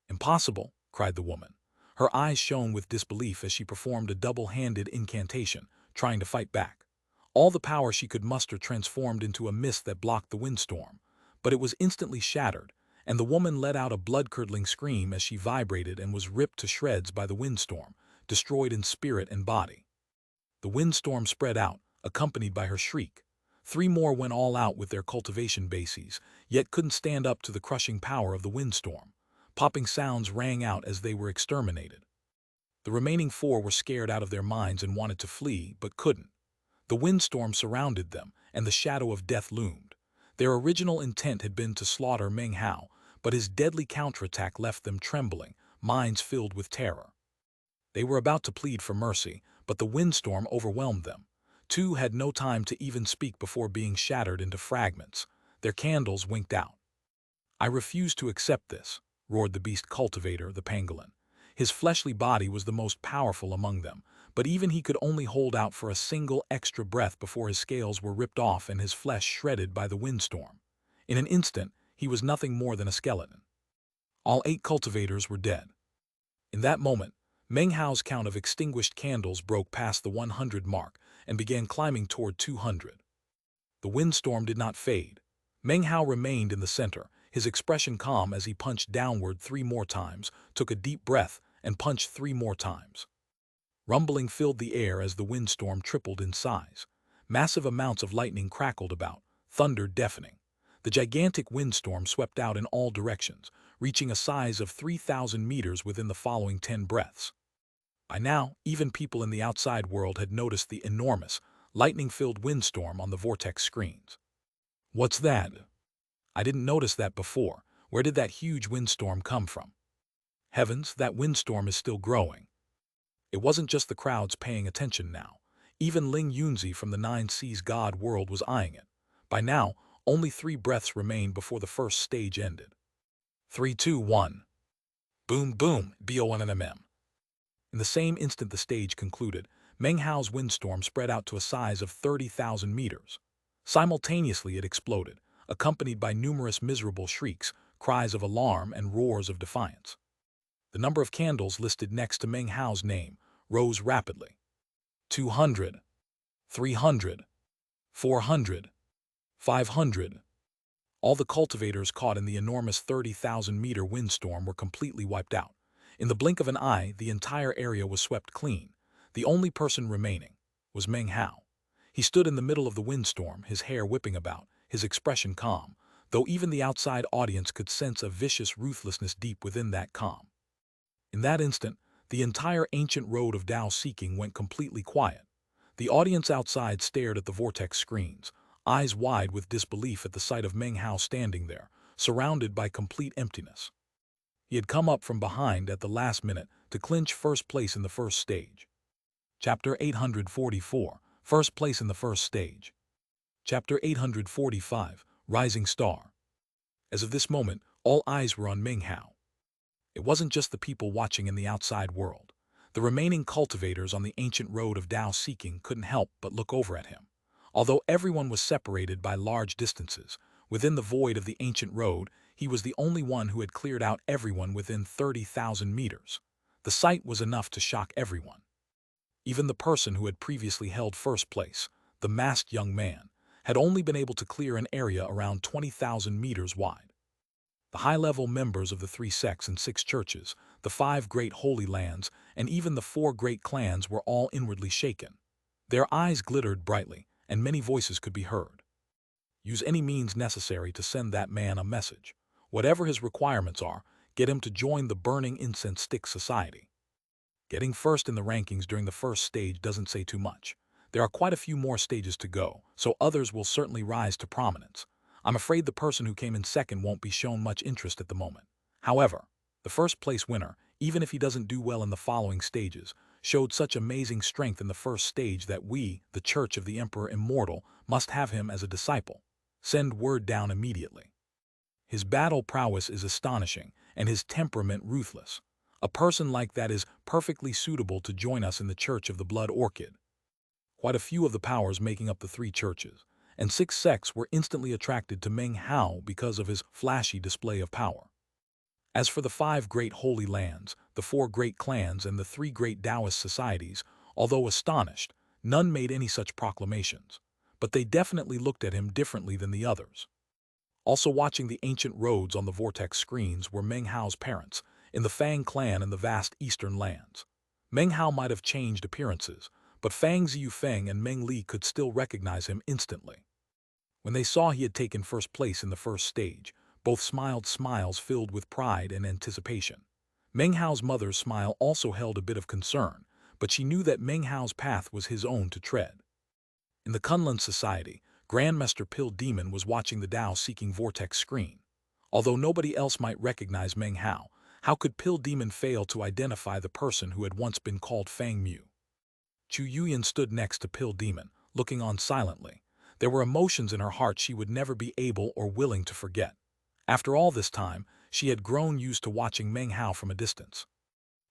"Impossible!" cried the woman. Her eyes shone with disbelief as she performed a double-handed incantation, trying to fight back. All the power she could muster transformed into a mist that blocked the windstorm, but it was instantly shattered, and the woman let out a blood-curdling scream as she vibrated and was ripped to shreds by the windstorm, destroyed in spirit and body. The windstorm spread out, accompanied by her shriek. 3 more went all out with their cultivation bases, yet couldn't stand up to the crushing power of the windstorm. Popping sounds rang out as they were exterminated. The remaining 4 were scared out of their minds and wanted to flee, but couldn't. The windstorm surrounded them, and the shadow of death loomed. Their original intent had been to slaughter Meng Hao, but his deadly counterattack left them trembling, minds filled with terror. They were about to plead for mercy, but the windstorm overwhelmed them. 2 had no time to even speak before being shattered into fragments. Their candles winked out. "I refuse to accept this," roared the beast cultivator, the pangolin. His fleshly body was the most powerful among them, but even he could only hold out for a single extra breath before his scales were ripped off and his flesh shredded by the windstorm. In an instant, he was nothing more than a skeleton. All 8 cultivators were dead. In that moment, Meng Hao's count of extinguished candles broke past the 100 mark and began climbing toward 200. The windstorm did not fade. Meng Hao remained in the center, his expression calm as he punched downward 3 more times, took a deep breath, and punched 3 more times. Rumbling filled the air as the windstorm tripled in size. Massive amounts of lightning crackled about, thunder deafening. The gigantic windstorm swept out in all directions, reaching a size of 3,000 meters within the following 10 breaths. By now, even people in the outside world had noticed the enormous, lightning-filled windstorm on the vortex screens. "What's that? I didn't notice that before. Where did that huge windstorm come from? Heavens, that windstorm is still growing." It wasn't just the crowds paying attention now. Even Ling Yunzi from the 9 Seas God world was eyeing it. By now, only 3 breaths remained before the first stage ended. 3, 2, 1. Boom, boom, BONNMM. In the same instant the stage concluded, Meng Hao's windstorm spread out to a size of 30,000 meters. Simultaneously it exploded, accompanied by numerous miserable shrieks, cries of alarm, and roars of defiance. The number of candles listed next to Meng Hao's name rose rapidly. 200, 300, 400, 500. All the cultivators caught in the enormous 30,000-meter windstorm were completely wiped out. In the blink of an eye, the entire area was swept clean. The only person remaining was Meng Hao. He stood in the middle of the windstorm, his hair whipping about, his expression calm, though even the outside audience could sense a vicious ruthlessness deep within that calm. In that instant, the entire ancient road of Tao seeking went completely quiet. The audience outside stared at the vortex screens, eyes wide with disbelief at the sight of Meng Hao standing there, surrounded by complete emptiness. He had come up from behind at the last minute to clinch first place in the first stage. Chapter 844, First place in the first stage. Chapter 845, Rising Star. As of this moment, all eyes were on Meng Hao. It wasn't just the people watching in the outside world. The remaining cultivators on the ancient road of Tao seeking couldn't help but look over at him. Although everyone was separated by large distances, within the void of the ancient road, he was the only one who had cleared out everyone within 30,000 meters. The sight was enough to shock everyone. Even the person who had previously held first place, the masked young man, had only been able to clear an area around 20,000 meters wide. The high-level members of the 3 sects and 6 churches, the 5 great holy lands, and even the 4 great clans were all inwardly shaken. Their eyes glittered brightly, and many voices could be heard. Use any means necessary to send that man a message. Whatever his requirements are, get him to join the Burning Incense Stick Society. Getting first in the rankings during the first stage doesn't say too much. There are quite a few more stages to go, so others will certainly rise to prominence. I'm afraid the person who came in second won't be shown much interest at the moment. However, the first place winner, even if he doesn't do well in the following stages, showed such amazing strength in the first stage that we, the Church of the Emperor Immortal, must have him as a disciple. Send word down immediately. His battle prowess is astonishing, and his temperament ruthless. A person like that is perfectly suitable to join us in the Church of the Blood Orchid. Quite a few of the powers making up the 3 churches, and 6 sects were instantly attracted to Meng Hao because of his flashy display of power. As for the 5 great holy lands, the 4 great clans, and the 3 great Taoist societies, although astonished, none made any such proclamations, but they definitely looked at him differently than the others. Also watching the ancient roads on the vortex screens were Meng Hao's parents, in the Fang clan and the vast eastern lands. Meng Hao might have changed appearances, but Fang Ziyufeng and Meng Li could still recognize him instantly. When they saw he had taken first place in the first stage, both smiled smiles filled with pride and anticipation. Meng Hao's mother's smile also held a bit of concern, but she knew that Meng Hao's path was his own to tread. In the Kunlun Society, Grandmaster Pill Demon was watching the Tao-seeking vortex screen. Although nobody else might recognize Meng Hao, how could Pill Demon fail to identify the person who had once been called Fang Mu? Chu Yuyan stood next to Pill Demon, looking on silently. There were emotions in her heart she would never be able or willing to forget. After all this time, she had grown used to watching Meng Hao from a distance.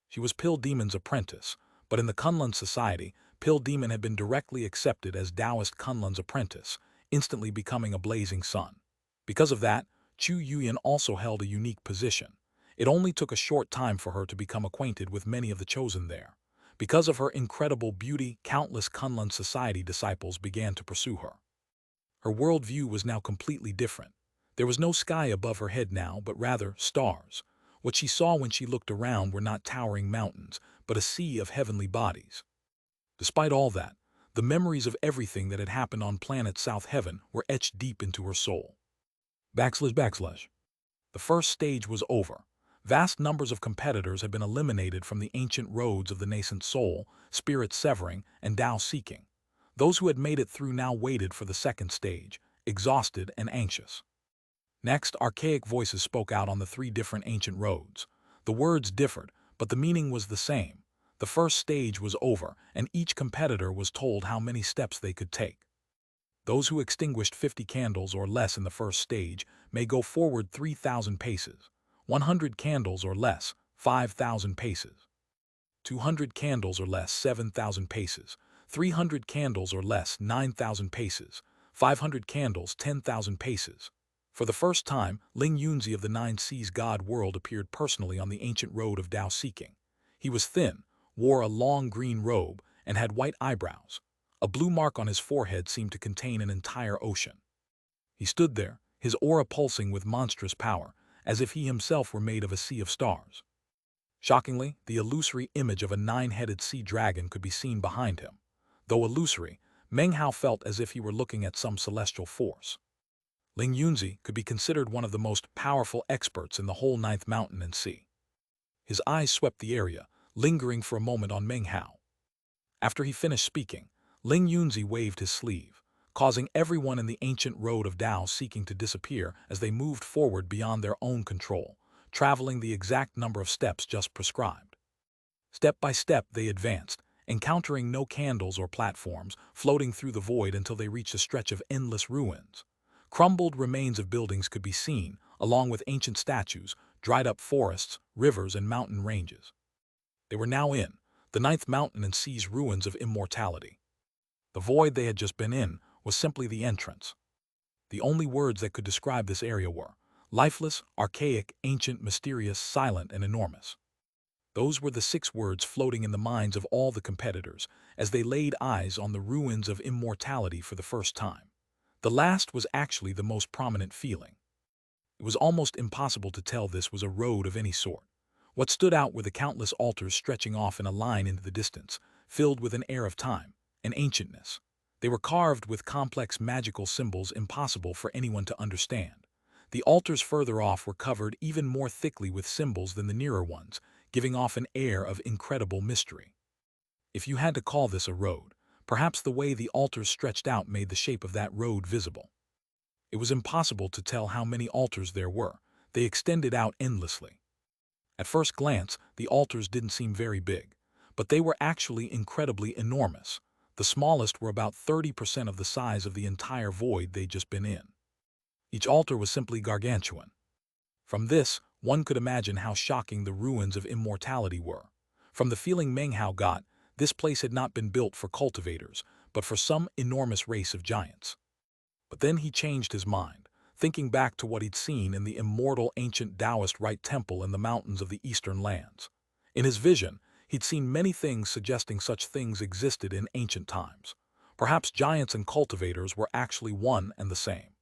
She was Pill Demon's apprentice, but in the Kunlun Society, Pill Demon had been directly accepted as Taoist Kunlun's apprentice, instantly becoming a blazing sun. Because of that, Chu Yuyan also held a unique position. It only took a short time for her to become acquainted with many of the chosen there. Because of her incredible beauty, countless Kunlun Society disciples began to pursue her. Her worldview was now completely different. There was no sky above her head now, but rather stars. What she saw when she looked around were not towering mountains, but a sea of heavenly bodies. Despite all that, the memories of everything that had happened on planet South Heaven were etched deep into her soul. //. The first stage was over. Vast numbers of competitors had been eliminated from the ancient roads of the nascent soul, spirit severing, and Tao seeking. Those who had made it through now waited for the second stage, exhausted and anxious. Next, archaic voices spoke out on the 3 different ancient roads. The words differed, but the meaning was the same. The first stage was over, and each competitor was told how many steps they could take. Those who extinguished 50 candles or less in the first stage may go forward 3,000 paces. 100 candles or less, 5,000 paces. 200 candles or less, 7,000 paces. 300 candles or less, 9,000 paces. 500 candles, 10,000 paces. For the first time, Ling Yunzi of the 9 Seas God world appeared personally on the ancient road of Tao seeking. He was thin, wore a long green robe, and had white eyebrows. A blue mark on his forehead seemed to contain an entire ocean. He stood there, his aura pulsing with monstrous power, as if he himself were made of a sea of stars. Shockingly, the illusory image of a 9-headed sea dragon could be seen behind him. Though illusory, Meng Hao felt as if he were looking at some celestial force. Ling Yunzi could be considered one of the most powerful experts in the whole 9th mountain and sea. His eyes swept the area, lingering for a moment on Meng Hao. After he finished speaking, Ling Yunzi waved his sleeve. causing everyone in the ancient road of Tao seeking to disappear as they moved forward beyond their own control, traveling the exact number of steps just prescribed. Step by step they advanced, encountering no candles or platforms, floating through the void until they reached a stretch of endless ruins. Crumbled remains of buildings could be seen, along with ancient statues, dried-up forests, rivers, and mountain ranges. They were now in the ninth mountain and sea's ruins of immortality. The void they had just been in was simply the entrance. The only words that could describe this area were lifeless, archaic, ancient, mysterious, silent, and enormous. Those were the 6 words floating in the minds of all the competitors as they laid eyes on the ruins of immortality for the first time. The last was actually the most prominent feeling. It was almost impossible to tell this was a road of any sort. What stood out were the countless altars stretching off in a line into the distance, filled with an air of time and ancientness. They were carved with complex magical symbols impossible for anyone to understand. The altars further off were covered even more thickly with symbols than the nearer ones, giving off an air of incredible mystery. If you had to call this a road, perhaps the way the altars stretched out made the shape of that road visible. It was impossible to tell how many altars there were. They extended out endlessly. At first glance, the altars didn't seem very big, but they were actually incredibly enormous. The smallest were about 30% of the size of the entire void they'd just been in. Each altar was simply gargantuan. From this, one could imagine how shocking the ruins of immortality were. From the feeling Meng Hao got, this place had not been built for cultivators, but for some enormous race of giants. But then he changed his mind, thinking back to what he'd seen in the immortal ancient Taoist Rite Temple in the mountains of the eastern lands. In his vision, he'd seen many things suggesting such things existed in ancient times. Perhaps giants and cultivators were actually one and the same.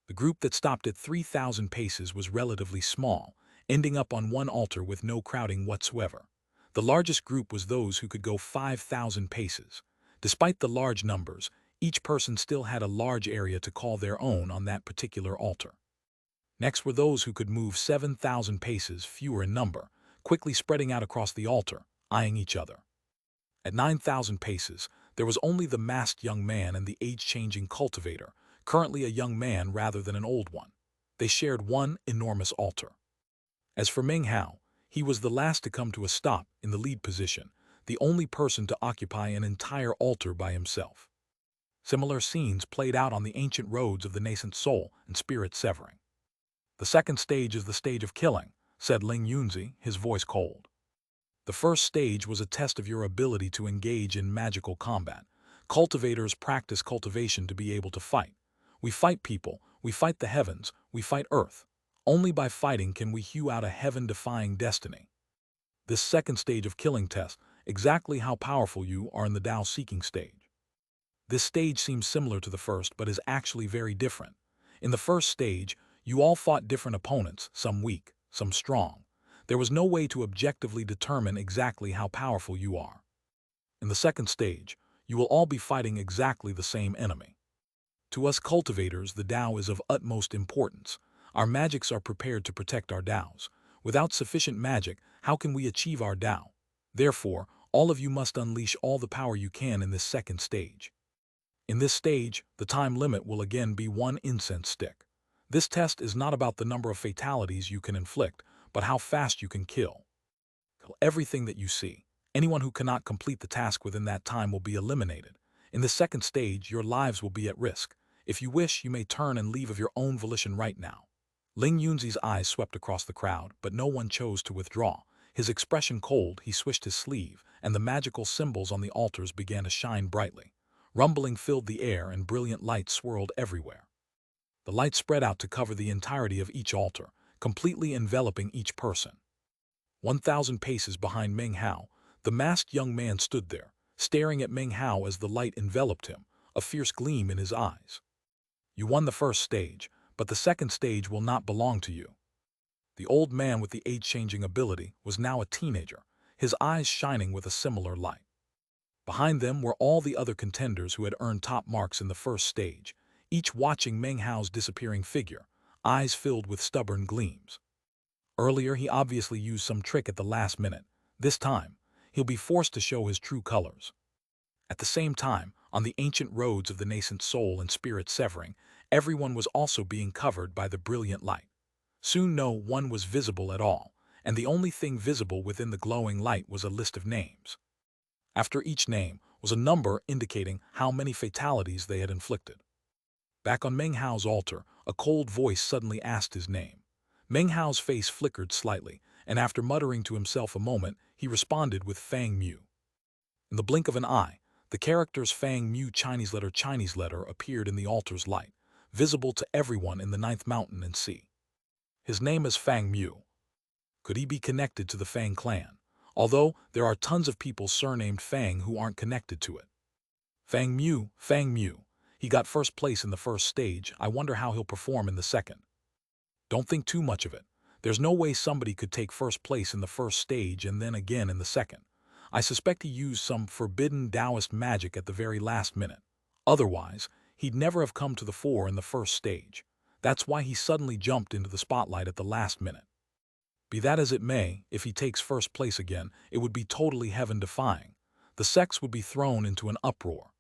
The group that stopped at 3,000 paces was relatively small, ending up on one altar with no crowding whatsoever. The largest group was those who could go 5,000 paces. Despite the large numbers, each person still had a large area to call their own on that particular altar. Next were those who could move 7,000 paces, fewer in number, quickly spreading out across the altar, eyeing each other. At 9,000 paces, there was only the masked young man and the age-changing cultivator, currently a young man rather than an old one. They shared one enormous altar. As for Meng Hao, he was the last to come to a stop in the lead position, the only person to occupy an entire altar by himself. Similar scenes played out on the ancient roads of the nascent soul and spirit severing. "The second stage is the stage of killing," said Ling Yunzi, his voice cold. "The first stage was a test of your ability to engage in magical combat. Cultivators practice cultivation to be able to fight. We fight people, we fight the heavens, we fight Earth. Only by fighting can we hew out a heaven-defying destiny. This second stage of killing tests exactly how powerful you are in the Tao-seeking stage. This stage seems similar to the first, but is actually very different. In the first stage, you all fought different opponents, some weak, some strong. There was no way to objectively determine exactly how powerful you are. In the second stage, you will all be fighting exactly the same enemy. To us cultivators, the Tao is of utmost importance. Our magics are prepared to protect our Taos. Without sufficient magic, how can we achieve our Tao? Therefore, all of you must unleash all the power you can in this second stage. In this stage, the time limit will again be 1 incense stick. This test is not about the number of fatalities you can inflict, but how fast you can kill. Kill everything that you see. Anyone who cannot complete the task within that time will be eliminated. In the second stage, your lives will be at risk. If you wish, you may turn and leave of your own volition right now." Ling Yunzi's eyes swept across the crowd, but no one chose to withdraw. His expression cold, he swished his sleeve, and the magical symbols on the altars began to shine brightly. Rumbling filled the air and brilliant light swirled everywhere. The light spread out to cover the entirety of each altar, completely enveloping each person. 1,000 paces behind Meng Hao, the masked young man stood there, staring at Meng Hao as the light enveloped him, a fierce gleam in his eyes. "You won the first stage, but the second stage will not belong to you." The old man with the age-changing ability was now a teenager, his eyes shining with a similar light. Behind them were all the other contenders who had earned top marks in the first stage, each watching Meng Hao's disappearing figure, eyes filled with stubborn gleams. Earlier, he obviously used some trick at the last minute. This time, he'll be forced to show his true colors. At the same time, On the ancient roads of the nascent soul and spirit severing, everyone was also being covered by the brilliant light. Soon no one was visible at all, and the only thing visible within the glowing light was a list of names. After each name was a number indicating how many fatalities they had inflicted. Back on Meng Hao's altar, a cold voice suddenly asked his name. Meng Hao's face flickered slightly, and after muttering to himself a moment, he responded with Fang Mu. In the blink of an eye, the characters Fang Mu Chinese letter appeared in the altar's light, visible to everyone in the Ninth Mountain and Sea. His name is Fang Mu. Could he be connected to the Fang clan? Although there are tons of people surnamed Fang who aren't connected to it. Fang Mu, Fang Mu. He got first place in the first stage. I wonder how he'll perform in the second. Don't think too much of it. There's no way somebody could take first place in the first stage and then again in the second. I suspect he used some forbidden Taoist magic at the very last minute. Otherwise, he'd never have come to the fore in the first stage. That's why he suddenly jumped into the spotlight at the last minute. Be that as it may, if he takes first place again, it would be totally heaven-defying. The sects would be thrown into an uproar.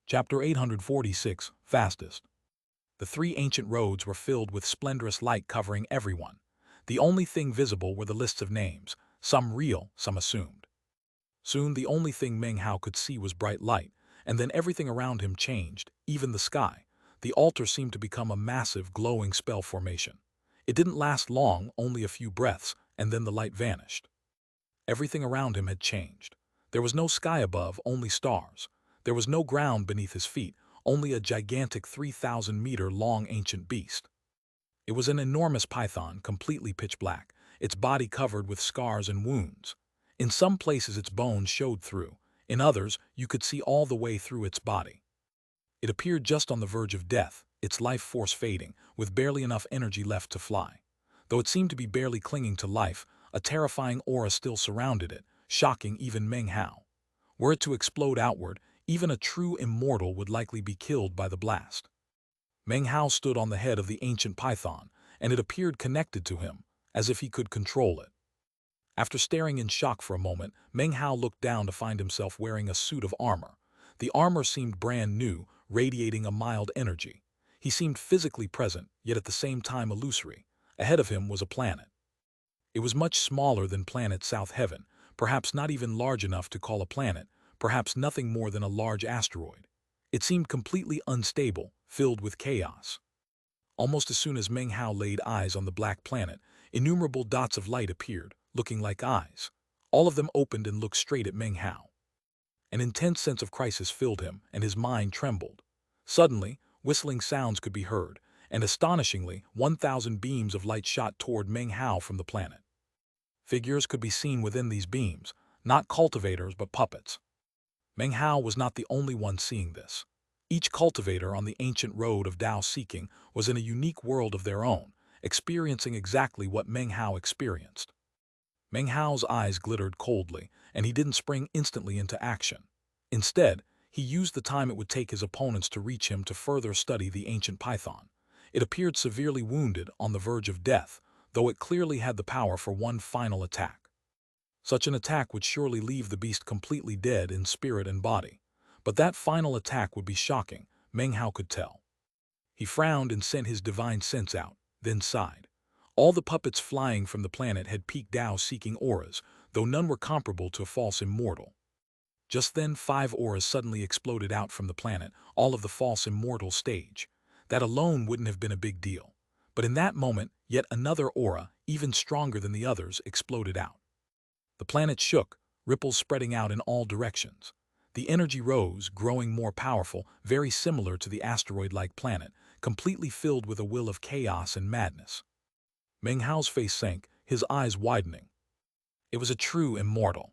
Chapter 846, Fastest. The three ancient roads were filled with splendorous light covering everyone. The only thing visible were the lists of names, some real, some assumed. Soon the only thing Meng Hao could see was bright light, and then everything around him changed, even the sky. The altar seemed to become a massive, glowing spell formation. It didn't last long, only a few breaths, and then the light vanished. Everything around him had changed. There was no sky above, only stars. There was no ground beneath his feet, only a gigantic 3,000-meter-long ancient beast. It was an enormous python, completely pitch black, its body covered with scars and wounds. In some places its bones showed through, in others you could see all the way through its body. It appeared just on the verge of death, its life force fading, with barely enough energy left to fly. Though it seemed to be barely clinging to life, a terrifying aura still surrounded it, shocking even Meng Hao. Were it to explode outward, even a true immortal would likely be killed by the blast. Meng Hao stood on the head of the ancient python, and it appeared connected to him, as if he could control it. After staring in shock for a moment, Meng Hao looked down to find himself wearing a suit of armor. The armor seemed brand new, radiating a mild energy. He seemed physically present, yet at the same time illusory. Ahead of him was a planet. It was much smaller than planet South Heaven, perhaps not even large enough to call a planet, perhaps nothing more than a large asteroid. It seemed completely unstable, filled with chaos. Almost as soon as Meng Hao laid eyes on the black planet, innumerable dots of light appeared, looking like eyes. All of them opened and looked straight at Meng Hao. An intense sense of crisis filled him, and his mind trembled. Suddenly, whistling sounds could be heard, and astonishingly, 1,000 beams of light shot toward Meng Hao from the planet. Figures could be seen within these beams, not cultivators but puppets. Meng Hao was not the only one seeing this. Each cultivator on the ancient road of Tao seeking was in a unique world of their own, experiencing exactly what Meng Hao experienced. Meng Hao's eyes glittered coldly, and he didn't spring instantly into action. Instead, he used the time it would take his opponents to reach him to further study the ancient python. It appeared severely wounded, on the verge of death, though it clearly had the power for one final attack. Such an attack would surely leave the beast completely dead in spirit and body. But that final attack would be shocking, Meng Hao could tell. He frowned and sent his divine sense out, then sighed. All the puppets flying from the planet had peak Tao-seeking auras, though none were comparable to a false immortal. Just then 5 auras suddenly exploded out from the planet, all of the false immortal stage. That alone wouldn't have been a big deal. But in that moment, yet another aura, even stronger than the others, exploded out. The planet shook, ripples spreading out in all directions. The energy rose, growing more powerful, very similar to the asteroid-like planet, completely filled with a will of chaos and madness. Meng Hao's face sank, his eyes widening. It was a true immortal.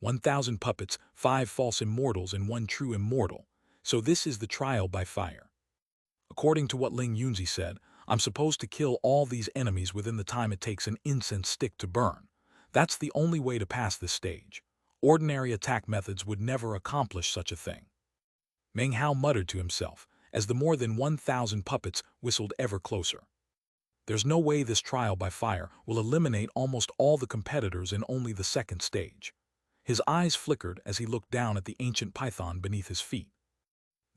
1,000 puppets, 5 false immortals and 1 true immortal. So this is the trial by fire. According to what Ling Yunzi said, I'm supposed to kill all these enemies within the time it takes an incense stick to burn. That's the only way to pass this stage. Ordinary attack methods would never accomplish such a thing. Meng Hao muttered to himself, as the more than 1,000 puppets whistled ever closer. There's no way this trial by fire will eliminate almost all the competitors in only the second stage. His eyes flickered as he looked down at the ancient python beneath his feet.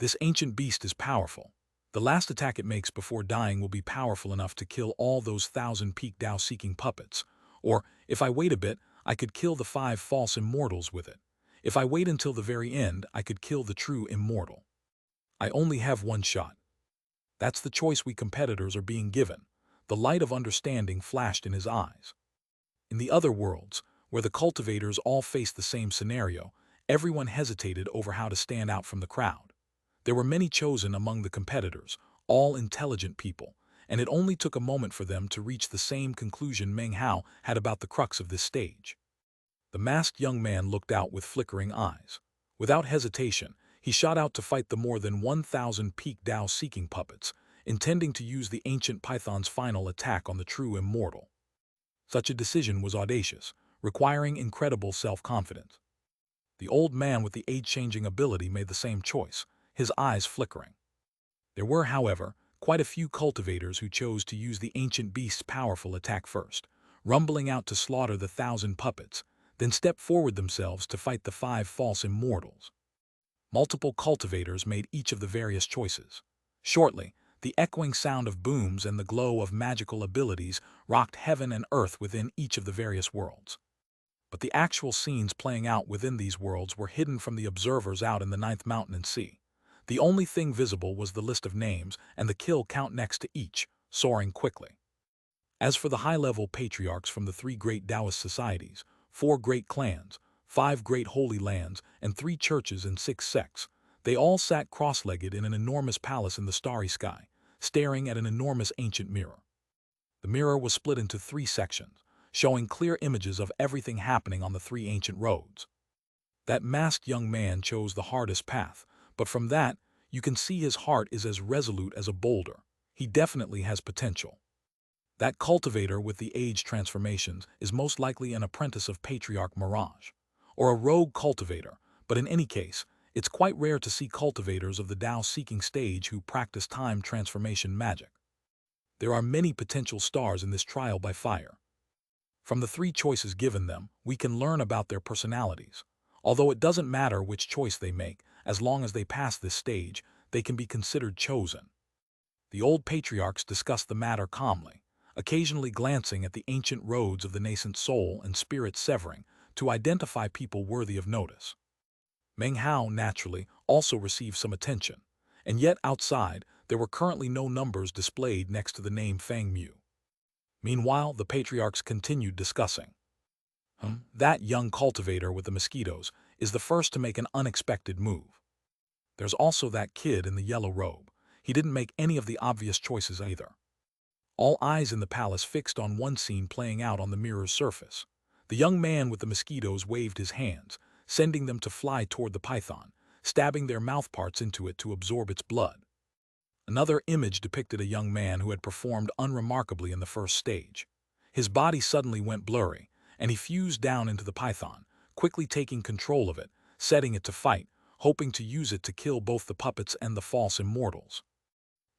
This ancient beast is powerful. The last attack it makes before dying will be powerful enough to kill all those 1,000 peak Dao-seeking puppets. Or, if I wait a bit, I could kill the 5 false immortals with it. If I wait until the very end, I could kill the true immortal. I only have one shot. That's the choice we competitors are being given. The light of understanding flashed in his eyes. In the other worlds, where the cultivators all faced the same scenario, everyone hesitated over how to stand out from the crowd. There were many chosen among the competitors, all intelligent people, and it only took a moment for them to reach the same conclusion Meng Hao had about the crux of this stage. The masked young man looked out with flickering eyes. Without hesitation, he shot out to fight the more than 1,000 peak Dao-seeking puppets, intending to use the ancient python's final attack on the true immortal. Such a decision was audacious, requiring incredible self-confidence. The old man with the age-changing ability made the same choice, his eyes flickering. There were, however, quite a few cultivators who chose to use the ancient beast's powerful attack first, rumbling out to slaughter the 1,000 puppets, then step forward themselves to fight the 5 false immortals. Multiple cultivators made each of the various choices. Shortly, the echoing sound of booms and the glow of magical abilities rocked heaven and earth within each of the various worlds. But the actual scenes playing out within these worlds were hidden from the observers out in the 9th mountain and sea. The only thing visible was the list of names and the kill count next to each, soaring quickly. As for the high-level patriarchs from the 3 great Taoist societies, 4 great clans, 5 great holy lands, and 3 churches and 6 sects, they all sat cross-legged in an enormous palace in the starry sky, staring at an enormous ancient mirror. The mirror was split into 3 sections, showing clear images of everything happening on the 3 ancient roads. That masked young man chose the hardest path, but from that, you can see his heart is as resolute as a boulder. He definitely has potential. That cultivator with the age transformations is most likely an apprentice of Patriarch Mirage, or a rogue cultivator, but in any case, it's quite rare to see cultivators of the Dao-seeking stage who practice time transformation magic. There are many potential stars in this trial by fire. From the 3 choices given them, we can learn about their personalities. Although it doesn't matter which choice they make, as long as they pass this stage, they can be considered chosen. The old patriarchs discussed the matter calmly, occasionally glancing at the ancient roads of the nascent soul and spirit severing to identify people worthy of notice. Meng Hao, naturally, also received some attention, and yet outside, there were currently no numbers displayed next to the name Fang Mu. Meanwhile, the patriarchs continued discussing. That young cultivator with the mosquitoes is the first to make an unexpected move. There's also that kid in the yellow robe. He didn't make any of the obvious choices either. All eyes in the palace fixed on one scene playing out on the mirror's surface. The young man with the mosquitoes waved his hands, sending them to fly toward the python, stabbing their mouthparts into it to absorb its blood. Another image depicted a young man who had performed unremarkably in the first stage. His body suddenly went blurry, and he fused down into the python, quickly taking control of it, setting it to fight, hoping to use it to kill both the puppets and the false immortals.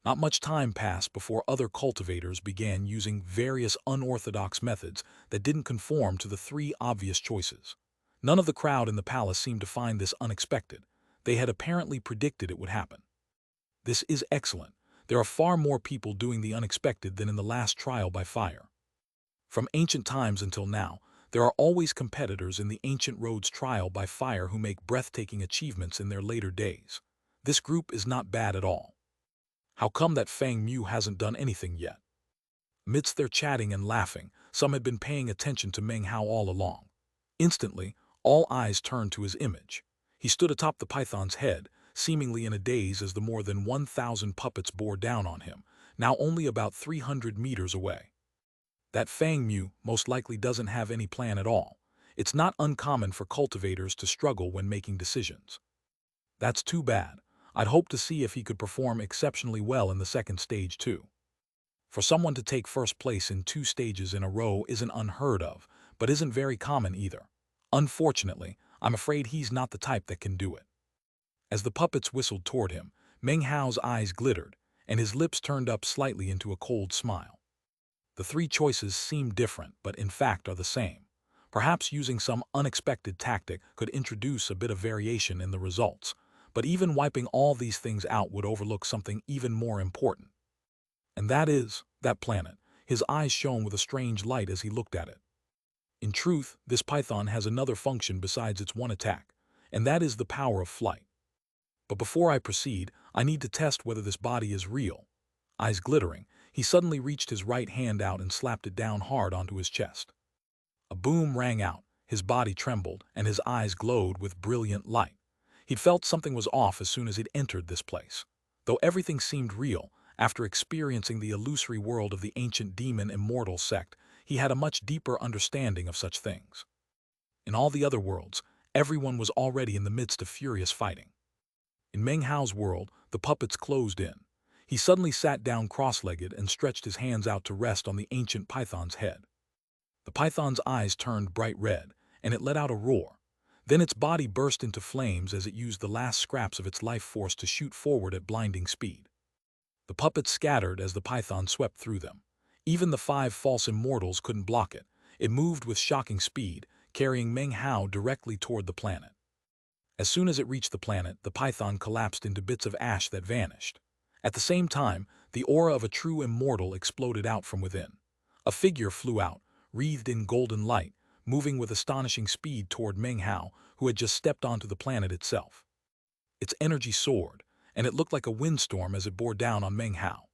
Not much time passed before other cultivators began using various unorthodox methods that didn't conform to the 3 obvious choices. None of the crowd in the palace seemed to find this unexpected. They had apparently predicted it would happen. This is excellent. There are far more people doing the unexpected than in the last trial by fire. From ancient times until now, there are always competitors in the ancient roads trial by fire who make breathtaking achievements in their later days. This group is not bad at all. How come that Fang Mu hasn't done anything yet? Amidst their chatting and laughing, some had been paying attention to Meng Hao all along. Instantly, all eyes turned to his image. He stood atop the python's head, seemingly in a daze as the more than 1,000 puppets bore down on him, now only about 300 meters away. That Fang Mu most likely doesn't have any plan at all. It's not uncommon for cultivators to struggle when making decisions. That's too bad. I'd hoped to see if he could perform exceptionally well in the second stage too. For someone to take first place in 2 stages in a row isn't unheard of, but isn't very common either. Unfortunately, I'm afraid he's not the type that can do it. As the puppets whistled toward him, Meng Hao's eyes glittered, and his lips turned up slightly into a cold smile. The 3 choices seem different, but in fact are the same. Perhaps using some unexpected tactic could introduce a bit of variation in the results, But even wiping all these things out would overlook something even more important. And that is, that planet. His eyes shone with a strange light as he looked at it. In truth, this python has another function besides its one attack, and that is the power of flight. But before I proceed, I need to test whether this body is real. Eyes glittering, he suddenly reached his right hand out and slapped it down hard onto his chest. A boom rang out, his body trembled, and his eyes glowed with brilliant light. He'd felt something was off as soon as he'd entered this place. Though everything seemed real, after experiencing the illusory world of the ancient demon immortal sect, he had a much deeper understanding of such things. In all the other worlds, everyone was already in the midst of furious fighting. In Meng Hao's world, the puppets closed in. He suddenly sat down cross-legged and stretched his hands out to rest on the ancient python's head. The python's eyes turned bright red, and it let out a roar. Then its body burst into flames as it used the last scraps of its life force to shoot forward at blinding speed. The puppets scattered as the python swept through them. Even the 5 false immortals couldn't block it. It moved with shocking speed, carrying Meng Hao directly toward the planet. As soon as it reached the planet, the python collapsed into bits of ash that vanished. At the same time, the aura of a true immortal exploded out from within. A figure flew out, wreathed in golden light, moving with astonishing speed toward Meng Hao, who had just stepped onto the planet itself. Its energy soared, and it looked like a windstorm as it bore down on Meng Hao.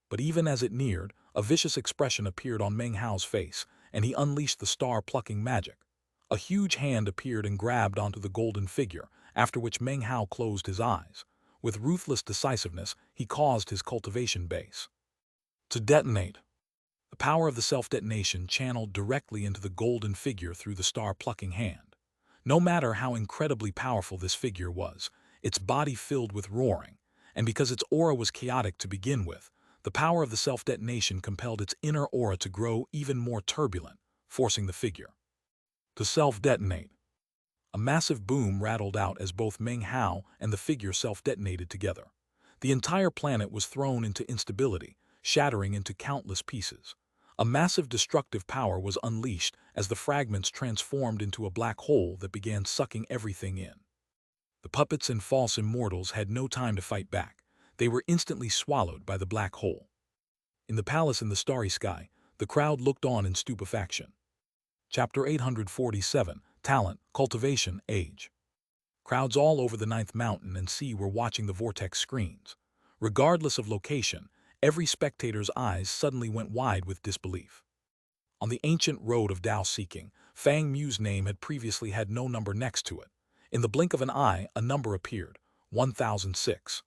But even as it neared, a vicious expression appeared on Meng Hao's face, and he unleashed the star-plucking magic. A huge hand appeared and grabbed onto the golden figure, after which Meng Hao closed his eyes. With ruthless decisiveness, he caused his cultivation base to detonate. The power of the self-detonation channeled directly into the golden figure through the star-plucking hand. No matter how incredibly powerful this figure was, its body filled with roaring, and because its aura was chaotic to begin with, the power of the self-detonation compelled its inner aura to grow even more turbulent, forcing the figure to self-detonate. A massive boom rattled out as both Meng Hao and the figure self-detonated together. The entire planet was thrown into instability, shattering into countless pieces. A massive destructive power was unleashed as the fragments transformed into a black hole that began sucking everything in. The puppets and false immortals had no time to fight back. They were instantly swallowed by the black hole. In the palace in the starry sky, the crowd looked on in stupefaction. Chapter 847, Talent, Cultivation, Age. Crowds all over the 9th mountain and sea were watching the vortex screens. Regardless of location, every spectator's eyes suddenly went wide with disbelief. On the ancient road of Tao seeking, Fang Mu's name had previously had no number next to it. In the blink of an eye, a number appeared, 1006.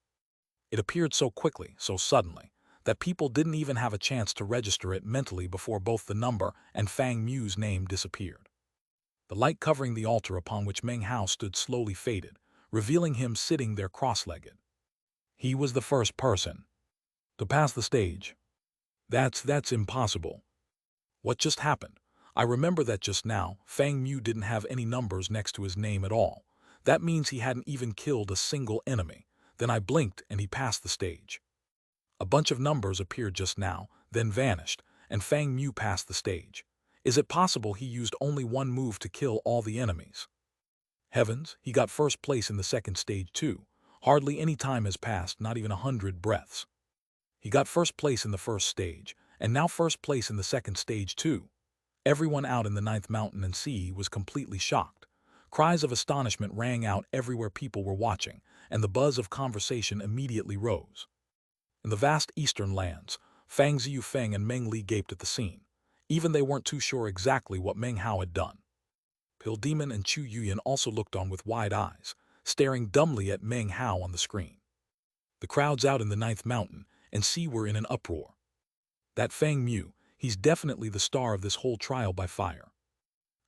It appeared so quickly, so suddenly, that people didn't even have a chance to register it mentally before both the number and Fang Mu's name disappeared. The light covering the altar upon which Meng Hao stood slowly faded, revealing him sitting there cross-legged. He was the first person to pass the stage. That's impossible. What just happened? I remember that just now, Fang Mu didn't have any numbers next to his name at all. That means he hadn't even killed a single enemy. Then I blinked and he passed the stage. A bunch of numbers appeared just now, then vanished, and Fang Mu passed the stage. Is it possible he used only one move to kill all the enemies? Heavens, he got first place in the second stage too. Hardly any time has passed, not even 100 breaths. He got first place in the first stage, and now first place in the second stage too. Everyone out in the 9th mountain and sea was completely shocked. Cries of astonishment rang out everywhere people were watching, and the buzz of conversation immediately rose. In the vast eastern lands, Fang Ziyufeng and Meng Li gaped at the scene. Even they weren't too sure exactly what Meng Hao had done. Pill Demon and Chu Yuyan also looked on with wide eyes, staring dumbly at Meng Hao on the screen. The crowds out in the 9th mountain and sea were in an uproar. That Fang Mu, he's definitely the star of this whole trial by fire.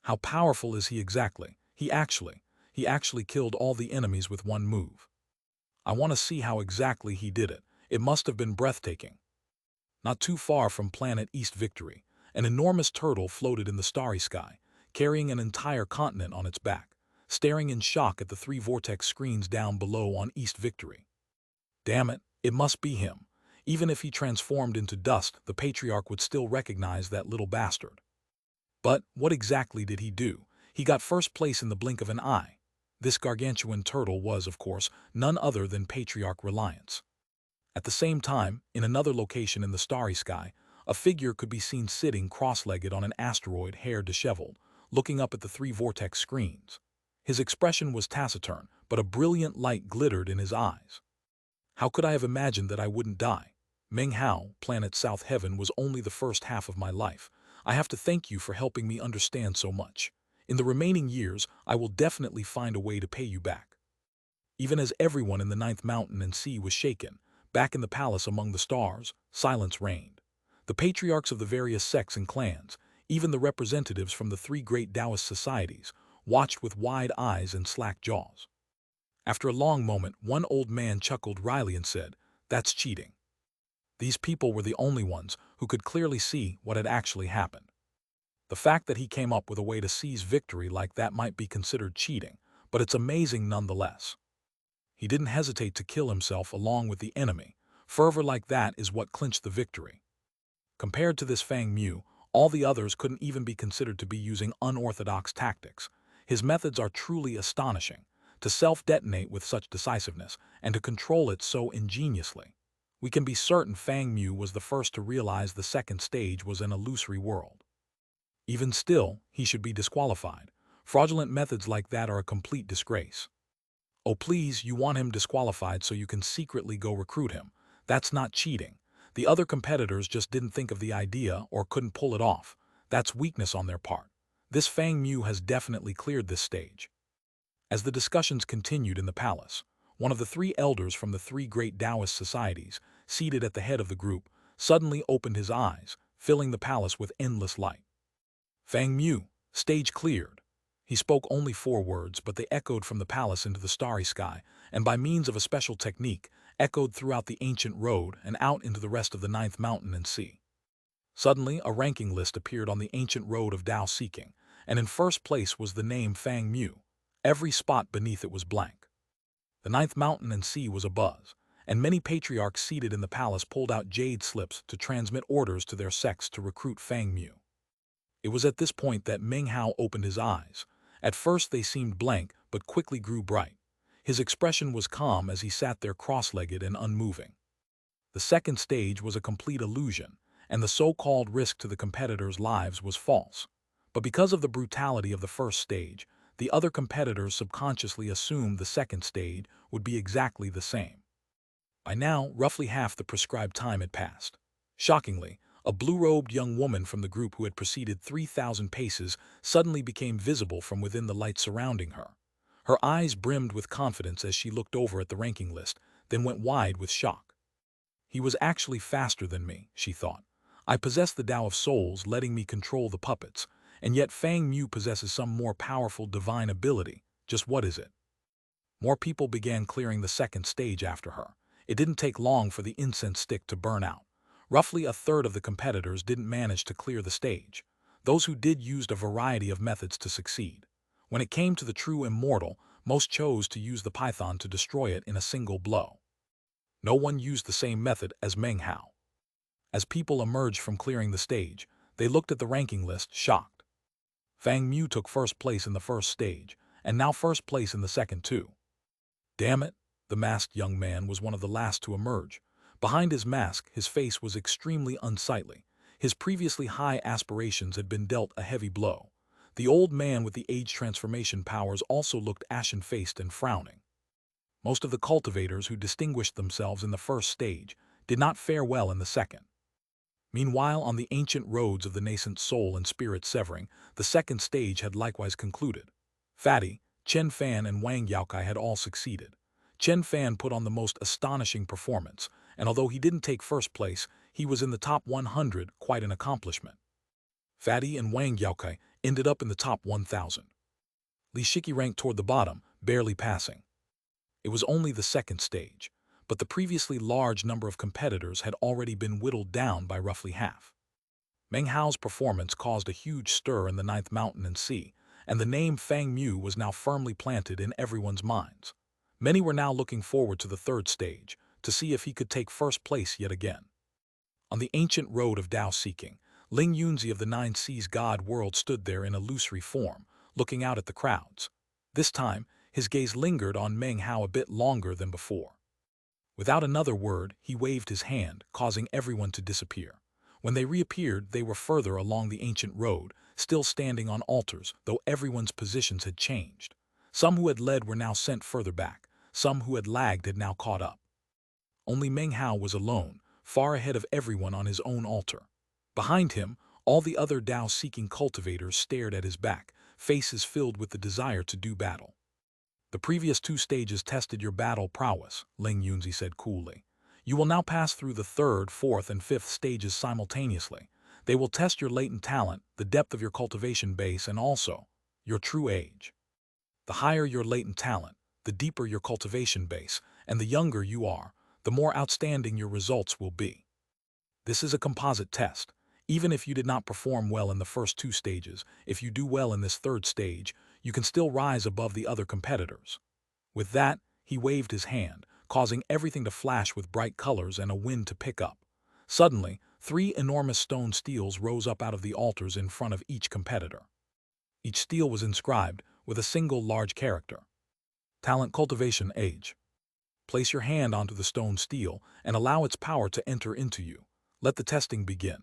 How powerful is he exactly? He actually killed all the enemies with one move. I want to see how exactly he did it. It must have been breathtaking. Not too far from planet East Victory, an enormous turtle floated in the starry sky, carrying an entire continent on its back, staring in shock at the 3 vortex screens down below on East Victory. Damn it, it must be him. Even if he transformed into dust, the patriarch would still recognize that little bastard. But what exactly did he do? He got first place in the blink of an eye. This gargantuan turtle was, of course, none other than Patriarch Reliance. At the same time, in another location in the starry sky, a figure could be seen sitting cross-legged on an asteroid, hair disheveled, looking up at the three vortex screens. His expression was taciturn, but a brilliant light glittered in his eyes. How could I have imagined that I wouldn't die? Meng Hao, Planet South Heaven, was only the first half of my life. I have to thank you for helping me understand so much. In the remaining years, I will definitely find a way to pay you back. Even as everyone in the ninth mountain and sea was shaken, back in the palace among the stars, silence reigned. The patriarchs of the various sects and clans, even the representatives from the three great Taoist societies, watched with wide eyes and slack jaws. After a long moment, one old man chuckled wryly and said, "That's cheating." These people were the only ones who could clearly see what had actually happened. The fact that he came up with a way to seize victory like that might be considered cheating, but it's amazing nonetheless. He didn't hesitate to kill himself along with the enemy. Fervor like that is what clinched the victory. Compared to this Fang Mu, all the others couldn't even be considered to be using unorthodox tactics. His methods are truly astonishing, to self-detonate with such decisiveness and to control it so ingeniously. We can be certain Fang Mu was the first to realize the second stage was an illusory world. Even still, he should be disqualified. Fraudulent methods like that are a complete disgrace. Oh please, you want him disqualified so you can secretly go recruit him. That's not cheating. The other competitors just didn't think of the idea or couldn't pull it off. That's weakness on their part. This Fang Mu has definitely cleared this stage. As the discussions continued in the palace, one of the three elders from the three great Taoist societies, seated at the head of the group, suddenly opened his eyes, filling the palace with endless light. "Fang Mu, stage cleared." He spoke only 4 words, but they echoed from the palace into the starry sky, and by means of a special technique, echoed throughout the ancient road and out into the rest of the ninth mountain and sea. Suddenly, a ranking list appeared on the ancient road of Tao seeking, and in first place was the name Fang Mu. Every spot beneath it was blank. The ninth mountain and sea was abuzz, and many patriarchs seated in the palace pulled out Jade slips to transmit orders to their sects to recruit Fang Mu. It was at this point that Meng Hao opened his eyes. At first they seemed blank, but quickly grew bright. His expression was calm as he sat there cross-legged and unmoving. The second stage was a complete illusion, and the so-called risk to the competitors' lives was false. But because of the brutality of the first stage, the other competitors subconsciously assumed the second stage would be exactly the same. By now, roughly half the prescribed time had passed. Shockingly, a blue-robed young woman from the group who had proceeded 3,000 paces suddenly became visible from within the light surrounding her. Her eyes brimmed with confidence as she looked over at the ranking list, then went wide with shock. He was actually faster than me, she thought. I possess the Tao of Souls, letting me control the puppets, and yet Fang Mu possesses some more powerful divine ability. Just what is it? More people began clearing the second stage after her. It didn't take long for the incense stick to burn out. Roughly a third of the competitors didn't manage to clear the stage. Those who did used a variety of methods to succeed. When it came to the true immortal, most chose to use the python to destroy it in a single blow. No one used the same method as Meng Hao. As people emerged from clearing the stage, they looked at the ranking list, shocked. Fang Mu took first place in the first stage, and now first place in the second too. Damn it, the masked young man was one of the last to emerge. Behind his mask, his face was extremely unsightly. His previously high aspirations had been dealt a heavy blow. The old man with the age transformation powers also looked ashen-faced and frowning. Most of the cultivators who distinguished themselves in the first stage did not fare well in the second. Meanwhile, on the ancient roads of the nascent soul and spirit severing, the second stage had likewise concluded. Fatty, Chen Fan and Wang Yaokai had all succeeded. Chen Fan put on the most astonishing performance, and although he didn't take first place, he was in the top 100, quite an accomplishment. Fatty and Wang Yaokai ended up in the top 1,000. Li Shiki ranked toward the bottom, barely passing. It was only the second stage, but the previously large number of competitors had already been whittled down by roughly half. Meng Hao's performance caused a huge stir in the ninth mountain and sea, and the name Fang Mu was now firmly planted in everyone's minds. Many were now looking forward to the third stage, to see if he could take first place yet again. On the ancient road of Tao seeking, Ling Yunzi of the Nine Seas God world stood there in illusory form, looking out at the crowds. This time, His gaze lingered on Meng Hao a bit longer than before. Without another word, he waved his hand, causing everyone to disappear. When they reappeared, they were further along the ancient road, still standing on altars, though everyone's positions had changed. Some who had led were now sent further back. Some who had lagged had now caught up. Only Meng Hao was alone, far ahead of everyone on his own altar. Behind him, all the other Tao-seeking cultivators stared at his back, faces filled with the desire to do battle. The previous 2 stages tested your battle prowess, Ling Yunzi said coolly. You will now pass through the 3rd, 4th, and 5th stages simultaneously. They will test your latent talent, the depth of your cultivation base, and also your true age. The higher your latent talent, the deeper your cultivation base, and the younger you are, the more outstanding your results will be. This is a composite test. Even if you did not perform well in the first 2 stages, if you do well in this 3rd stage, you can still rise above the other competitors. With that, he waved his hand, causing everything to flash with bright colors and a wind to pick up. Suddenly, 3 enormous stone steels rose up out of the altars in front of each competitor. Each steel was inscribed with a single large character. Talent Cultivation Age. Place your hand onto the stone steel and allow its power to enter into you. Let the testing begin.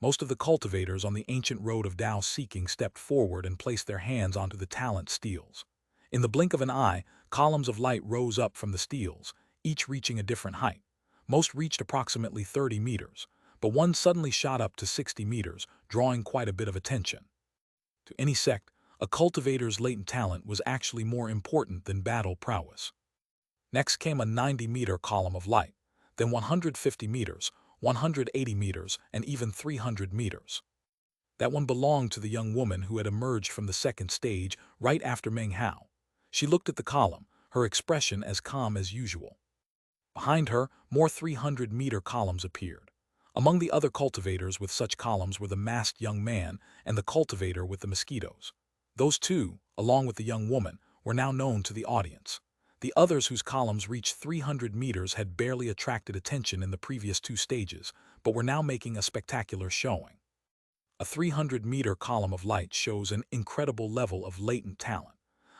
Most of the cultivators on the ancient road of Tao seeking stepped forward and placed their hands onto the talent steels. In the blink of an eye, columns of light rose up from the steels, each reaching a different height. Most reached approximately 30 meters, but one suddenly shot up to 60 meters, drawing quite a bit of attention. To any sect, a cultivator's latent talent was actually more important than battle prowess. Next came a 90-meter column of light, then 150 meters, 180 meters, and even 300 meters. That one belonged to the young woman who had emerged from the 2nd stage right after Meng Hao. She looked at the column, her expression as calm as usual. Behind her, more 300-meter columns appeared. Among the other cultivators with such columns were the masked young man and the cultivator with the mosquitoes. Those 2, along with the young woman, were now known to the audience. The others whose columns reached 300 meters had barely attracted attention in the previous 2 stages, but were now making a spectacular showing. A 300-meter column of light shows an incredible level of latent talent.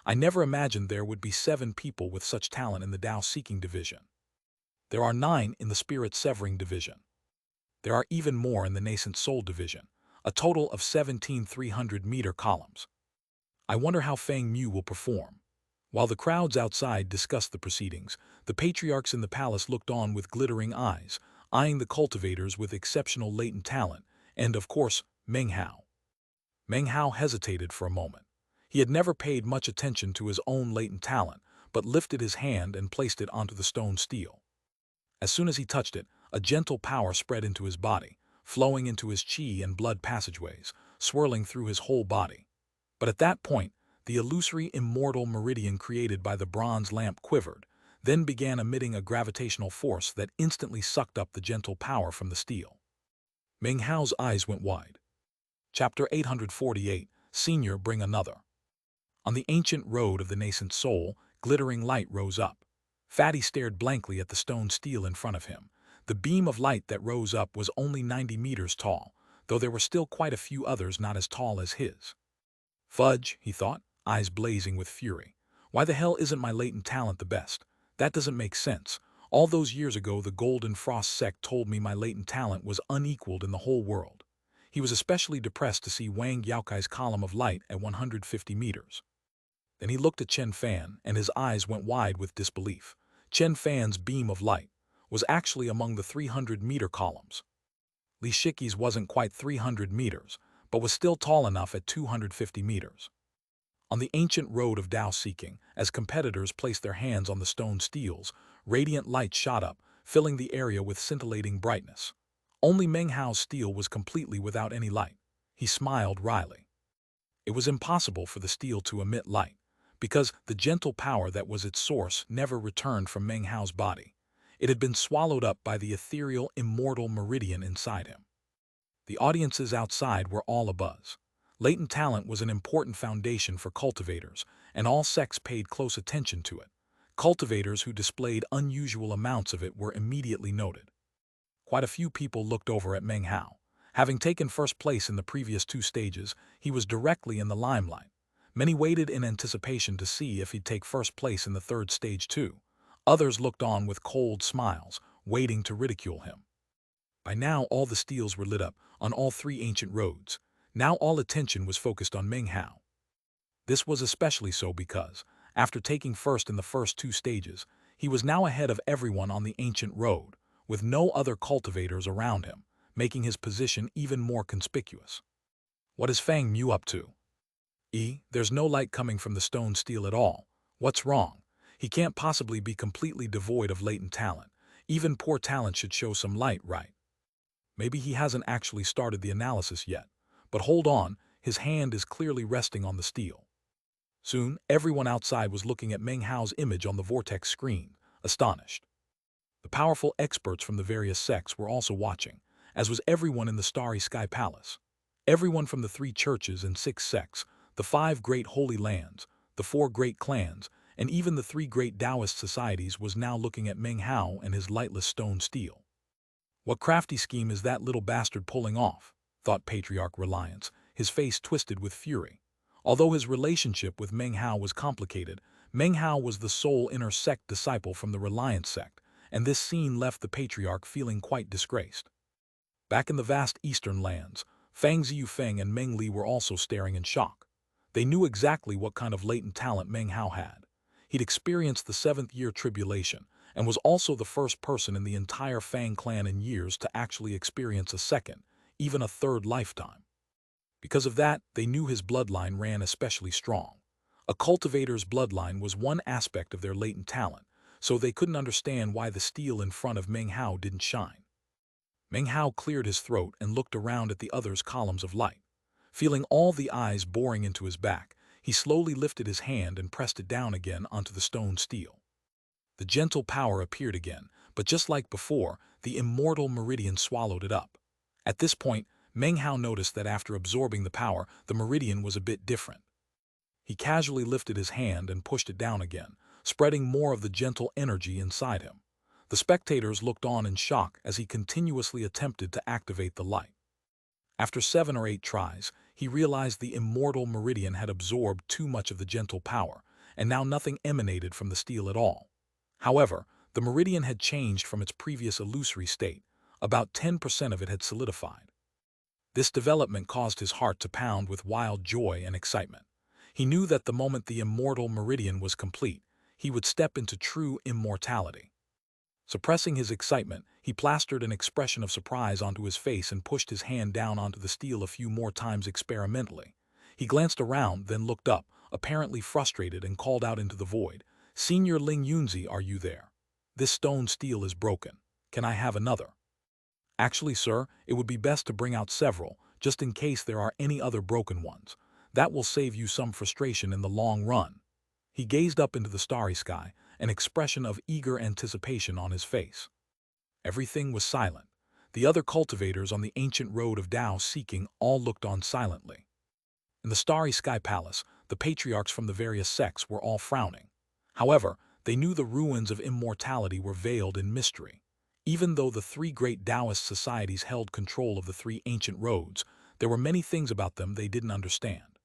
I never imagined there would be 7 people with such talent in the Tao-seeking division. There are 9 in the spirit-severing division. There are even more in the nascent soul division, a total of 17 300-meter columns. I wonder how Feng Mu will perform. While the crowds outside discussed the proceedings, the patriarchs in the palace looked on with glittering eyes, eyeing the cultivators with exceptional latent talent, and, of course, Meng Hao. Meng Hao hesitated for a moment. He had never paid much attention to his own latent talent, but lifted his hand and placed it onto the stone steel. As soon as he touched it, a gentle power spread into his body, flowing into his qi and blood passageways, swirling through his whole body. But at that point, the illusory immortal meridian created by the bronze lamp quivered, then began emitting a gravitational force that instantly sucked up the gentle power from the steel. Meng Hao's eyes went wide. Chapter 848, Senior, bring another. On the ancient road of the nascent soul, glittering light rose up. Fatty stared blankly at the stone steel in front of him. The beam of light that rose up was only 90 meters tall, though there were still quite a few others not as tall as his. Fudge, he thought, eyes blazing with fury. Why the hell isn't my latent talent the best? That doesn't make sense. All those years ago, the Golden Frost sect told me my latent talent was unequaled in the whole world. He was especially depressed to see Wang Yaokai's column of light at 150 meters. Then he looked at Chen Fan, and his eyes went wide with disbelief. Chen Fan's beam of light was actually among the 300-meter columns. Li Shiki's wasn't quite 300 meters, but was still tall enough at 250 meters. On the ancient road of Tao seeking, as competitors placed their hands on the stone steels, radiant light shot up, filling the area with scintillating brightness. Only Meng Hao's steel was completely without any light. He smiled wryly. It was impossible for the steel to emit light, because the gentle power that was its source never returned from Meng Hao's body. It had been swallowed up by the ethereal, immortal meridian inside him. The audiences outside were all abuzz. Latent talent was an important foundation for cultivators, and all sects paid close attention to it. Cultivators who displayed unusual amounts of it were immediately noted. Quite a few people looked over at Meng Hao. Having taken first place in the previous 2 stages, he was directly in the limelight. Many waited in anticipation to see if he'd take first place in the third stage too. Others looked on with cold smiles, waiting to ridicule him. By now all the steels were lit up on all three ancient roads. Now all attention was focused on Meng Hao. This was especially so because, after taking first in the first two stages, he was now ahead of everyone on the ancient road, with no other cultivators around him, making his position even more conspicuous. What is Fang Mu up to? There's no light coming from the stone steel at all. What's wrong? He can't possibly be completely devoid of latent talent. Even poor talent should show some light, right? Maybe he hasn't actually started the analysis yet. But hold on, his hand is clearly resting on the steel. Soon, everyone outside was looking at Meng Hao's image on the vortex screen, astonished. The powerful experts from the various sects were also watching, as was everyone in the Starry Sky Palace. Everyone from the 3 churches and 6 sects, the 5 great holy lands, the 4 great clans, and even the 3 great Taoist societies was now looking at Meng Hao and his lightless stone steel. What crafty scheme is that little bastard pulling off? Thought Patriarch Reliance, his face twisted with fury. Although his relationship with Meng Hao was complicated, Meng Hao was the sole inner sect disciple from the Reliance sect, and this scene left the Patriarch feeling quite disgraced. Back in the vast eastern lands, Fang Ziyufeng and Meng Li were also staring in shock. They knew exactly what kind of latent talent Meng Hao had. He'd experienced the 7th-year tribulation, and was also the first person in the entire Fang clan in years to actually experience a second, even a third lifetime. Because of that, they knew his bloodline ran especially strong. A cultivator's bloodline was one aspect of their latent talent, so they couldn't understand why the steel in front of Meng Hao didn't shine. Meng Hao cleared his throat and looked around at the others' columns of light. Feeling all the eyes boring into his back, he slowly lifted his hand and pressed it down again onto the stone steel. The gentle power appeared again, but just like before, the immortal meridian swallowed it up. At this point, Meng Hao noticed that after absorbing the power, the meridian was a bit different. He casually lifted his hand and pushed it down again, spreading more of the gentle energy inside him. The spectators looked on in shock as he continuously attempted to activate the light. After 7 or 8 tries, he realized the immortal meridian had absorbed too much of the gentle power, and now nothing emanated from the steel at all. However, the meridian had changed from its previous illusory state. About 10% of it had solidified. This development caused his heart to pound with wild joy and excitement. He knew that the moment the immortal meridian was complete, he would step into true immortality. Suppressing his excitement, he plastered an expression of surprise onto his face and pushed his hand down onto the steel a few more times experimentally. He glanced around, then looked up, apparently frustrated, and called out into the void, "Senior Ling Yunzi, are you there? This stone steel is broken. Can I have another?" "Actually, sir, it would be best to bring out several, just in case there are any other broken ones. That will save you some frustration in the long run." He gazed up into the starry sky, an expression of eager anticipation on his face. Everything was silent. The other cultivators on the ancient road of Tao seeking all looked on silently. In the Starry Sky Palace, the patriarchs from the various sects were all frowning. However, they knew the ruins of immortality were veiled in mystery. Even though the 3 great Taoist societies held control of the 3 ancient roads, there were many things about them they didn't understand.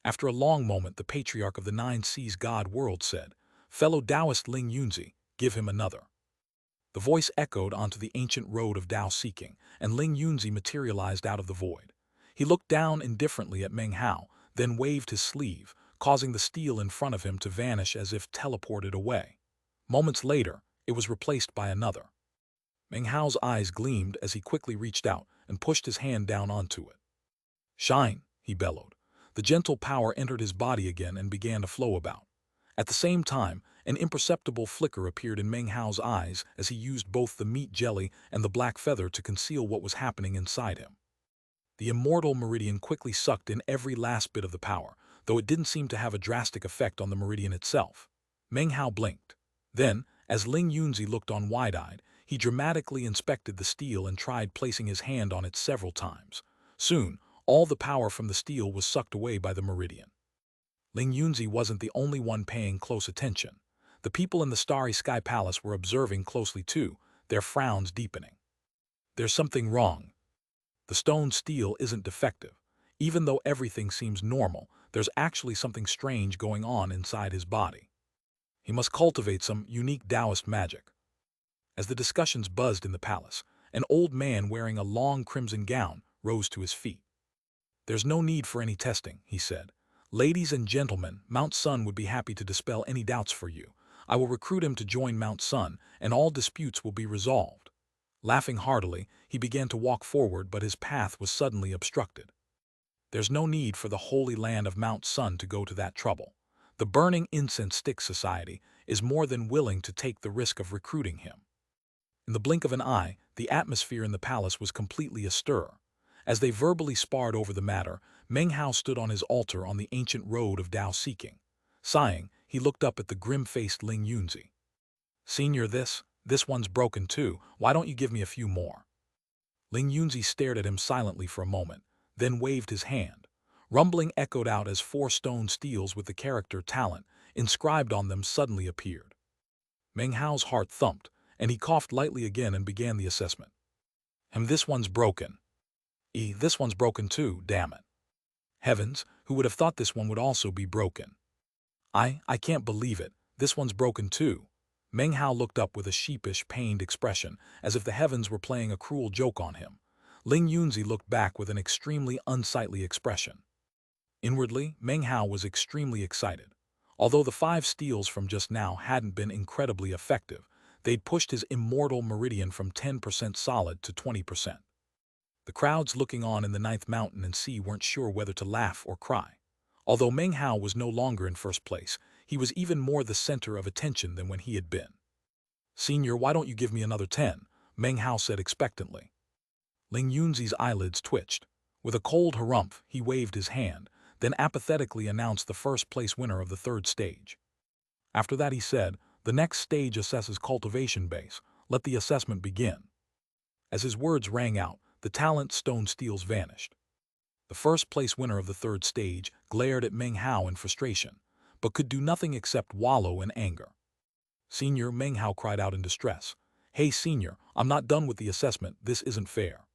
After a long moment, the patriarch of the 9 Seas God world said, "Fellow Taoist Ling Yunzi, give him another." The voice echoed onto the ancient road of Tao seeking, and Ling Yunzi materialized out of the void. He looked down indifferently at Meng Hao, then waved his sleeve, causing the steel in front of him to vanish as if teleported away. Moments later, it was replaced by another. Meng Hao's eyes gleamed as he quickly reached out and pushed his hand down onto it. "Shine," he bellowed. The gentle power entered his body again and began to flow about. At the same time, an imperceptible flicker appeared in Meng Hao's eyes as he used both the meat jelly and the black feather to conceal what was happening inside him. The immortal meridian quickly sucked in every last bit of the power, though it didn't seem to have a drastic effect on the meridian itself. Meng Hao blinked. Then, as Ling Yunzi looked on wide-eyed, he dramatically inspected the steel and tried placing his hand on it several times. Soon, all the power from the steel was sucked away by the meridian. Ling Yunzi wasn't the only one paying close attention. The people in the Starry Sky Palace were observing closely too, their frowns deepening. "There's something wrong. The stone steel isn't defective. Even though everything seems normal, there's actually something strange going on inside his body. He must cultivate some unique Taoist magic. As the discussions buzzed in the palace, an old man wearing a long crimson gown rose to his feet. "There's no need for any testing," he said. "Ladies and gentlemen, Mount Sun would be happy to dispel any doubts for you. I will recruit him to join Mount Sun, and all disputes will be resolved." Laughing heartily, he began to walk forward, but his path was suddenly obstructed. "There's no need for the holy land of Mount Sun to go to that trouble. The Burning Incense Stick Society is more than willing to take the risk of recruiting him." In the blink of an eye, the atmosphere in the palace was completely astir. As they verbally sparred over the matter, Meng Hao stood on his altar on the ancient road of Tao seeking. Sighing, he looked up at the grim-faced Ling Yunzi. "Senior, this one's broken too. Why don't you give me a few more?" Ling Yunzi stared at him silently for a moment, then waved his hand. Rumbling echoed out as 4 stone steels with the character talent inscribed on them suddenly appeared. Meng Hao's heart thumped, and he coughed lightly again and began the assessment. This one's broken. This one's broken too, damn it. Heavens, who would have thought this one would also be broken? I can't believe it, this one's broken too." Meng Hao looked up with a sheepish, pained expression, as if the heavens were playing a cruel joke on him. Ling Yunzi looked back with an extremely unsightly expression. Inwardly, Meng Hao was extremely excited. Although the 5 steals from just now hadn't been incredibly effective, they'd pushed his immortal meridian from 10% solid to 20%. The crowds looking on in the 9th mountain and sea weren't sure whether to laugh or cry. Although Meng Hao was no longer in first place, he was even more the center of attention than when he had been. "Senior, why don't you give me another 10? Meng Hao said expectantly. Ling Yunzi's eyelids twitched. With a cold harumph, he waved his hand, then apathetically announced the first-place winner of the 3rd stage. After that he said, "The next stage assesses cultivation base. Let the assessment begin." As his words rang out, the talent stone steels vanished. The first-place winner of the 3rd stage glared at Meng Hao in frustration, but could do nothing except wallow in anger. "Senior," Meng Hao cried out in distress. "Hey, Senior, I'm not done with the assessment. This isn't fair."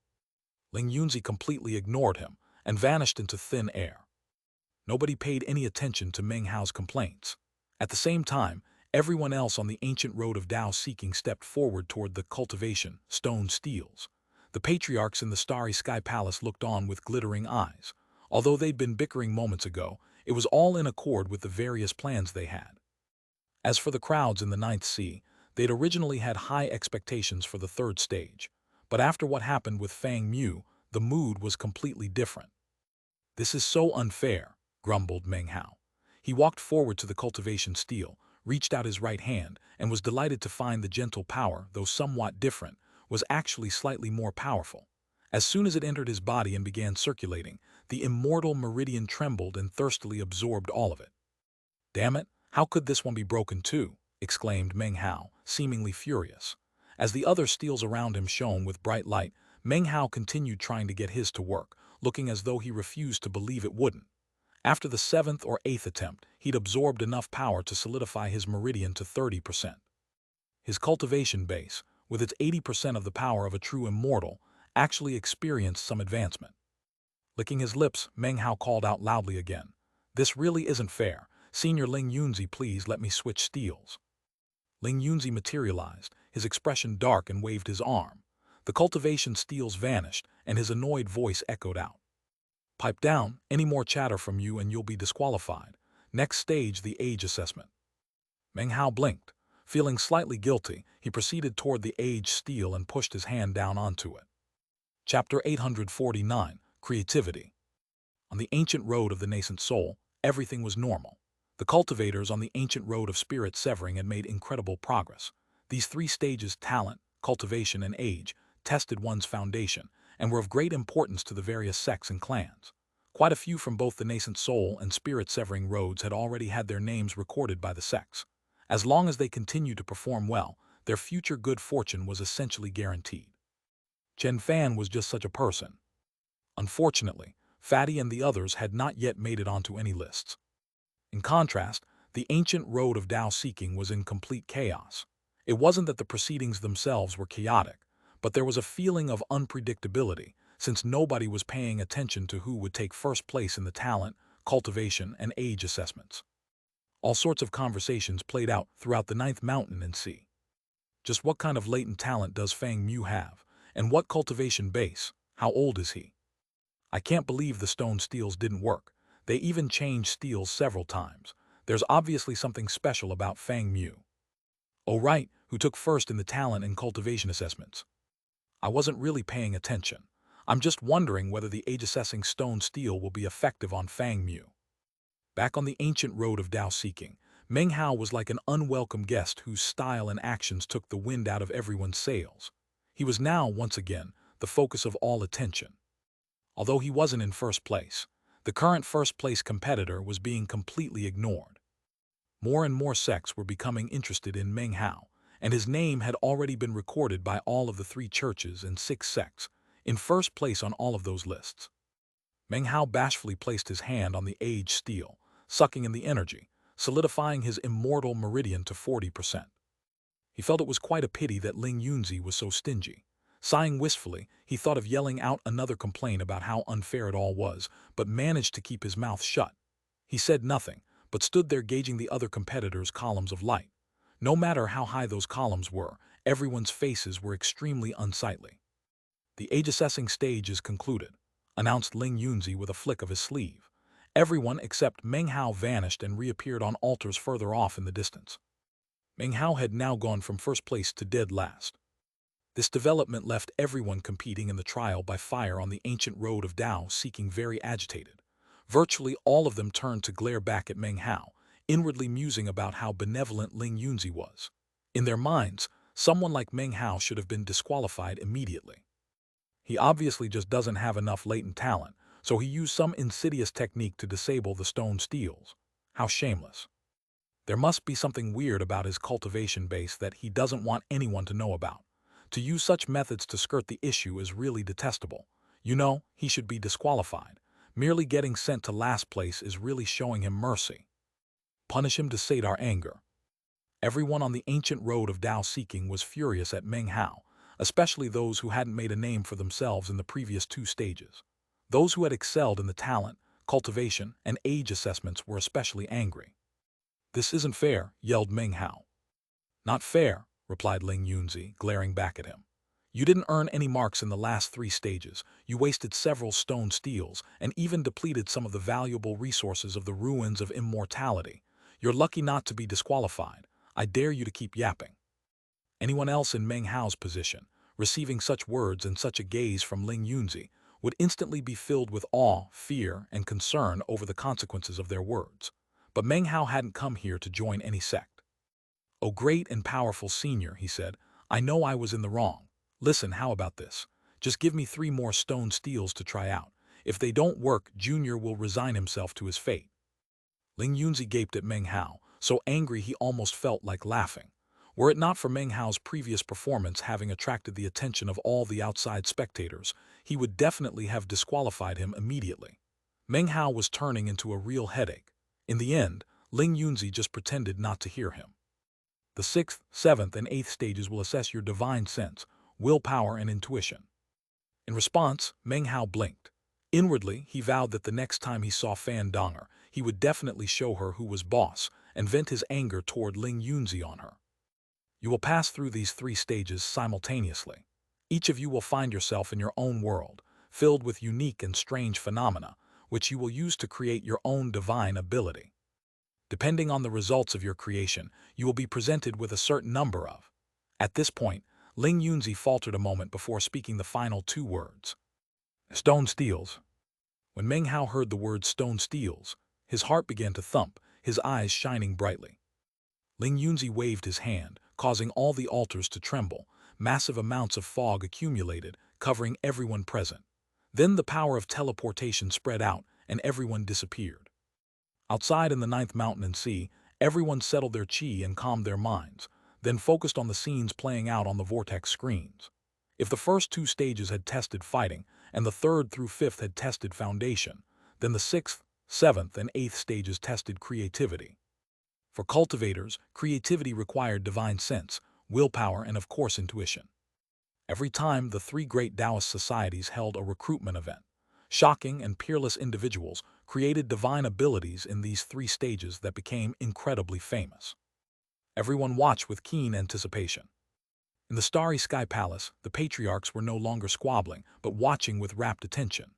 Ling Yunzi completely ignored him and vanished into thin air. Nobody paid any attention to Meng Hao's complaints. At the same time, everyone else on the ancient road of Tao seeking stepped forward toward the cultivation stone steels. The patriarchs in the Starry Sky Palace looked on with glittering eyes. Although they'd been bickering moments ago, it was all in accord with the various plans they had. As for the crowds in the 9th Sea, they'd originally had high expectations for the 3rd stage, but after what happened with Fang Mu, the mood was completely different. "This is so unfair," grumbled Meng Hao. He walked forward to the cultivation steel, reached out his right hand, and was delighted to find the gentle power, though somewhat different, was actually slightly more powerful. As soon as it entered his body and began circulating, the immortal meridian trembled and thirstily absorbed all of it. "Damn it, how could this one be broken too?" exclaimed Meng Hao, seemingly furious. As the other steels around him shone with bright light, Meng Hao continued trying to get his to work, looking as though he refused to believe it wouldn't. After the 7th or 8th attempt, he'd absorbed enough power to solidify his meridian to 30%. His cultivation base, with its 80% of the power of a true immortal, actually experienced some advancement. Licking his lips, Meng Hao called out loudly again. "This really isn't fair. Senior Ling Yunzi, please let me switch steels." Ling Yunzi materialized, his expression dark, and waved his arm. The cultivation steels vanished, and his annoyed voice echoed out. "Pipe down, any more chatter from you and you'll be disqualified. Next stage, the age assessment." Meng Hao blinked. Feeling slightly guilty, he proceeded toward the age steel and pushed his hand down onto it. Chapter 849, Creativity. On the ancient road of the nascent soul, everything was normal. The cultivators on the ancient road of spirit severing had made incredible progress. These 3 stages, talent, cultivation, and age, tested one's foundation and were of great importance to the various sects and clans. Quite a few from both the nascent soul and spirit severing roads had already had their names recorded by the sects. As long as they continued to perform well, their future good fortune was essentially guaranteed. Chen Fan was just such a person. Unfortunately, Fatty and the others had not yet made it onto any lists. In contrast, the ancient road of Tao seeking was in complete chaos. It wasn't that the proceedings themselves were chaotic, but there was a feeling of unpredictability, since nobody was paying attention to who would take first place in the talent, cultivation, and age assessments. All sorts of conversations played out throughout the ninth mountain and sea. Just what kind of latent talent does Fang Mu have? And what cultivation base? How old is he? I can't believe the stone steals didn't work. They even changed steals several times. There's obviously something special about Fang Mu. Oh right, who took first in the talent and cultivation assessments. I wasn't really paying attention. I'm just wondering whether the age-assessing stone steel will be effective on Fang Mu. Back on the ancient road of Dao seeking, Meng Hao was like an unwelcome guest whose style and actions took the wind out of everyone's sails. He was now, once again, the focus of all attention. Although he wasn't in first place, the current first-place competitor was being completely ignored. More and more sects were becoming interested in Meng Hao, and his name had already been recorded by all of the 3 churches and 6 sects, in first place on all of those lists. Meng Hao bashfully placed his hand on the age steel, sucking in the energy, solidifying his immortal meridian to 40%. He felt it was quite a pity that Ling Yunzi was so stingy. Sighing wistfully, he thought of yelling out another complaint about how unfair it all was, but managed to keep his mouth shut. He said nothing, but stood there gauging the other competitors' columns of light. No matter how high those columns were, everyone's faces were extremely unsightly. The age-assessing stage is concluded, announced Ling Yunzi with a flick of his sleeve. Everyone except Meng Hao vanished and reappeared on altars further off in the distance. Meng Hao had now gone from first place to dead last. This development left everyone competing in the trial by fire on the ancient road of Dao seeking very agitated. Virtually all of them turned to glare back at Meng Hao, inwardly musing about how benevolent Ling Yunzi was. In their minds, someone like Meng Hao should have been disqualified immediately. He obviously just doesn't have enough latent talent, so he used some insidious technique to disable the stone steels. How shameless. There must be something weird about his cultivation base that he doesn't want anyone to know about. To use such methods to skirt the issue is really detestable. You know, he should be disqualified. Merely getting sent to last place is really showing him mercy. Punish him to sate our anger. Everyone on the ancient road of Dao seeking was furious at Meng Hao, especially those who hadn't made a name for themselves in the previous 2 stages. Those who had excelled in the talent, cultivation, and age assessments were especially angry. This isn't fair, yelled Meng Hao. Not fair, replied Ling Yunzi, glaring back at him. You didn't earn any marks in the last 3 stages, you wasted several stone steels, and even depleted some of the valuable resources of the ruins of immortality. You're lucky not to be disqualified. I dare you to keep yapping. Anyone else in Meng Hao's position, receiving such words and such a gaze from Ling Yunzi, would instantly be filled with awe, fear, and concern over the consequences of their words. But Meng Hao hadn't come here to join any sect. "Oh great and powerful senior," he said, "I know I was in the wrong. Listen, how about this? Just give me 3 more stone steels to try out. If they don't work, Junior will resign himself to his fate." Ling Yunzi gaped at Meng Hao, so angry he almost felt like laughing. Were it not for Meng Hao's previous performance having attracted the attention of all the outside spectators, he would definitely have disqualified him immediately. Meng Hao was turning into a real headache. In the end, Ling Yunzi just pretended not to hear him. The 6th, 7th, and 8th stages will assess your divine sense, willpower, and intuition. In response, Meng Hao blinked. Inwardly, he vowed that the next time he saw Fan Donger, he would definitely show her who was boss and vent his anger toward Ling Yunzi on her. You will pass through these 3 stages simultaneously. Each of you will find yourself in your own world, filled with unique and strange phenomena, which you will use to create your own divine ability. Depending on the results of your creation, you will be presented with a certain number of. At this point, Ling Yunzi faltered a moment before speaking the final 2 words. Stone steels. When Meng Hao heard the word stone steels, his heart began to thump, his eyes shining brightly. Ling Yunzi waved his hand, causing all the altars to tremble. Massive amounts of fog accumulated, covering everyone present. Then the power of teleportation spread out, and everyone disappeared. Outside in the 9th mountain and sea, everyone settled their chi and calmed their minds, then focused on the scenes playing out on the vortex screens. If the first 2 stages had tested fighting, and the 3rd through 5th had tested foundation, then the 6th, 7th, and 8th stages tested creativity. For cultivators, creativity required divine sense, willpower, and of course intuition. Every time the three great Taoist societies held a recruitment event, shocking and peerless individuals created divine abilities in these three stages that became incredibly famous. Everyone watched with keen anticipation. In the starry sky palace, the patriarchs were no longer squabbling, but watching with rapt attention.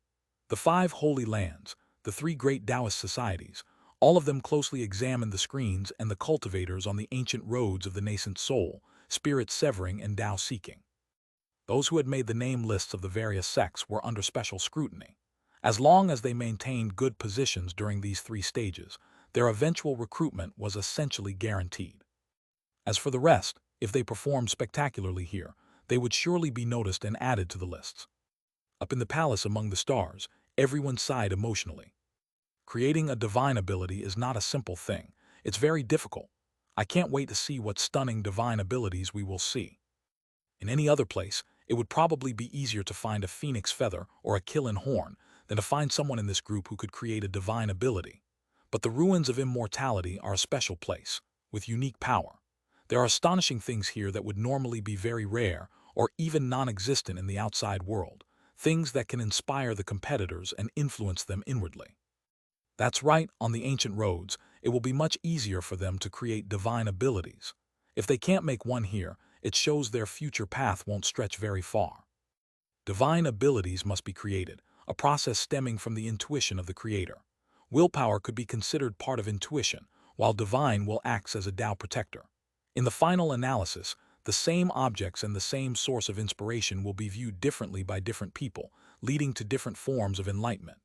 The five holy lands, the three great Taoist societies, all of them closely examined the screens and the cultivators on the ancient roads of the nascent soul, spirit severing and Tao seeking. Those who had made the name lists of the various sects were under special scrutiny. As long as they maintained good positions during these three stages, their eventual recruitment was essentially guaranteed. As for the rest, if they performed spectacularly here, they would surely be noticed and added to the lists. Up in the palace among the stars, everyone sighed emotionally. Creating a divine ability is not a simple thing. It's very difficult. I can't wait to see what stunning divine abilities we will see. In any other place, it would probably be easier to find a phoenix feather or a killing horn than to find someone in this group who could create a divine ability. But the ruins of immortality are a special place, with unique power. There are astonishing things here that would normally be very rare or even non-existent in the outside world, things that can inspire the competitors and influence them inwardly. That's right, on the ancient roads, it will be much easier for them to create divine abilities. If they can't make one here, it shows their future path won't stretch very far. Divine abilities must be created, a process stemming from the intuition of the creator. Willpower could be considered part of intuition, while divine will act as a Tao protector. In the final analysis, the same objects and the same source of inspiration will be viewed differently by different people, leading to different forms of enlightenment.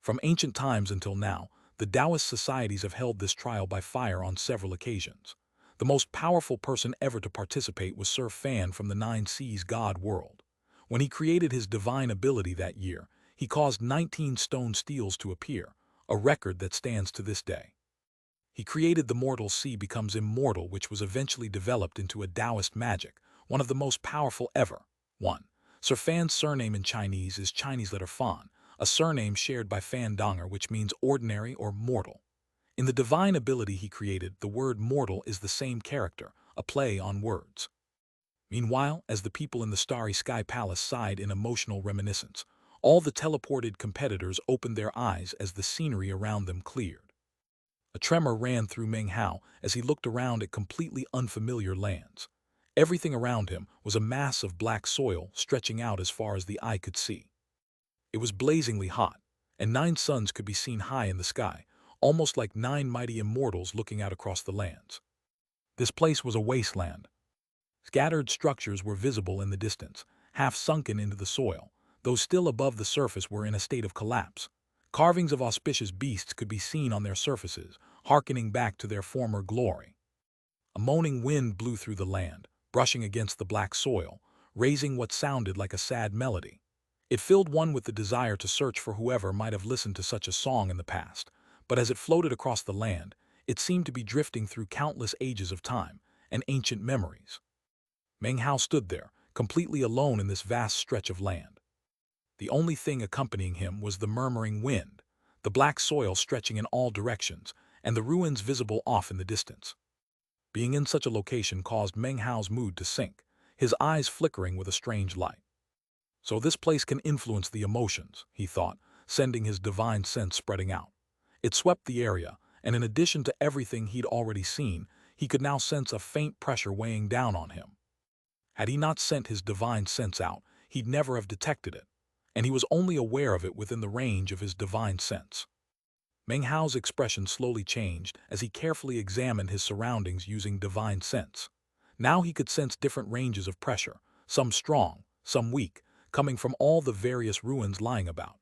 From ancient times until now, the Taoist societies have held this trial by fire on several occasions. The most powerful person ever to participate was Sir Fan from the Nine Seas God world. When he created his divine ability that year, he caused 19 stone steels to appear, a record that stands to this day. He created the mortal sea becomes immortal, which was eventually developed into a Taoist magic, one of the most powerful ever. 1. Sir Fan's surname in Chinese is Chinese letter Fan, a surname shared by Fan Donger, which means ordinary or mortal. In the divine ability he created, the word mortal is the same character, a play on words. Meanwhile, as the people in the starry sky palace sighed in emotional reminiscence, all the teleported competitors opened their eyes as the scenery around them cleared. A tremor ran through Meng Hao as he looked around at completely unfamiliar lands. Everything around him was a mass of black soil stretching out as far as the eye could see. It was blazingly hot, and 9 suns could be seen high in the sky, almost like 9 mighty immortals looking out across the lands. This place was a wasteland. Scattered structures were visible in the distance, half sunken into the soil. Those still above the surface were in a state of collapse. Carvings of auspicious beasts could be seen on their surfaces, hearkening back to their former glory. A moaning wind blew through the land, brushing against the black soil, raising what sounded like a sad melody. It filled one with the desire to search for whoever might have listened to such a song in the past, but as it floated across the land, it seemed to be drifting through countless ages of time and ancient memories. Meng Hao stood there, completely alone in this vast stretch of land. The only thing accompanying him was the murmuring wind, the black soil stretching in all directions, and the ruins visible off in the distance. Being in such a location caused Meng Hao's mood to sink, his eyes flickering with a strange light. So this place can influence the emotions, he thought, sending his divine sense spreading out. It swept the area, and in addition to everything he'd already seen, he could now sense a faint pressure weighing down on him. Had he not sent his divine sense out, he'd never have detected it, and he was only aware of it within the range of his divine sense. Meng Hao's expression slowly changed as he carefully examined his surroundings using divine sense. Now he could sense different ranges of pressure, some strong, some weak, coming from all the various ruins lying about.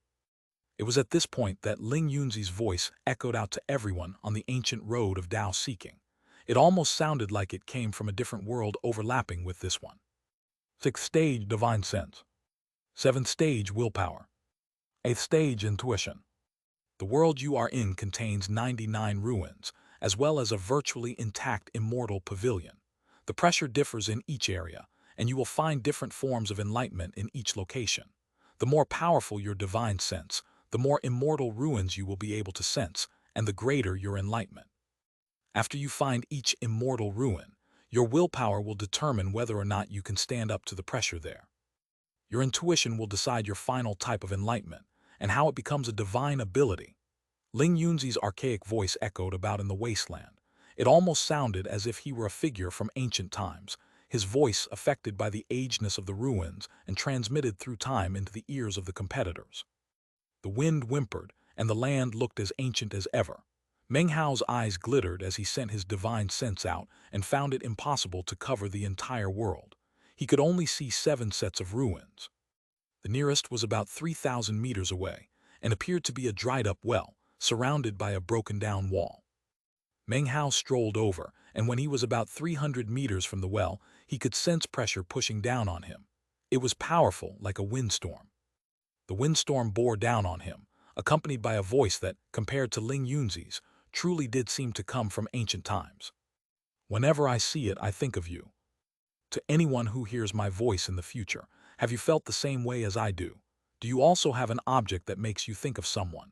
It was at this point that Ling Yunzi's voice echoed out to everyone on the ancient road of Tao seeking. It almost sounded like it came from a different world overlapping with this one. 6th stage, divine sense. 7th stage, willpower. 8th stage, intuition. The world you are in contains 99 ruins, as well as a virtually intact immortal pavilion. The pressure differs in each area, and you will find different forms of enlightenment in each location. The more powerful your divine sense, the more immortal ruins you will be able to sense, and the greater your enlightenment. After you find each immortal ruin, Your willpower will determine whether or not you can stand up to the pressure there. Your intuition will decide your final type of enlightenment and how it becomes a divine ability. Ling Yunzi's archaic voice echoed about in the wasteland. It almost sounded as if he were a figure from ancient times, his voice affected by the agedness of the ruins and transmitted through time into the ears of the competitors. The wind whimpered, and the land looked as ancient as ever. Meng Hao's eyes glittered as he sent his divine sense out and found it impossible to cover the entire world. He could only see 7 sets of ruins. The nearest was about 3,000 meters away and appeared to be a dried-up well, surrounded by a broken-down wall. Meng Hao strolled over, and when he was about 300 meters from the well, he could sense pressure pushing down on him. It was powerful, like a windstorm. The windstorm bore down on him, accompanied by a voice that, compared to Ling Yunzi's, truly did seem to come from ancient times. Whenever I see it, I think of you. To anyone who hears my voice in the future, have you felt the same way as I do? Do you also have an object that makes you think of someone?